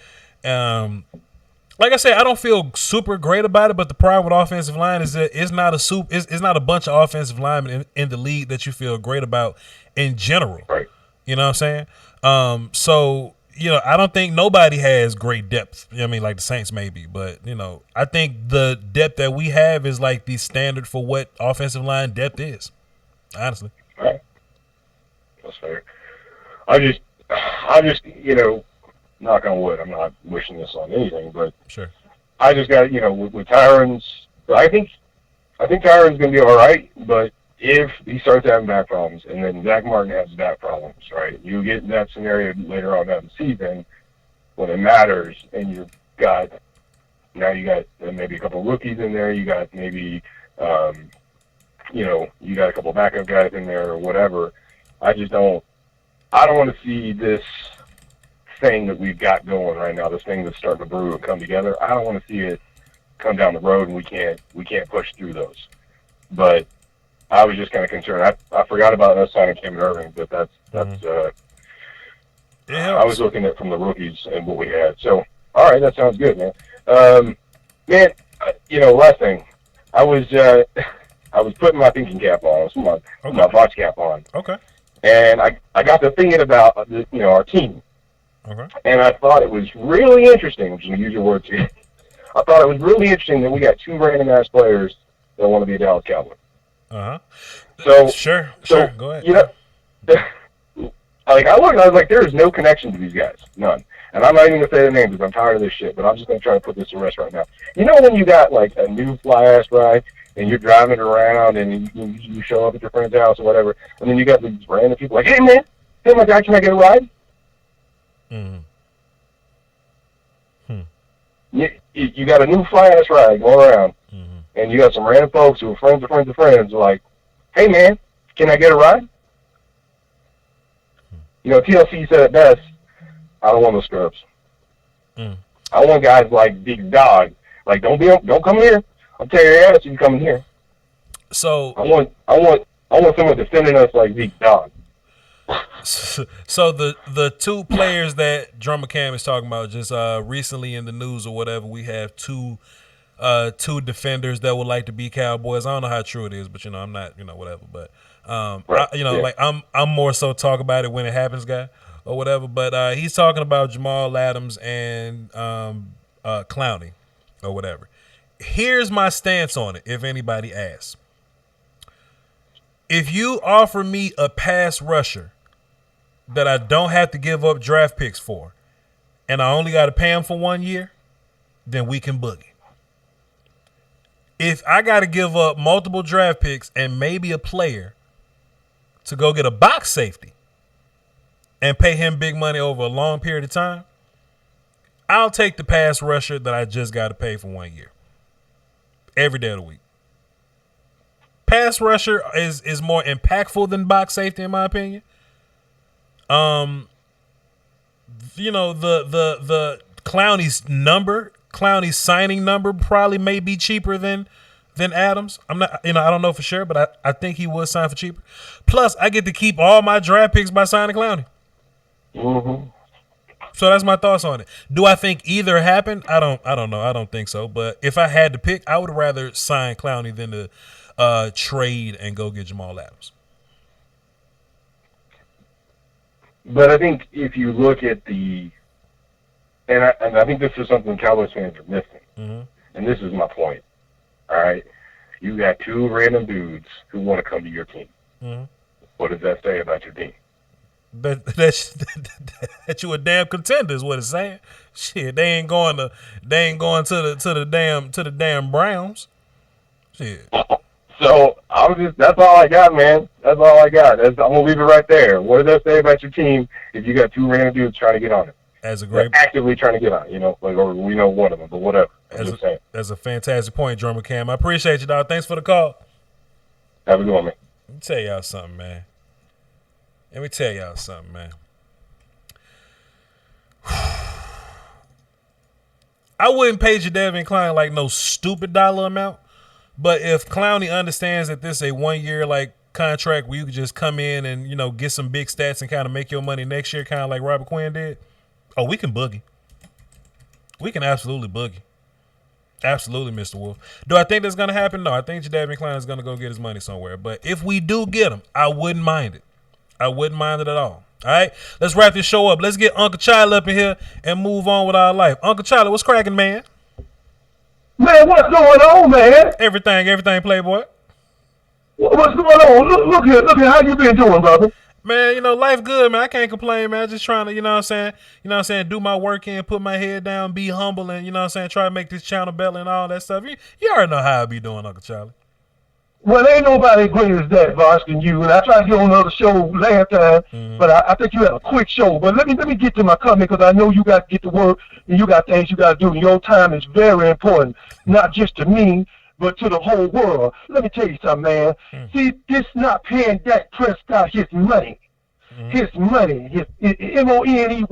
Like I said, I don't feel super great about it, but the problem with offensive line is that it's not a bunch of offensive linemen in the league that you feel great about in general. Right. You know what I'm saying? So, I don't think nobody has great depth. You know what I mean? Like the Saints maybe, but I think the depth that we have is like the standard for what offensive line depth is. Honestly. All right. That's fair. I just knock on wood, I'm not wishing this on anything, but sure. I just got, with Tyron's, I think Tyron's going to be all right, but if he starts having back problems and then Zach Martin has back problems, right, you get in that scenario later on down the season when it matters and you got maybe a couple rookies in there, you got maybe, you got a couple backup guys in there or whatever. I don't want to see this thing that we've got going right now, this thing that's starting to brew and come together. I don't want to see it come down the road and we can't push through those. But I was just kind of concerned. I forgot about us signing Cam Irving, but that's I was looking at from the rookies and what we had. So all right, that sounds good, man. Last thing, I was putting my thinking cap on, my Voch cap on. Okay. And I got to thinking about our team. Okay. And I thought it was really interesting, which you use your words here. I thought it was really interesting that we got two random-ass players that want to be a Dallas Cowboy. Uh-huh. So Sure. Go ahead. I was like, there is no connection to these guys. None. And I'm not even going to say their names because I'm tired of this shit, but I'm just going to try to put this to rest right now. You know when you got, like, a new fly-ass ride and you're driving around and you show up at your friend's house or whatever, and then you got these random people like, hey, man, hey, my guy, can I get a ride? Mm-hmm. You got a new fly-ass ride going around, and you got some random folks who are friends of friends of friends like, hey, man, can I get a ride? TLC said it best, I don't want no scrubs. I want guys like Big Dog. Like, don't come here. I'll tear your ass if you come in here. So I want someone defending us like Big Dog. So the two players that Drummer Cam is talking about just recently in the news or whatever, we have two defenders that would like to be Cowboys. I don't know how true it is, but I'm not, whatever. But like I'm more so talk about it when it happens, guy, or whatever. But he's talking about Jamal Adams and Clowney or whatever. Here's my stance on it. If anybody asks, if you offer me a pass rusher that I don't have to give up draft picks for, and I only got to pay him for 1 year, then we can boogie. If I got to give up multiple draft picks and maybe a player to go get a box safety and pay him big money over a long period of time, I'll take the pass rusher that I just got to pay for 1 year. Every day of the week. Pass rusher is more impactful than box safety, in my opinion. The Clowney's signing number probably may be cheaper than Adams. I'm not, I don't know for sure, but I think he would sign for cheaper. Plus, I get to keep all my draft picks by signing Clowney. Mm-hmm. So that's my thoughts on it. Do I think either happened? I don't know. I don't think so. But if I had to pick, I would rather sign Clowney than to trade and go get Jamal Adams. But I think if you look at and I think this is something Cowboys fans are missing, and this is my point. All right, you got two random dudes who want to come to your team. What does that say about your team? That you a damn contender is what it's saying. Shit, they ain't going to the damn Browns. Shit. So that's all I got, man. That's all I got. I'm gonna leave it right there. What does that say about your team if you got two random dudes trying to get on it? They're actively trying to get on it, or we know one of them, but whatever. That's a fantastic point, Drummer Cam. I appreciate you, dog. Thanks for the call. Have a good one, man. Let me tell y'all something, man. I wouldn't pay Jadeveon Clowney like no stupid dollar amount, but if Clowney understands that this is a 1 year contract where you can just come in and get some big stats and kind of make your money next year, kind of like Robert Quinn did, we can boogie. We can absolutely boogie. Absolutely, Mr. Wolf. Do I think that's going to happen? No, I think Jadeveon Clowney is going to go get his money somewhere. But if we do get him, I wouldn't mind it. I wouldn't mind it at all. All right, let's wrap this show up. Let's get Uncle Charlie up in here and move on with our life. Uncle Charlie, what's cracking, man? Man, what's going on, man? Everything, Playboy. What's going on? Look here. How you been doing, brother? Man, life good, man. I can't complain, man. Just trying to, do my work in, put my head down, be humble, and, try to make this channel better and all that stuff. You already know how I be doing, Uncle Charlie. Well, ain't nobody great as that, Voch, than you. And I tried to get on another show last time, but I think you had a quick show. But let me get to my comment, because I know you got to get to work and you got things you got to do. And your time is very important, not just to me, but to the whole world. Let me tell you something, man. See, this not paying Dak Prescott his money. His money, his money.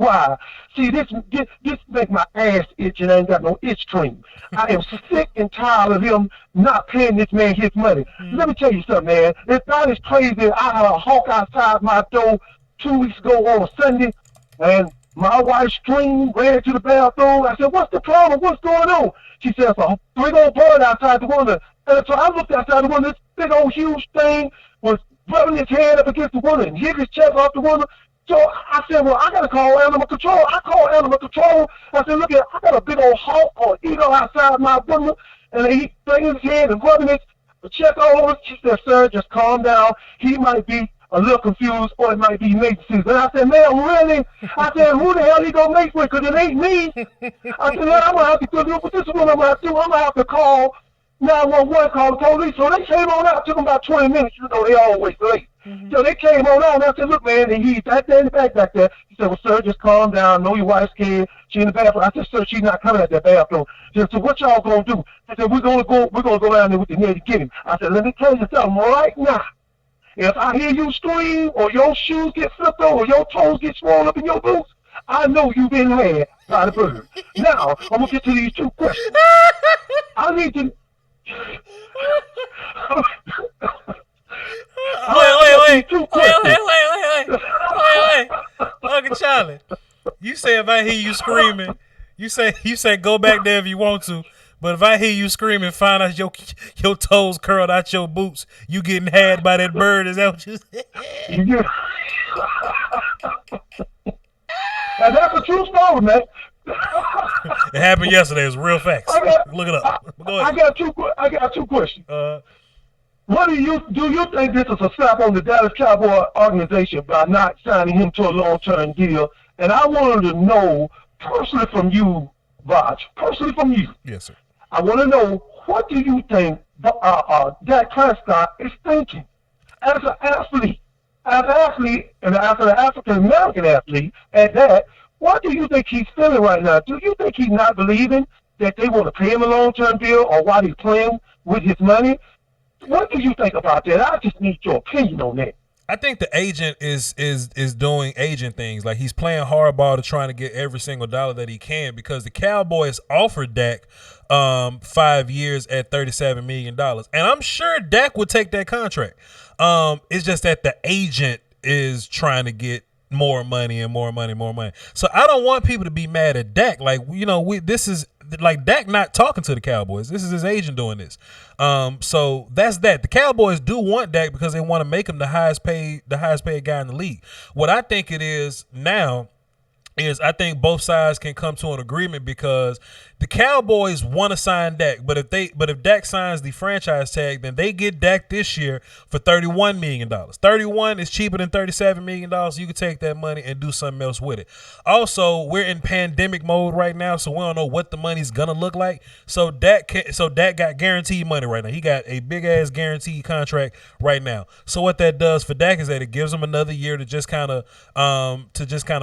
See, this make my ass itch, and I ain't got no itch cream. I am sick and tired of him not paying this man his money. Let me tell you something, man. It's not as crazy. I had a hawk outside my door 2 weeks ago on a Sunday, and my wife screamed, ran to the bathroom. I said, "What's the problem? What's going on?" She said, "A big old bird outside the window." And so I looked outside the window. This big old huge thing was rubbing his head up against the window and hit his chest off the window. So I said, "Well, I got to call animal control." I called animal control. I said, "Look, I got a big old hawk or eagle outside my window," and he banging his head and rubbing his check all over. She said, "Sir, just calm down. He might be a little confused, or it might be mate season." And I said, "Man, really?" I said, "Who the hell he gonna mate with? Because it ain't me." I said, "Man, I'm gonna have to do this. Is what I'm gonna do. I'm gonna have to call 911, call the police." So they came on out. It took them about 20 minutes. They always late. So they came on out, and I said, "Look, man," and he's back there in the back there. He said, "Well, sir, just calm down. I know your wife's scared. She in the bathroom." I said, "Sir, she's not coming out that bathroom." He said, "So what y'all gonna do?" I said, We're gonna go down there with the net to get him." I said, "Let me tell you something right now. If I hear you scream, or your shoes get flipped over, or your toes get swollen up in your boots, I know you've been had by the bird." Now, I'm gonna get to these two questions. I need to. Wait. Uncle Charlie, you say if I hear you screaming, you say go back there if you want to. But if I hear you screaming, find out your toes curled out your boots, you getting had by that bird. Is that what you said? And that's a true story, man. It happened yesterday. It's real facts. Look it up. Go ahead. I got two questions. What do you think this is a slap on the Dallas Cowboy organization by not signing him to a long-term deal? And I wanted to know personally from you, Voch, personally from you, Yes, sir. I want to know, what do you think Dak Prescott is thinking as an athlete? As an athlete, and as an African-American athlete at that, what do you think he's feeling right now? Do you think he's not believing that they want to pay him a long-term deal, or while he's playing with his money? What do you think about that? I just need your opinion on that. I think the agent is doing agent things. Like, he's playing hardball to trying to get every single dollar that he can, because the Cowboys offered Dak 5 years at $37 million. And I'm sure Dak would take that contract. It's just that the agent is trying to get more money and more money, more money. So I don't want people to be mad at Dak. Like, this is like Dak not talking to the Cowboys. This is his agent doing this. So that's that. The Cowboys do want Dak because they want to make him the highest paid guy in the league. What I think it is now is, I think both sides can come to an agreement, because the Cowboys want to sign Dak, but if Dak signs the franchise tag, then they get Dak this year for $31 million. 31 is cheaper than $37 million. You can take that money and do something else with it. Also, we're in pandemic mode right now, so we don't know what the money's gonna look like. So Dak got guaranteed money right now. He got a big ass guaranteed contract right now. So what that does for Dak is that it gives him another year to just kind of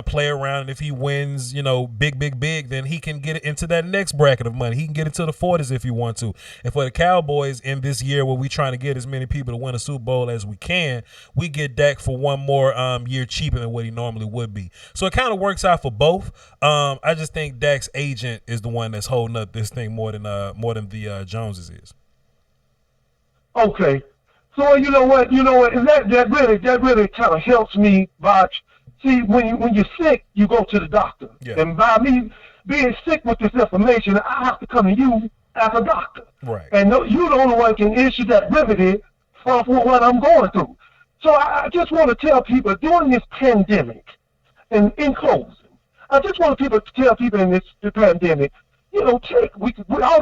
play around, and if he wins, big, then he can get into that next bracket of money. He can get into the 40s if he wants to. And for the Cowboys, in this year where we trying to get as many people to win a Super Bowl as we can, we get Dak for one more year cheaper than what he normally would be. So it kind of works out for both. I just think Dak's agent is the one that's holding up this thing more than the Joneses is. Okay. So you know what, and that really kind of helps me, Voch. See, when you're sick, you go to the doctor. Yeah. And by me being sick with this information, I have to come to you as a doctor. Right. And you're the only one can issue that remedy for what I'm going through. So I just want to tell people during this pandemic, and in closing, I just want people to tell people in this pandemic, we all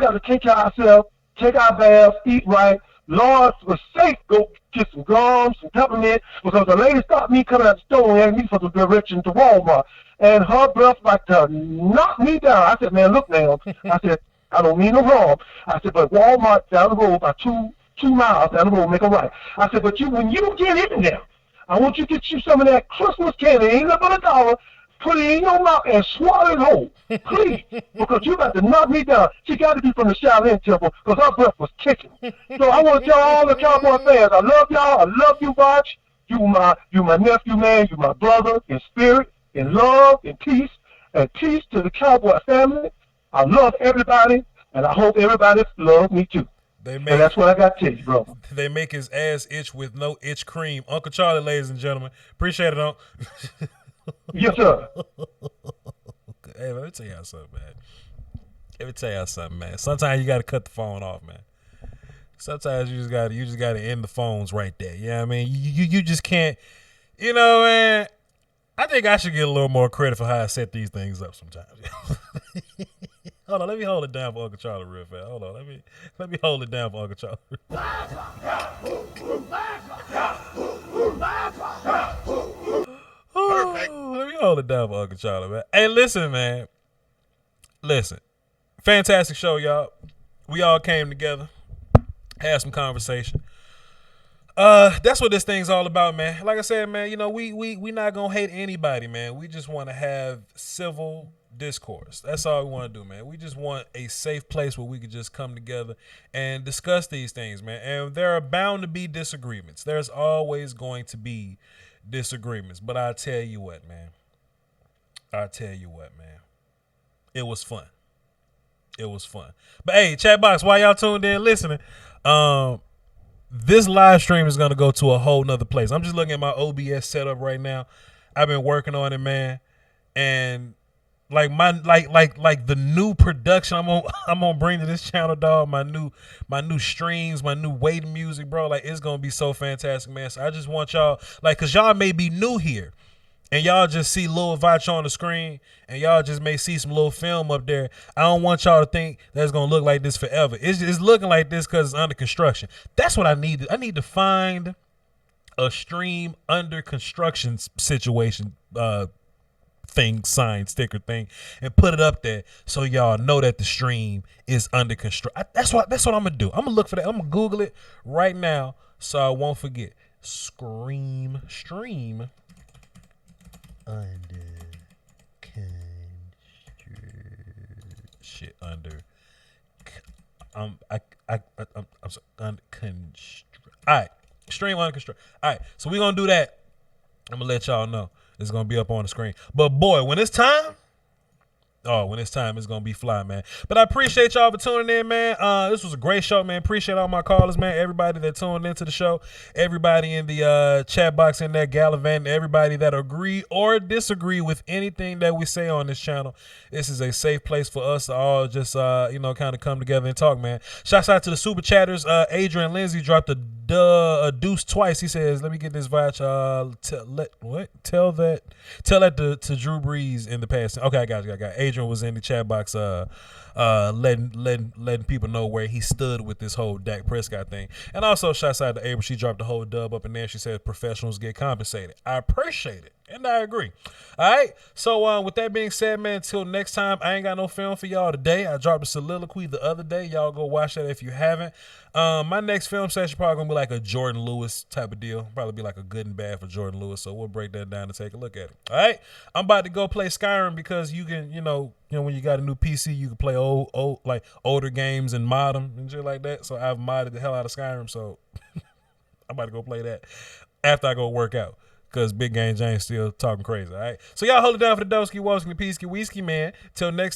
got to take care of ourselves, take our baths, eat right. Lord, was safe, go get some gum, some peppermint, because the lady stopped me coming out the store and asked me for the direction to Walmart. And her breath like to knock me down. I said, man, look now. I said, I don't mean no harm. I said, but Walmart down the road, about two miles down the road, make a right. I said, but when you get in there, I want you to get you some of that Christmas candy, ain't nothing but $1, put it in your mouth and swallow it whole, please, because you got to knock me down. She got to be from the Shaolin Temple, because her breath was kicking. So I want to tell all the Cowboy fans, I love y'all. I love you, Voch. You my nephew, man. You my brother in spirit, in love, in peace, and peace to the Cowboy family. I love everybody, and I hope everybody loves me too. And that's what I got to tell you, bro. They make his ass itch with no itch cream. Uncle Charlie, ladies and gentlemen. Appreciate it, Uncle. Yes, sir. Hey, let me tell y'all something, man. Sometimes you got to cut the phone off, man. Sometimes you just got to end the phones right there. You know what I mean? You just can't, man. I think I should get a little more credit for how I set these things up sometimes. Hold on, let me hold it down for Uncle Charlie real fast. Hold on, let me hold it down for Uncle Charlie. Let me hold it down for Uncle Charlie, man. Hey, listen, man. Listen. Fantastic show, y'all. We all came together, had some conversation. That's what this thing's all about, man. Like I said, man, we not gonna hate anybody, man. We just want to have civil discourse. That's all we want to do, man. We just want a safe place where we could just come together and discuss these things, man. And there are bound to be disagreements. There's always going to be disagreements. But I tell you what, man. It was fun. But hey, chat box, while y'all tuned in listening, this live stream is gonna go to a whole nother place. I'm just looking at my OBS setup right now. I've been working on it, man, and like the new production I'm gonna bring to this channel, dog. My new streams, my new waiting music, bro. Like, it's gonna be so fantastic, man. So I just want y'all, cause y'all may be new here, and y'all just see Lil Voch on the screen, and y'all just may see some little film up there. I don't want y'all to think that's gonna look like this forever. It's looking like this because it's under construction. That's what I need. I need to find a stream under construction situation thing, sign, sticker thing, and put it up there so y'all know that the stream is under construction. That's what I'm gonna do. I'm gonna look for that. I'm gonna Google it right now so I won't forget. Stream under shit under. I'm sorry, under construction. All right, stream under construction. All right, so we're gonna do that. I'm gonna let y'all know. It's gonna be up on the screen. But boy, when it's time, it's gonna be fly, man. But I appreciate y'all for tuning in, man. This was a great show, man. Appreciate all my callers, man. Everybody that tuned into the show, everybody in the chat box in there gallivanting, everybody that agree or disagree with anything that we say on this channel. This is a safe place for us to all just kind of come together and talk, man. Shouts out to the super chatters. Adrian Lindsay dropped a deuce twice. He says, "Let me get this Voch. Tell that to Drew Brees in the past." Okay, I got it. Adrian was in the chat box letting people know where he stood with this whole Dak Prescott thing. And also shouts out to April. She dropped the whole dub up in there. She said professionals get compensated. I appreciate it. And I agree. All right. So with that being said, man, until next time, I ain't got no film for y'all today. I dropped a soliloquy the other day. Y'all go watch that if you haven't. My next film session probably gonna be like a Jordan Lewis type of deal. Probably be like a good and bad for Jordan Lewis. So we'll break that down and take a look at it. All right. I'm about to go play Skyrim because you can, when you got a new PC, you can play older games and mod them and shit like that. So I've modded the hell out of Skyrim. So I'm about to go play that after I go work out. Because Big Game James still talking crazy, all right? So y'all hold it down for the Doski Woski, the Peasky Whiskey, man. Till next